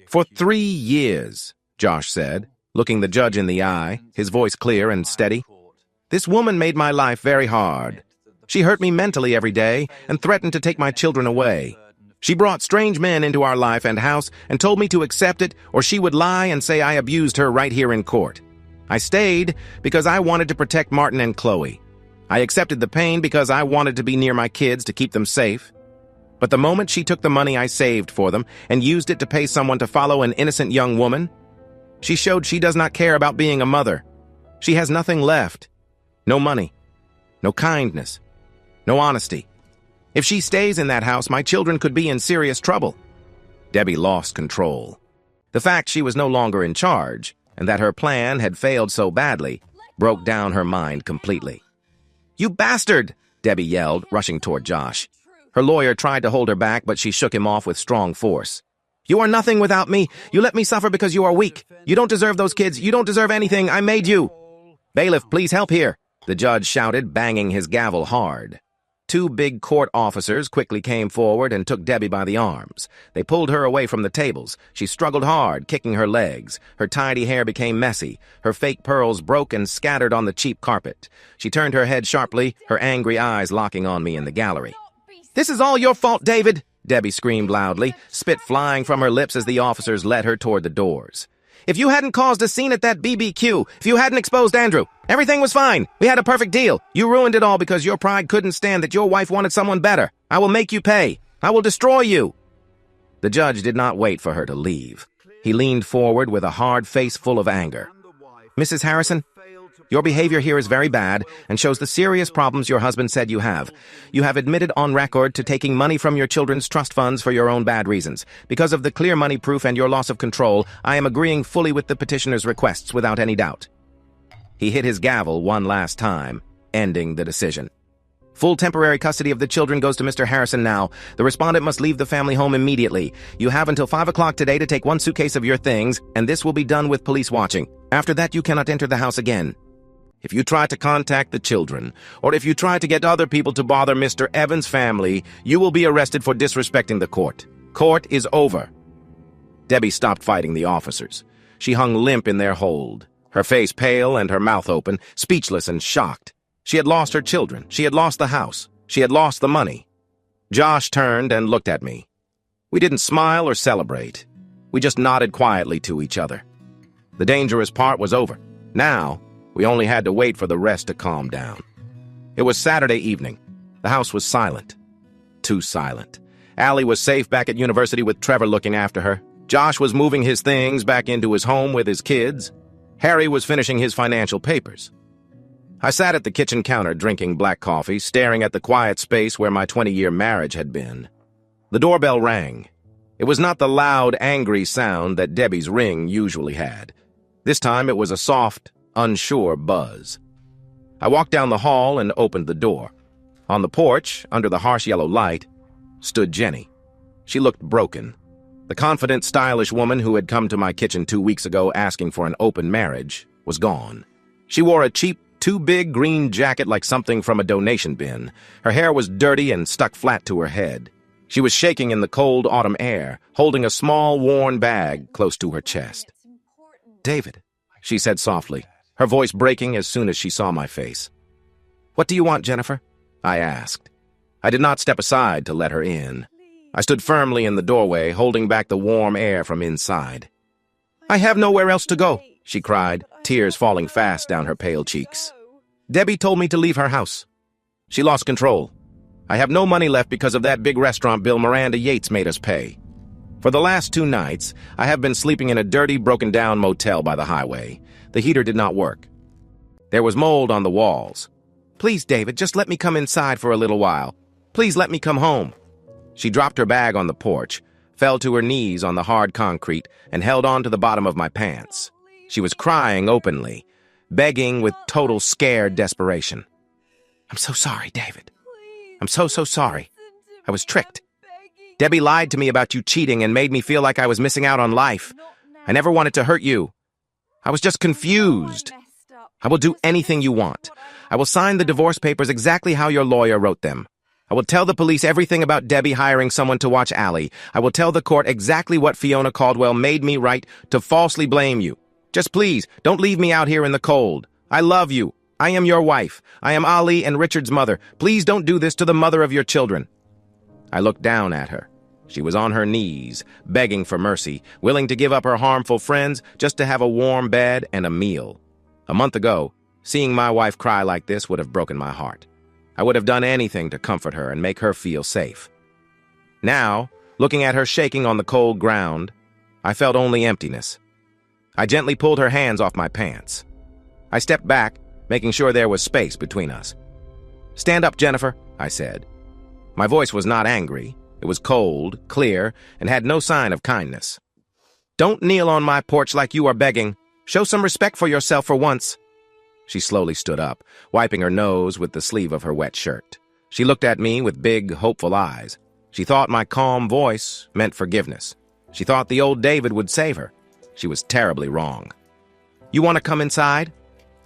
"For 3 years," Josh said, looking the judge in the eye, his voice clear and steady, "this woman made my life very hard. She hurt me mentally every day and threatened to take my children away. She brought strange men into our life and house and told me to accept it, or she would lie and say I abused her right here in court. I stayed because I wanted to protect Martin and Chloe. I accepted the pain because I wanted to be near my kids to keep them safe. But the moment she took the money I saved for them and used it to pay someone to follow an innocent young woman, she showed she does not care about being a mother. She has nothing left. No money. No kindness. No honesty. If she stays in that house, my children could be in serious trouble." Debbie lost control. The fact she was no longer in charge, and that her plan had failed so badly, broke down her mind completely. "You bastard!" Debbie yelled, rushing toward Josh. Her lawyer tried to hold her back, but she shook him off with strong force. "You are nothing without me. You let me suffer because you are weak. You don't deserve those kids. You don't deserve anything. I made you." "Bailiff, please help here," the judge shouted, banging his gavel hard. 2 big court officers quickly came forward and took Debbie by the arms. They pulled her away from the tables. She struggled hard, kicking her legs. Her tidy hair became messy. Her fake pearls broke and scattered on the cheap carpet. She turned her head sharply, her angry eyes locking on me in the gallery. "This is all your fault, David!" Debbie screamed loudly, spit flying from her lips as the officers led her toward the doors. "If you hadn't caused a scene at that BBQ, if you hadn't exposed Andrew, everything was fine. We had a perfect deal. You ruined it all because your pride couldn't stand that your wife wanted someone better. I will make you pay. I will destroy you." The judge did not wait for her to leave. He leaned forward with a hard face full of anger. "Mrs. Harrison, your behavior here is very bad and shows the serious problems your husband said you have. You have admitted on record to taking money from your children's trust funds for your own bad reasons. Because of the clear money proof and your loss of control, I am agreeing fully with the petitioner's requests without any doubt." He hit his gavel one last time, ending the decision. "Full temporary custody of the children goes to Mr. Harrison now. The respondent must leave the family home immediately. You have until 5 o'clock today to take 1 suitcase of your things, and this will be done with police watching. After that, you cannot enter the house again. If you try to contact the children, or if you try to get other people to bother Mr. Evans' family, you will be arrested for disrespecting the court. Court is over." Debbie stopped fighting the officers. She hung limp in their hold, her face pale and her mouth open, speechless and shocked. She had lost her children. She had lost the house. She had lost the money. Josh turned and looked at me. We didn't smile or celebrate. We just nodded quietly to each other. The dangerous part was over. Now, we only had to wait for the rest to calm down. It was Saturday evening. The house was silent. Too silent. Allie was safe back at university with Trevor looking after her. Josh was moving his things back into his home with his kids. Harry was finishing his financial papers. I sat at the kitchen counter drinking black coffee, staring at the quiet space where my 20-year marriage had been. The doorbell rang. It was not the loud, angry sound that Debbie's ring usually had. This time it was a soft, unsure buzz. I walked down the hall and opened the door. On the porch, under the harsh yellow light, stood Jenny. She looked broken. The confident, stylish woman who had come to my kitchen 2 weeks ago asking for an open marriage was gone. She wore a cheap, too-big green jacket like something from a donation bin. Her hair was dirty and stuck flat to her head. She was shaking in the cold autumn air, holding a small, worn bag close to her chest. "David," she said softly, her voice breaking as soon as she saw my face. "What do you want, Jennifer?" I asked. I did not step aside to let her in. I stood firmly in the doorway, holding back the warm air from inside. "I have nowhere else to go," she cried, tears falling fast down her pale cheeks. "Debbie told me to leave her house. She lost control. I have no money left because of that big restaurant bill Miranda Yates made us pay. For the last 2 nights, I have been sleeping in a dirty, broken-down motel by the highway. The heater did not work. There was mold on the walls. Please, David, just let me come inside for a little while. Please let me come home." She dropped her bag on the porch, fell to her knees on the hard concrete, and held on to the bottom of my pants. She was crying openly, begging with total scared desperation. "I'm so sorry, David. I'm so sorry. I was tricked. Debbie lied to me about you cheating and made me feel like I was missing out on life. I never wanted to hurt you. I was just confused." I will do anything you want. I will sign the divorce papers exactly how your lawyer wrote them. I will tell the police everything about Debbie hiring someone to watch Allie. I will tell the court exactly what Fiona Caldwell made me write to falsely blame you. Just please, don't leave me out here in the cold. I love you. I am your wife. I am Ali and Richard's mother. Please don't do this to the mother of your children. I looked down at her. She was on her knees, begging for mercy, willing to give up her harmful friends just to have a warm bed and a meal. A month ago, seeing my wife cry like this would have broken my heart. I would have done anything to comfort her and make her feel safe. Now, looking at her shaking on the cold ground, I felt only emptiness. I gently pulled her hands off my pants. I stepped back, making sure there was space between us. "Stand up, Jennifer," I said. My voice was not angry. It was cold, clear, and had no sign of kindness. "Don't kneel on my porch like you are begging. Show some respect for yourself for once." She slowly stood up, wiping her nose with the sleeve of her wet shirt. She looked at me with big, hopeful eyes. She thought my calm voice meant forgiveness. She thought the old David would save her. She was terribly wrong. "You want to come inside?"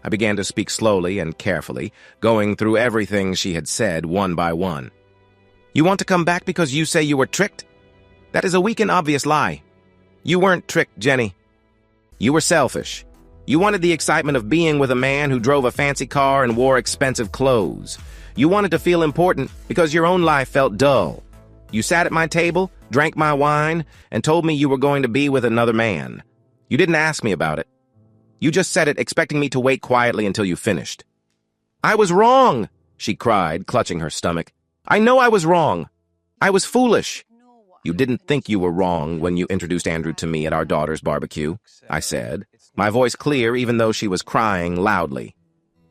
I began to speak slowly and carefully, going through everything she had said one by one. "You want to come back because you say you were tricked? That is a weak and obvious lie. You weren't tricked, Jenny. You were selfish. You wanted the excitement of being with a man who drove a fancy car and wore expensive clothes. You wanted to feel important because your own life felt dull. You sat at my table, drank my wine, and told me you were going to be with another man. You didn't ask me about it. You just said it expecting me to wait quietly until you finished." "I was wrong," she cried, clutching her stomach. "I know I was wrong. I was foolish." "You didn't think you were wrong when you introduced Andrew to me at our daughter's barbecue," I said, my voice clear even though she was crying loudly.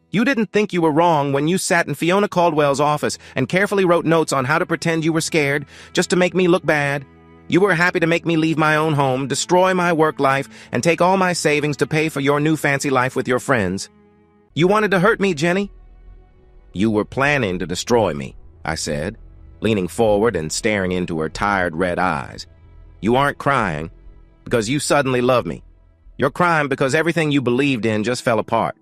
"You didn't think you were wrong when you sat in Fiona Caldwell's office and carefully wrote notes on how to pretend you were scared just to make me look bad. You were happy to make me leave my own home, destroy my work life, and take all my savings to pay for your new fancy life with your friends. You wanted to hurt me, Jenny." "You were planning to destroy me," I said, leaning forward and staring into her tired red eyes. "You aren't crying because you suddenly love me. You're crying because everything you believed in just fell apart.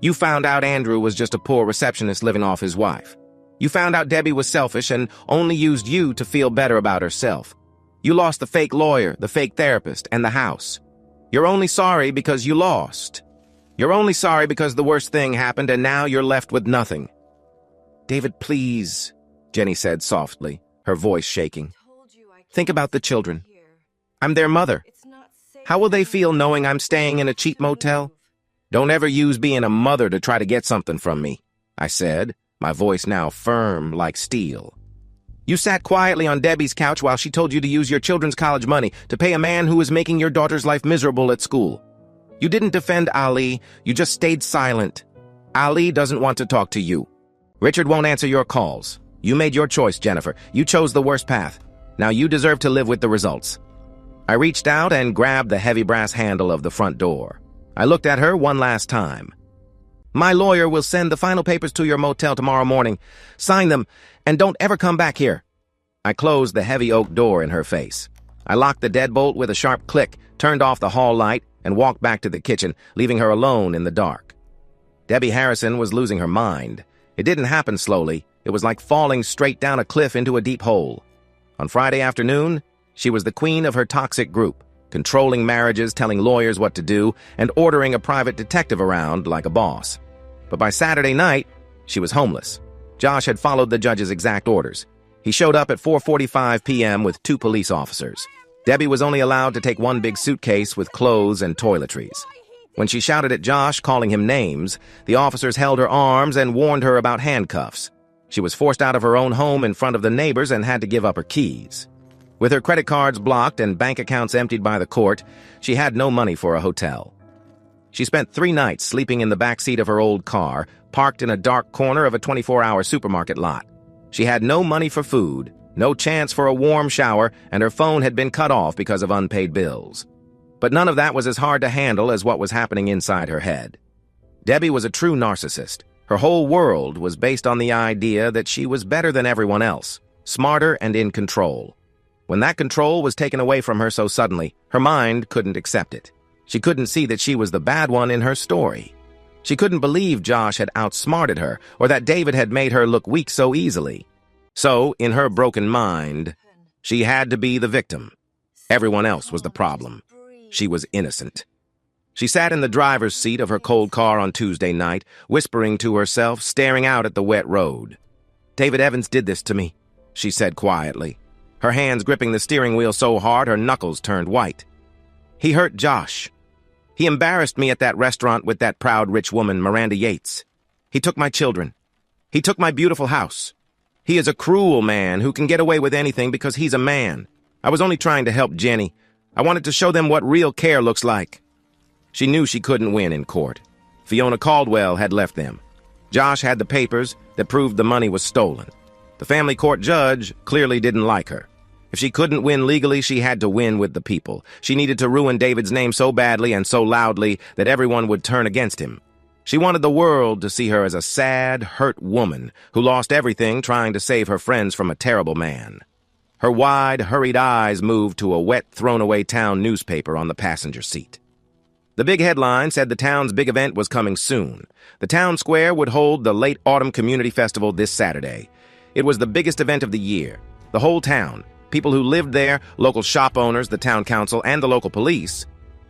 You found out Andrew was just a poor receptionist living off his wife. You found out Debbie was selfish and only used you to feel better about herself. You lost the fake lawyer, the fake therapist, and the house. You're only sorry because you lost. You're only sorry because the worst thing happened and now you're left with nothing." "David, please," Jenny said softly, her voice shaking. "Think about the children. I'm their mother. How will they feel knowing I'm staying in a cheap motel? Don't ever use being a mother to try to get something from me," I said, my voice now firm like steel. "You sat quietly on Debbie's couch while she told you to use your children's college money to pay a man who was making your daughter's life miserable at school. You didn't defend Ali, you just stayed silent. Ali doesn't want to talk to you. Richard won't answer your calls. You made your choice, Jennifer. You chose the worst path. Now you deserve to live with the results." I reached out and grabbed the heavy brass handle of the front door. I looked at her one last time. "My lawyer will send the final papers to your motel tomorrow morning. Sign them, and don't ever come back here." I closed the heavy oak door in her face. I locked the deadbolt with a sharp click, turned off the hall light, and walked back to the kitchen, leaving her alone in the dark. Debbie Harrison was losing her mind. It didn't happen slowly. It was like falling straight down a cliff into a deep hole. On Friday afternoon, she was the queen of her toxic group, controlling marriages, telling lawyers what to do, and ordering a private detective around like a boss. But by Saturday night, she was homeless. Josh had followed the judge's exact orders. He showed up at 4:45 p.m. with 2 police officers. Debbie was only allowed to take one big suitcase with clothes and toiletries. When she shouted at Josh, calling him names, the officers held her arms and warned her about handcuffs. She was forced out of her own home in front of the neighbors and had to give up her keys. With her credit cards blocked and bank accounts emptied by the court, she had no money for a hotel. She spent 3 nights sleeping in the backseat of her old car, parked in a dark corner of a 24-hour supermarket lot. She had no money for food, no chance for a warm shower, and her phone had been cut off because of unpaid bills. But none of that was as hard to handle as what was happening inside her head. Debbie was a true narcissist. Her whole world was based on the idea that she was better than everyone else, smarter and in control. When that control was taken away from her so suddenly, her mind couldn't accept it. She couldn't see that she was the bad one in her story. She couldn't believe Josh had outsmarted her, or that David had made her look weak so easily. So, in her broken mind, she had to be the victim. Everyone else was the problem. She was innocent. She sat in the driver's seat of her cold car on Tuesday night, whispering to herself, staring out at the wet road. "David Evans did this to me," she said quietly, her hands gripping the steering wheel so hard her knuckles turned white. "He hurt Josh. He embarrassed me at that restaurant with that proud rich woman, Miranda Yates. He took my children. He took my beautiful house. He is a cruel man who can get away with anything because he's a man. I was only trying to help Jenny. I wanted to show them what real care looks like." She knew she couldn't win in court. Fiona Caldwell had left them. Josh had the papers that proved the money was stolen. The family court judge clearly didn't like her. If she couldn't win legally, she had to win with the people. She needed to ruin David's name so badly and so loudly that everyone would turn against him. She wanted the world to see her as a sad, hurt woman who lost everything trying to save her friends from a terrible man. Her wide, hurried eyes moved to a wet, thrown-away town newspaper on the passenger seat. The big headline said the town's big event was coming soon. The town square would hold the Late Autumn Community Festival this Saturday. It was the biggest event of the year. The whole town, people who lived there, local shop owners, the town council, and the local police,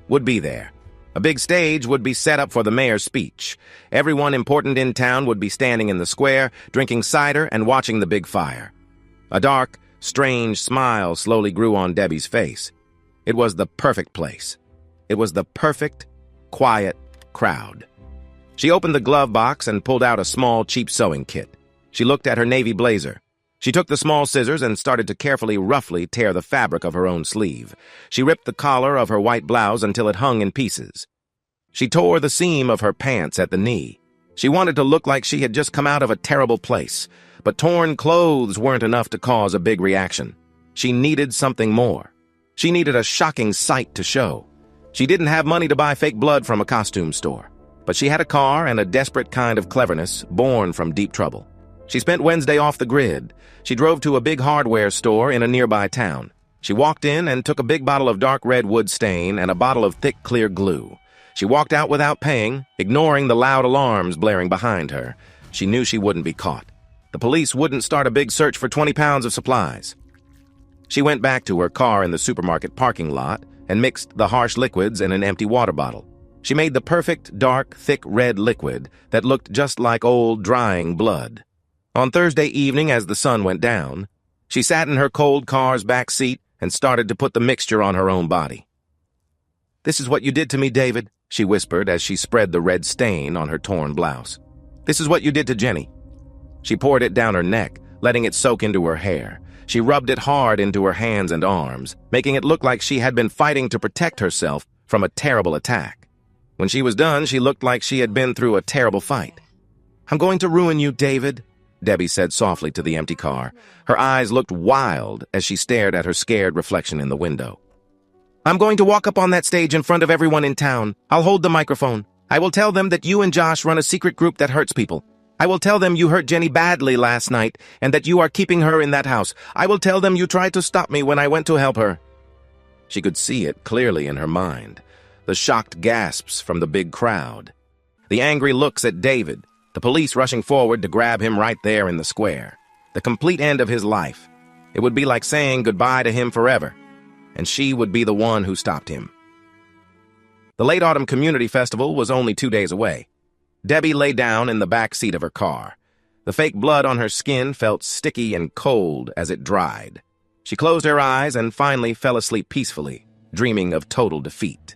would be there. A big stage would be set up for the mayor's speech. Everyone important in town would be standing in the square, drinking cider and watching the big fire. A dark, strange smile slowly grew on Debbie's face. It was the perfect place. It was the perfect, quiet crowd. She opened the glove box and pulled out a small, cheap sewing kit. She looked at her navy blazer. She took the small scissors and started to carefully, roughly tear the fabric of her own sleeve. She ripped the collar of her white blouse until it hung in pieces. She tore the seam of her pants at the knee. She wanted to look like she had just come out of a terrible place, but torn clothes weren't enough to cause a big reaction. She needed something more. She needed a shocking sight to show. She didn't have money to buy fake blood from a costume store, but she had a car and a desperate kind of cleverness born from deep trouble. She spent Wednesday off the grid. She drove to a big hardware store in a nearby town. She walked in and took a big bottle of dark red wood stain and a bottle of thick, clear glue. She walked out without paying, ignoring the loud alarms blaring behind her. She knew she wouldn't be caught. The police wouldn't start a big search for 20 pounds of supplies. She went back to her car in the supermarket parking lot and mixed the harsh liquids in an empty water bottle. She made the perfect, dark, thick red liquid that looked just like old, drying blood. On Thursday evening, as the sun went down, she sat in her cold car's back seat and started to put the mixture on her own body. "This is what you did to me, David," she whispered as she spread the red stain on her torn blouse. "This is what you did to Jenny." She poured it down her neck, letting it soak into her hair. She rubbed it hard into her hands and arms, making it look like she had been fighting to protect herself from a terrible attack. When she was done, she looked like she had been through a terrible fight. "I'm going to ruin you, David," Debbie said softly to the empty car. Her eyes looked wild as she stared at her scared reflection in the window. "I'm going to walk up on that stage in front of everyone in town. I'll hold the microphone. I will tell them that you and Josh run a secret group that hurts people. I will tell them you hurt Jenny badly last night and that you are keeping her in that house. I will tell them you tried to stop me when I went to help her." She could see it clearly in her mind. The shocked gasps from the big crowd. The angry looks at David. The police rushing forward to grab him right there in the square. The complete end of his life. It would be like saying goodbye to him forever. And she would be the one who stopped him. The Late Autumn Community Festival was only 2 days away. Debbie lay down in the back seat of her car. The fake blood on her skin felt sticky and cold as it dried. She closed her eyes and finally fell asleep peacefully, dreaming of total defeat.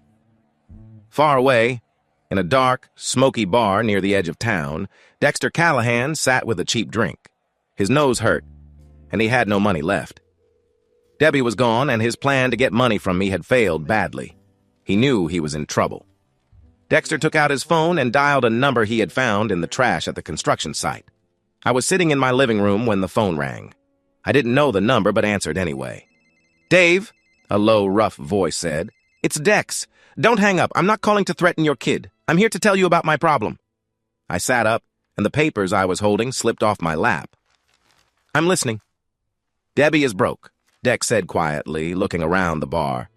Far away, in a dark, smoky bar near the edge of town, Dexter Callahan sat with a cheap drink. His nose hurt, and he had no money left. Debbie was gone, and his plan to get money from me had failed badly. He knew he was in trouble. Dexter took out his phone and dialed a number he had found in the trash at the construction site. I was sitting in my living room when the phone rang. I didn't know the number, but answered anyway. "Dave," a low, rough voice said. "It's Dex. Don't hang up. I'm not calling to threaten your kid. I'm here to tell you about my problem." I sat up, and the papers I was holding slipped off my lap. "I'm listening." "Debbie is broke," Dex said quietly, looking around the bar.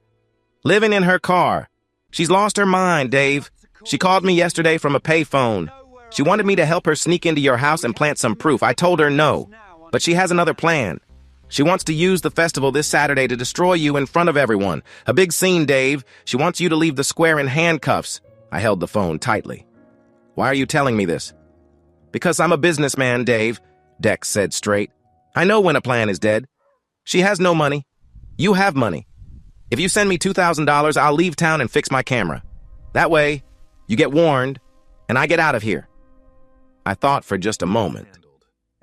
"Living in her car. She's lost her mind, Dave. She called me yesterday from a payphone. She wanted me to help her sneak into your house and plant some proof. I told her no, but she has another plan. She wants to use the festival this Saturday to destroy you in front of everyone. A big scene, Dave. She wants you to leave the square in handcuffs. I held the phone tightly. Why are you telling me this? Because I'm a businessman, Dave, Dex said straight. I know when a plan is dead. She has no money. You have money. If you send me $2,000, I'll leave town and fix my camera. That way, you get warned, and I get out of here. I thought for just a moment.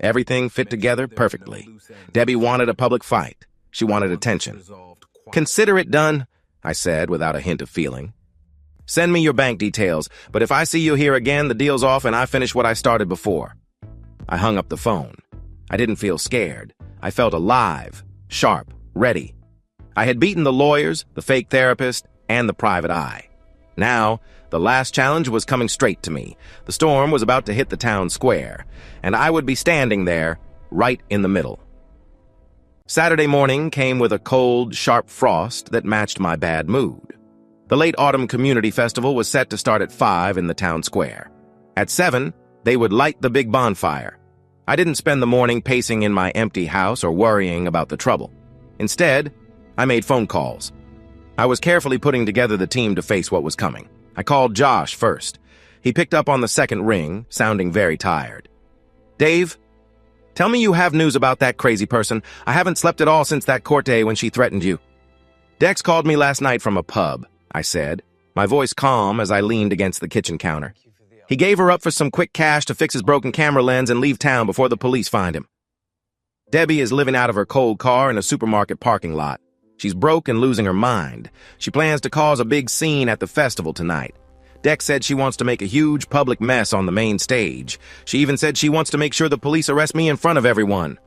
Everything fit together perfectly. Debbie wanted a public fight. She wanted attention. Consider it done, I said without a hint of feeling. Send me your bank details, but if I see you here again, the deal's off and I finish what I started before. I hung up the phone. I didn't feel scared. I felt alive, sharp, ready. I had beaten the lawyers, the fake therapist, and the private eye. Now, the last challenge was coming straight to me. The storm was about to hit the town square, and I would be standing there, right in the middle. Saturday morning came with a cold, sharp frost that matched my bad mood. The late autumn community festival was set to start at 5 in the town square. At 7, they would light the big bonfire. I didn't spend the morning pacing in my empty house or worrying about the trouble. Instead, I made phone calls. I was carefully putting together the team to face what was coming. I called Josh first. He picked up on the second ring, sounding very tired. Dave, tell me you have news about that crazy person. I haven't slept at all since that court day when she threatened you. Dex called me last night from a pub, I said, my voice calm as I leaned against the kitchen counter. He gave her up for some quick cash to fix his broken camera lens and leave town before the police find him. Debbie is living out of her cold car in a supermarket parking lot. She's broke and losing her mind. She plans to cause a big scene at the festival tonight. Dex said she wants to make a huge public mess on the main stage. She even said she wants to make sure the police arrest me in front of everyone.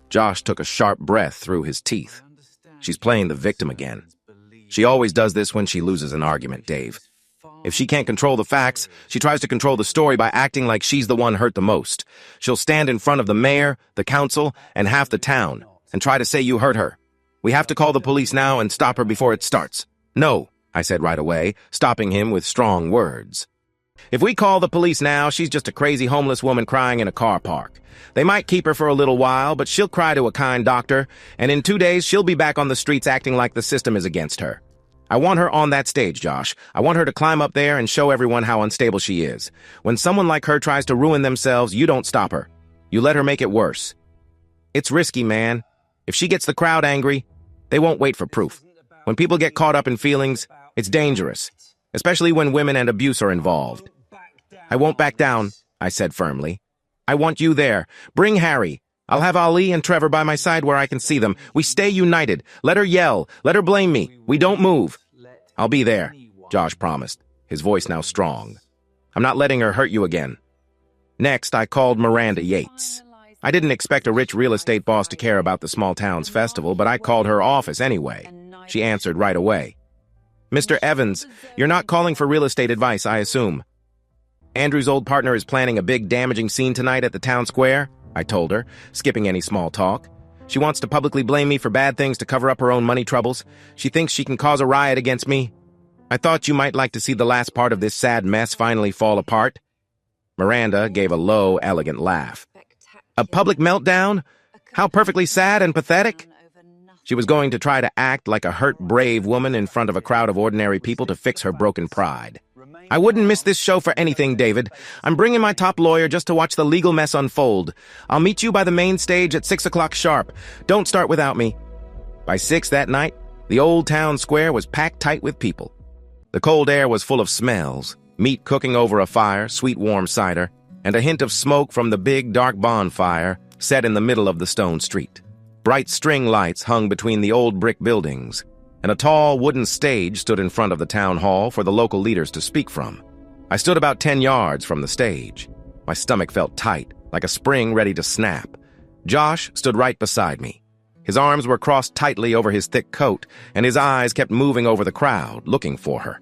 Josh took a sharp breath through his teeth. She's playing the victim again. She always does this when she loses an argument, Dave. If she can't control the facts, she tries to control the story by acting like she's the one hurt the most. She'll stand in front of the mayor, the council, and half the town, and try to say you hurt her. We have to call the police now and stop her before it starts. No, I said right away, stopping him with strong words. If we call the police now, she's just a crazy homeless woman crying in a car park. They might keep her for a little while, but she'll cry to a kind doctor, and in 2 days she'll be back on the streets acting like the system is against her. I want her on that stage, Josh. I want her to climb up there and show everyone how unstable she is. When someone like her tries to ruin themselves, you don't stop her. You let her make it worse. It's risky, man. If she gets the crowd angry, they won't wait for proof. When people get caught up in feelings, it's dangerous, especially when women and abuse are involved. I won't back down, I said firmly. I want you there. Bring Harry. I'll have Ali and Trevor by my side where I can see them. We stay united. Let her yell. Let her blame me. We don't move. I'll be there, Josh promised, his voice now strong. I'm not letting her hurt you again. Next, I called Miranda Yates. I didn't expect a rich real estate boss to care about the small town's festival, but I called her office anyway. She answered right away. Mr. Evans, you're not calling for real estate advice, I assume. Andrew's old partner is planning a big damaging scene tonight at the town square, I told her, skipping any small talk. She wants to publicly blame me for bad things to cover up her own money troubles. She thinks she can cause a riot against me. I thought you might like to see the last part of this sad mess finally fall apart. Miranda gave a low, elegant laugh. A public meltdown? How perfectly sad and pathetic? She was going to try to act like a hurt, brave woman in front of a crowd of ordinary people to fix her broken pride. I wouldn't miss this show for anything, David. I'm bringing my top lawyer just to watch the legal mess unfold. I'll meet you by the main stage at 6 o'clock sharp. Don't start without me. By 6 that night, the old town square was packed tight with people. The cold air was full of smells, meat cooking over a fire, sweet warm cider, and a hint of smoke from the big dark bonfire set in the middle of the stone street. Bright string lights hung between the old brick buildings, and a tall wooden stage stood in front of the town hall for the local leaders to speak from. I stood about 10 yards from the stage. My stomach felt tight, like a spring ready to snap. Josh stood right beside me. His arms were crossed tightly over his thick coat, and his eyes kept moving over the crowd, looking for her.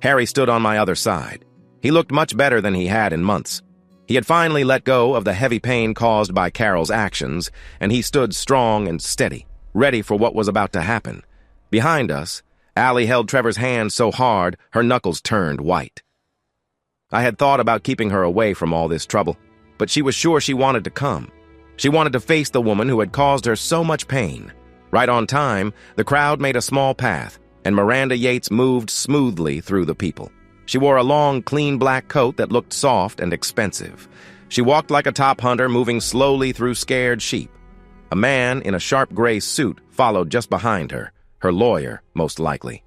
Harry stood on my other side. He looked much better than he had in months. He had finally let go of the heavy pain caused by Carol's actions, and he stood strong and steady, ready for what was about to happen. Behind us, Allie held Trevor's hand so hard her knuckles turned white. I had thought about keeping her away from all this trouble, but she was sure she wanted to come. She wanted to face the woman who had caused her so much pain. Right on time, the crowd made a small path, and Miranda Yates moved smoothly through the people. She wore a long, clean black coat that looked soft and expensive. She walked like a top hunter, moving slowly through scared sheep. A man in a sharp gray suit followed just behind her, her lawyer, most likely.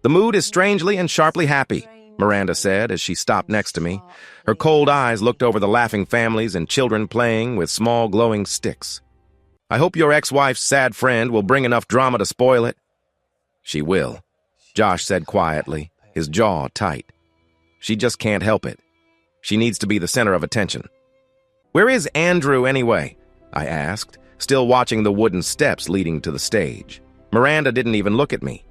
"The mood is strangely and sharply happy," Miranda said as she stopped next to me. Her cold eyes looked over the laughing families and children playing with small glowing sticks. "I hope your ex-wife's sad friend will bring enough drama to spoil it." "She will," Josh said quietly, his jaw tight. "She just can't help it. She needs to be the center of attention." "Where is Andrew anyway?" I asked, still watching the wooden steps leading to the stage. Miranda didn't even look at me.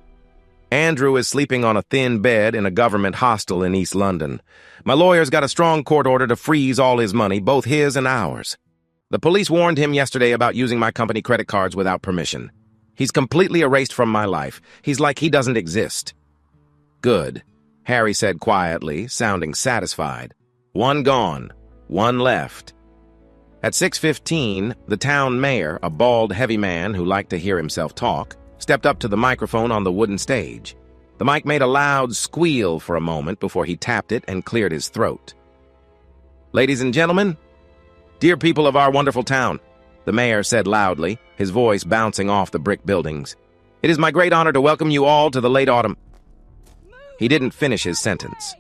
"Andrew is sleeping on a thin bed in a government hostel in East London. My lawyer's got a strong court order to freeze all his money, both his and ours. The police warned him yesterday about using my company credit cards without permission. He's completely erased from my life. He's like he doesn't exist." "Good," Harry said quietly, sounding satisfied. "One gone, one left." At 6:15, the town mayor, a bald, heavy man who liked to hear himself talk, stepped up to the microphone on the wooden stage. The mic made a loud squeal for a moment before he tapped it and cleared his throat. "Ladies and gentlemen, dear people of our wonderful town," the mayor said loudly, his voice bouncing off the brick buildings. "It is my great honor to welcome you all to the late autumn." He didn't finish his sentence.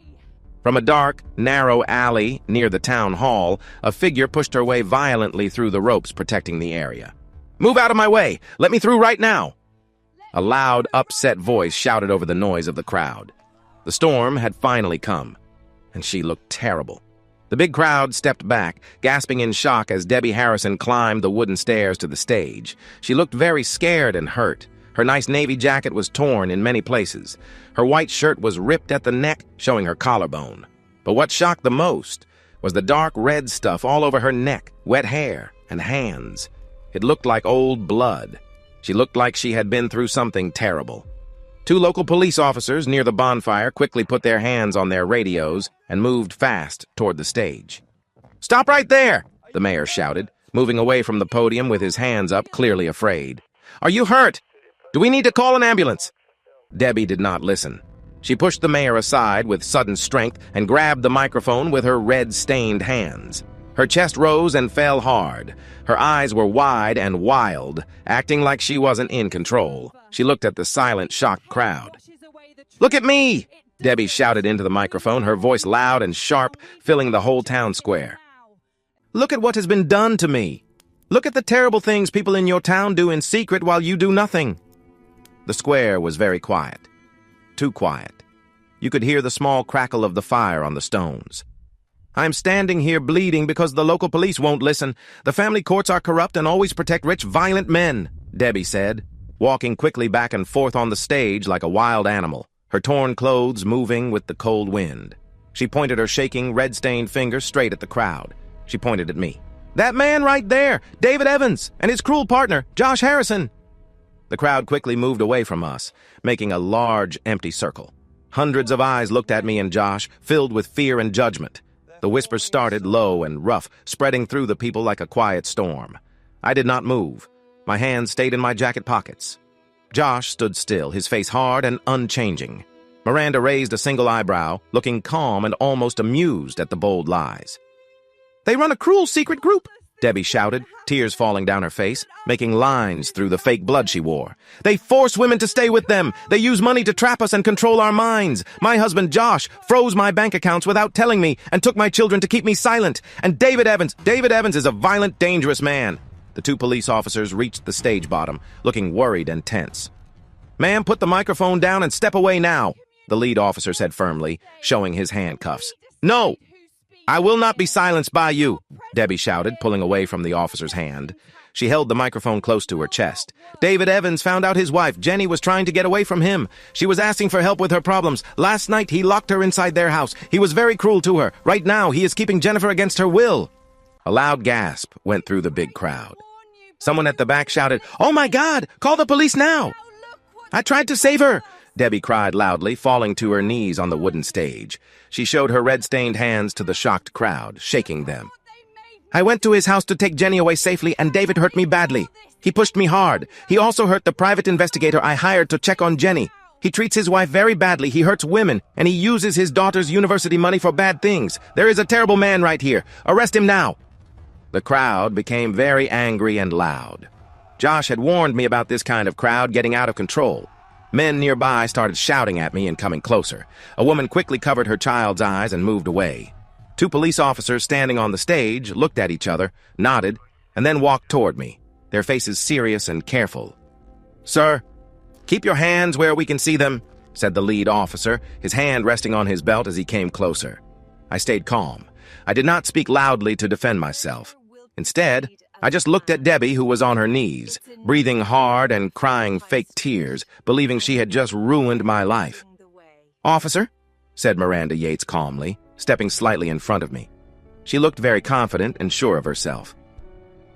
From a dark, narrow alley near the town hall, a figure pushed her way violently through the ropes protecting the area. "Move out of my way! Let me through right now!" A loud, upset voice shouted over the noise of the crowd. The storm had finally come, and she looked terrible. The big crowd stepped back, gasping in shock as Debbie Harrison climbed the wooden stairs to the stage. She looked very scared and hurt. Her nice navy jacket was torn in many places. Her white shirt was ripped at the neck, showing her collarbone. But what shocked the most was the dark red stuff all over her neck, wet hair, and hands. It looked like old blood. She looked like she had been through something terrible. Two local police officers near the bonfire quickly put their hands on their radios and moved fast toward the stage. "Stop right there!" the mayor shouted, moving away from the podium with his hands up, clearly afraid. "Are you hurt? Do we need to call an ambulance?" Debbie did not listen. She pushed the mayor aside with sudden strength and grabbed the microphone with her red-stained hands. Her chest rose and fell hard. Her eyes were wide and wild, acting like she wasn't in control. She looked at the silent, shocked crowd. "Look at me!" Debbie shouted into the microphone, her voice loud and sharp, filling the whole town square. "Look at what has been done to me. Look at the terrible things people in your town do in secret while you do nothing." The square was very quiet. Too quiet. You could hear the small crackle of the fire on the stones. "I'm standing here bleeding because the local police won't listen. The family courts are corrupt and always protect rich, violent men," Debbie said, walking quickly back and forth on the stage like a wild animal, her torn clothes moving with the cold wind. She pointed her shaking, red-stained finger straight at the crowd. She pointed at me. "That man right there, David Evans, and his cruel partner, Josh Harrison." The crowd quickly moved away from us, making a large, empty circle. Hundreds of eyes looked at me and Josh, filled with fear and judgment. The whispers started low and rough, spreading through the people like a quiet storm. I did not move. My hands stayed in my jacket pockets. Josh stood still, his face hard and unchanging. Miranda raised a single eyebrow, looking calm and almost amused at the bold lies. "They run a cruel secret group," Debbie shouted, tears falling down her face, making lines through the fake blood she wore. "They force women to stay with them. They use money to trap us and control our minds. My husband, Josh, froze my bank accounts without telling me and took my children to keep me silent. And David Evans is a violent, dangerous man." The two police officers reached the stage bottom, looking worried and tense. "Ma'am, put the microphone down and step away now," the lead officer said firmly, showing his handcuffs. "No! I will not be silenced by you," Debbie shouted, pulling away from the officer's hand. She held the microphone close to her chest. "David Evans found out his wife, Jenny, was trying to get away from him. She was asking for help with her problems. Last night, he locked her inside their house. He was very cruel to her. Right now, he is keeping Jennifer against her will." A loud gasp went through the big crowd. Someone at the back shouted, "Oh my God! Call the police now!" "I tried to save her!" Debbie cried loudly, falling to her knees on the wooden stage. She showed her red-stained hands to the shocked crowd, shaking them. I went to his house to take Jenny away safely, and David hurt me badly. He pushed me hard. He also hurt the private investigator I hired to check on Jenny. He treats his wife very badly. He hurts women, and he uses his daughter's university money for bad things. There is a terrible man right here. Arrest him now. The crowd became very angry and loud. Josh had warned me about this kind of crowd getting out of control. Men nearby started shouting at me and coming closer. A woman quickly covered her child's eyes and moved away. 2 police officers standing on the stage looked at each other, nodded, and then walked toward me, their faces serious and careful. Sir, keep your hands where we can see them, said the lead officer, his hand resting on his belt as he came closer. I stayed calm. I did not speak loudly to defend myself. Instead, I just looked at Debbie, who was on her knees, breathing hard and crying fake tears, believing she had just ruined my life. Officer, said Miranda Yates calmly, stepping slightly in front of me. She looked very confident and sure of herself.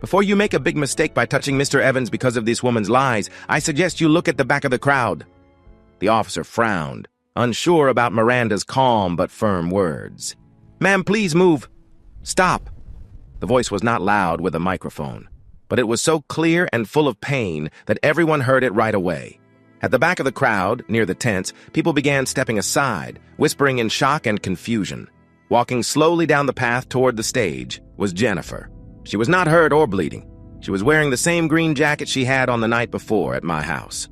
Before you make a big mistake by touching Mr. Evans because of this woman's lies, I suggest you look at the back of the crowd. The officer frowned, unsure about Miranda's calm but firm words. Ma'am, please move. Stop. The voice was not loud with a microphone, but it was so clear and full of pain that everyone heard it right away. At the back of the crowd, near the tents, people began stepping aside, whispering in shock and confusion. Walking slowly down the path toward the stage was Jennifer. She was not hurt or bleeding. She was wearing the same green jacket she had on the night before at my house.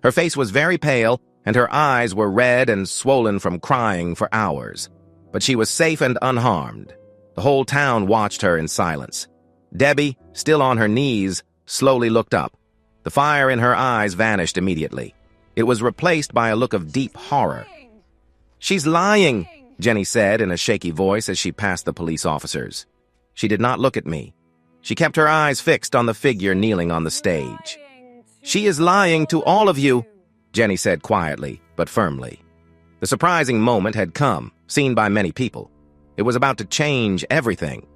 Her face was very pale, and her eyes were red and swollen from crying for hours. But she was safe and unharmed. The whole town watched her in silence. Debbie, still on her knees, slowly looked up. The fire in her eyes vanished immediately. It was replaced by a look of deep horror. She's lying, Jenny said in a shaky voice as she passed the police officers. She did not look at me. She kept her eyes fixed on the figure kneeling on the stage. She is lying to all of you, Jenny said quietly, but firmly. The surprising moment had come, seen by many people. It was about to change everything.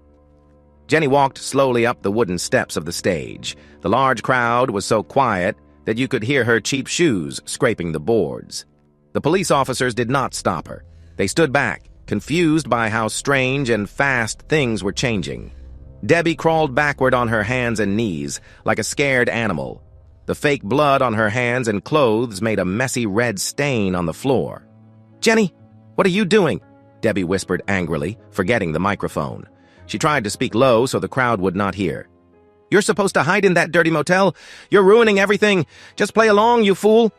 Jenny walked slowly up the wooden steps of the stage. The large crowd was so quiet that you could hear her cheap shoes scraping the boards. The police officers did not stop her. They stood back, confused by how strange and fast things were changing. Debbie crawled backward on her hands and knees, like a scared animal. The fake blood on her hands and clothes made a messy red stain on the floor. Jenny, what are you doing? Debbie whispered angrily, forgetting the microphone. She tried to speak low so the crowd would not hear. You're supposed to hide in that dirty motel. You're ruining everything. Just play along, you fool.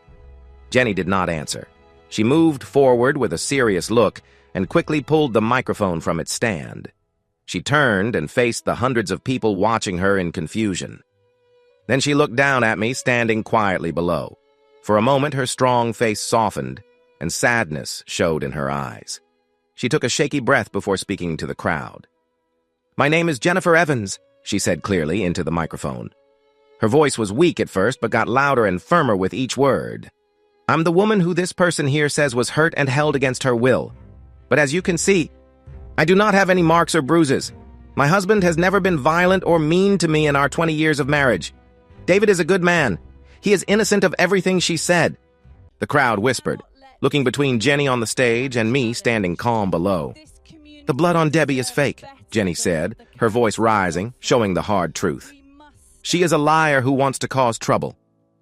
Jenny did not answer. She moved forward with a serious look and quickly pulled the microphone from its stand. She turned and faced the hundreds of people watching her in confusion. Then she looked down at me, standing quietly below. For a moment, her strong face softened, and sadness showed in her eyes. She took a shaky breath before speaking to the crowd. My name is Jennifer Evans, she said clearly into the microphone. Her voice was weak at first, but got louder and firmer with each word. I'm the woman who this person here says was hurt and held against her will. But as you can see, I do not have any marks or bruises. My husband has never been violent or mean to me in our 20 years of marriage. David is a good man. He is innocent of everything she said. The crowd whispered, looking between Jenny on the stage and me standing calm below. The blood on Debbie is fake, Jenny said, her voice rising, showing the hard truth. She is a liar who wants to cause trouble.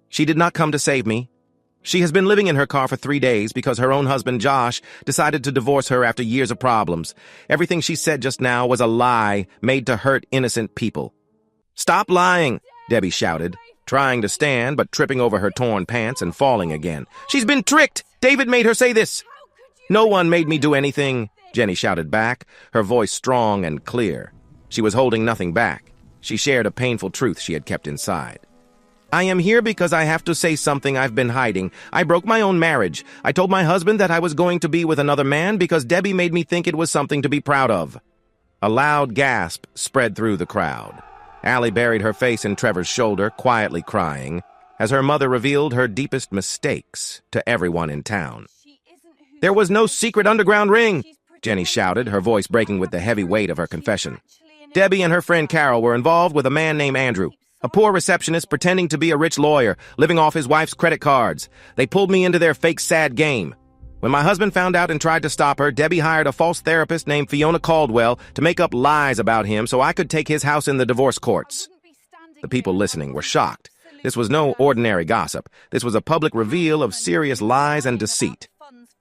She did not come to save me. She has been living in her car for 3 days because her own husband, Josh, decided to divorce her after years of problems. Everything she said just now was a lie made to hurt innocent people. Stop lying, Debbie shouted, trying to stand but tripping over her torn pants and falling again. She's been tricked! David made her say this! No one made me do anything, Jenny shouted back, her voice strong and clear. She was holding nothing back. She shared a painful truth she had kept inside. I am here because I have to say something I've been hiding. I broke my own marriage. I told my husband that I was going to be with another man because Debbie made me think it was something to be proud of. A loud gasp spread through the crowd. Allie buried her face in Trevor's shoulder, quietly crying, as her mother revealed her deepest mistakes to everyone in town. There was no secret underground ring, Jenny shouted, her voice breaking with the heavy weight of her confession. Debbie and her friend Carol were involved with a man named Andrew. A poor receptionist pretending to be a rich lawyer, living off his wife's credit cards. They pulled me into their fake sad game. When my husband found out and tried to stop her, Debbie hired a false therapist named Fiona Caldwell to make up lies about him so I could take his house in the divorce courts. The people listening were shocked. This was no ordinary gossip. This was a public reveal of serious lies and deceit.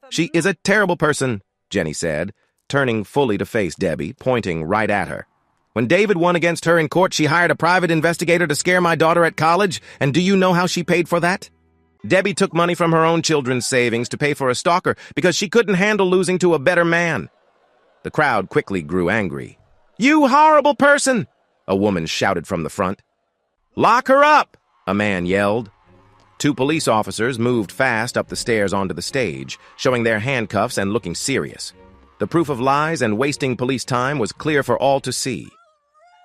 She is a terrible person, Jenny said, turning fully to face Debbie, pointing right at her. When David won against her in court, she hired a private investigator to scare my daughter at college, and do you know how she paid for that? Debbie took money from her own children's savings to pay for a stalker because she couldn't handle losing to a better man. The crowd quickly grew angry. "You horrible person!" a woman shouted from the front. "Lock her up!" a man yelled. Two police officers moved fast up the stairs onto the stage, showing their handcuffs and looking serious. The proof of lies and wasting police time was clear for all to see.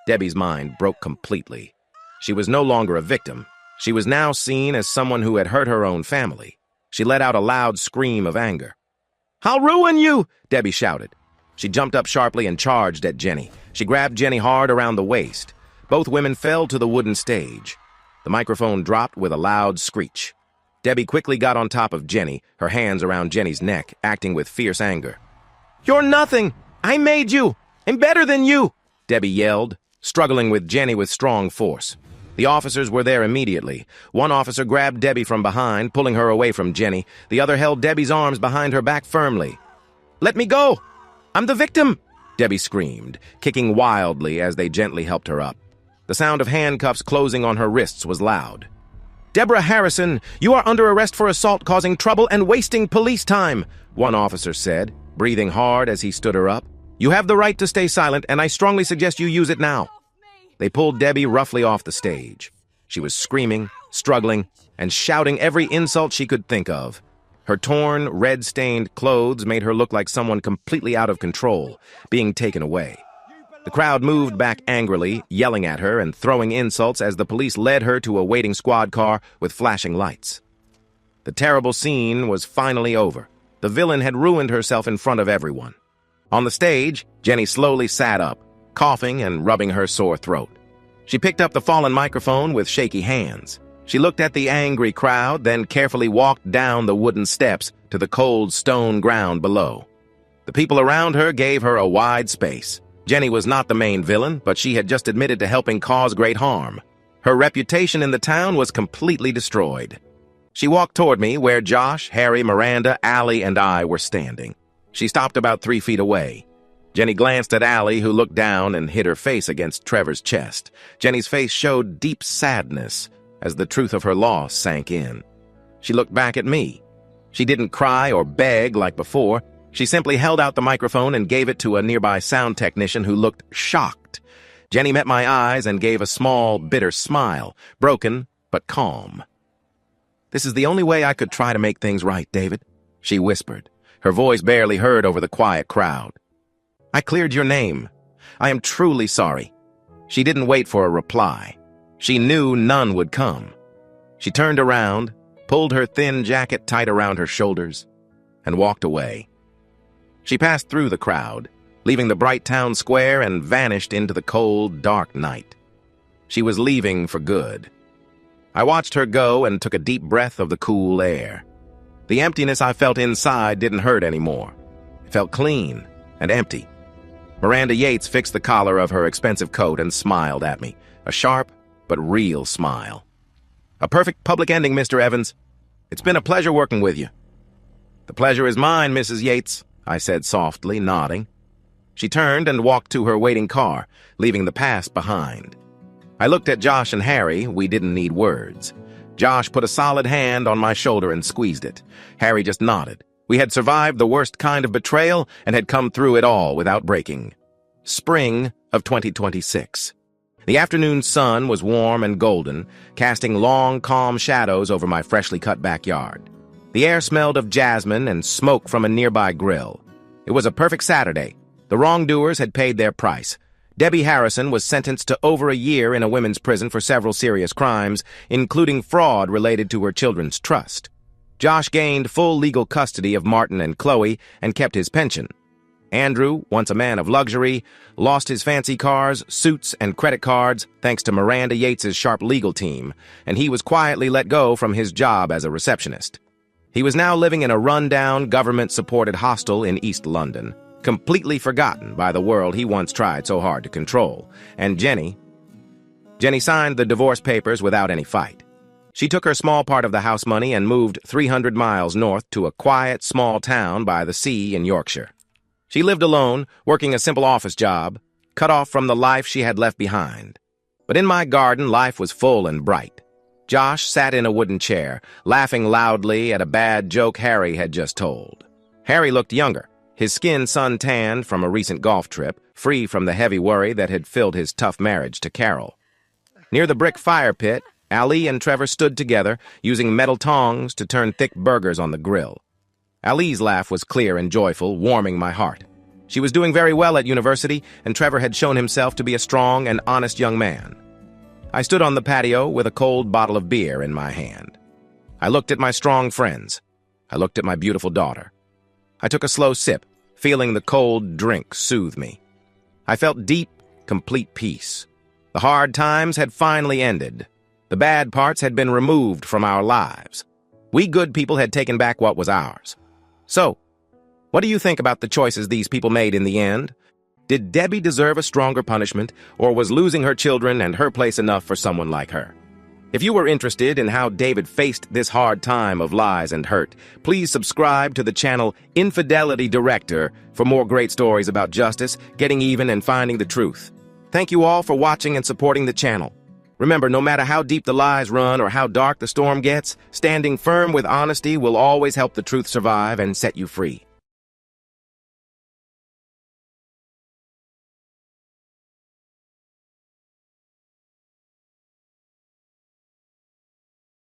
Debbie's mind broke completely. She was no longer a victim. She was now seen as someone who had hurt her own family. She let out a loud scream of anger. "I'll ruin you!" Debbie shouted. She jumped up sharply and charged at Jenny. She grabbed Jenny hard around the waist. Both women fell to the wooden stage. The microphone dropped with a loud screech. Debbie quickly got on top of Jenny, her hands around Jenny's neck, acting with fierce anger. "You're nothing! I made you! I'm better than you!" Debbie yelled, struggling with Jenny with strong force. The officers were there immediately. One officer grabbed Debbie from behind, pulling her away from Jenny. The other held Debbie's arms behind her back firmly. "Let me go! I'm the victim!" Debbie screamed, kicking wildly as they gently helped her up. The sound of handcuffs closing on her wrists was loud. "Deborah Harrison, you are under arrest for assault causing trouble and wasting police time," one officer said, breathing hard as he stood her up. "You have the right to stay silent, and I strongly suggest you use it now." They pulled Debbie roughly off the stage. She was screaming, struggling, and shouting every insult she could think of. Her torn, red-stained clothes made her look like someone completely out of control, being taken away. The crowd moved back angrily, yelling at her and throwing insults as the police led her to a waiting squad car with flashing lights. The terrible scene was finally over. The villain had ruined herself in front of everyone. On the stage, Jenny slowly sat up, coughing and rubbing her sore throat. She picked up the fallen microphone with shaky hands. She looked at the angry crowd, then carefully walked down the wooden steps to the cold stone ground below. The people around her gave her a wide space. Jenny was not the main villain, but she had just admitted to helping cause great harm. Her reputation in the town was completely destroyed. She walked toward me where Josh, Harry, Miranda, Allie, and I were standing. She stopped about 3 feet away. Jenny glanced at Allie, who looked down and hid her face against Trevor's chest. Jenny's face showed deep sadness as the truth of her loss sank in. She looked back at me. She didn't cry or beg like before. She simply held out the microphone and gave it to a nearby sound technician who looked shocked. Jenny met my eyes and gave a small, bitter smile, broken but calm. "This is the only way I could try to make things right, David," she whispered, her voice barely heard over the quiet crowd. "I cleared your name. I am truly sorry." She didn't wait for a reply. She knew none would come. She turned around, pulled her thin jacket tight around her shoulders, and walked away. She passed through the crowd, leaving the bright town square and vanished into the cold, dark night. She was leaving for good. I watched her go and took a deep breath of the cool air. The emptiness I felt inside didn't hurt anymore. It felt clean and empty. Miranda Yates fixed the collar of her expensive coat and smiled at me, a sharp but real smile. "A perfect public ending, Mr. Evans. It's been a pleasure working with you." "The pleasure is mine, Mrs. Yates," I said softly, nodding. She turned and walked to her waiting car, leaving the past behind. I looked at Josh and Harry. We didn't need words. Josh put a solid hand on my shoulder and squeezed it. Harry just nodded. We had survived the worst kind of betrayal and had come through it all without breaking. Spring of 2026. The afternoon sun was warm and golden, casting long, calm shadows over my freshly cut backyard. The air smelled of jasmine and smoke from a nearby grill. It was a perfect Saturday. The wrongdoers had paid their price. Debbie Harrison was sentenced to over a year in a women's prison for several serious crimes, including fraud related to her children's trust. Josh gained full legal custody of Martin and Chloe and kept his pension. Andrew, once a man of luxury, lost his fancy cars, suits, and credit cards thanks to Miranda Yates's sharp legal team, and he was quietly let go from his job as a receptionist. He was now living in a run-down, government-supported hostel in East London, completely forgotten by the world he once tried so hard to control. And Jenny signed the divorce papers without any fight. She took her small part of the house money and moved 300 miles north to a quiet, small town by the sea in Yorkshire. She lived alone, working a simple office job, cut off from the life she had left behind. But in my garden, life was full and bright. Josh sat in a wooden chair, laughing loudly at a bad joke Harry had just told. Harry looked younger, his skin sun-tanned from a recent golf trip, free from the heavy worry that had filled his tough marriage to Carol. Near the brick fire pit, Ali and Trevor stood together, using metal tongs to turn thick burgers on the grill. Ali's laugh was clear and joyful, warming my heart. She was doing very well at university, and Trevor had shown himself to be a strong and honest young man. I stood on the patio with a cold bottle of beer in my hand. I looked at my strong friends. I looked at my beautiful daughter. I took a slow sip, feeling the cold drink soothe me. I felt deep, complete peace. The hard times had finally ended. The bad parts had been removed from our lives. We good people had taken back what was ours. So, what do you think about the choices these people made in the end? Did Debbie deserve a stronger punishment, or was losing her children and her place enough for someone like her? If you were interested in how David faced this hard time of lies and hurt, please subscribe to the channel Infidelity Director for more great stories about justice, getting even, and finding the truth. Thank you all for watching and supporting the channel. Remember, no matter how deep the lies run or how dark the storm gets, standing firm with honesty will always help the truth survive and set you free.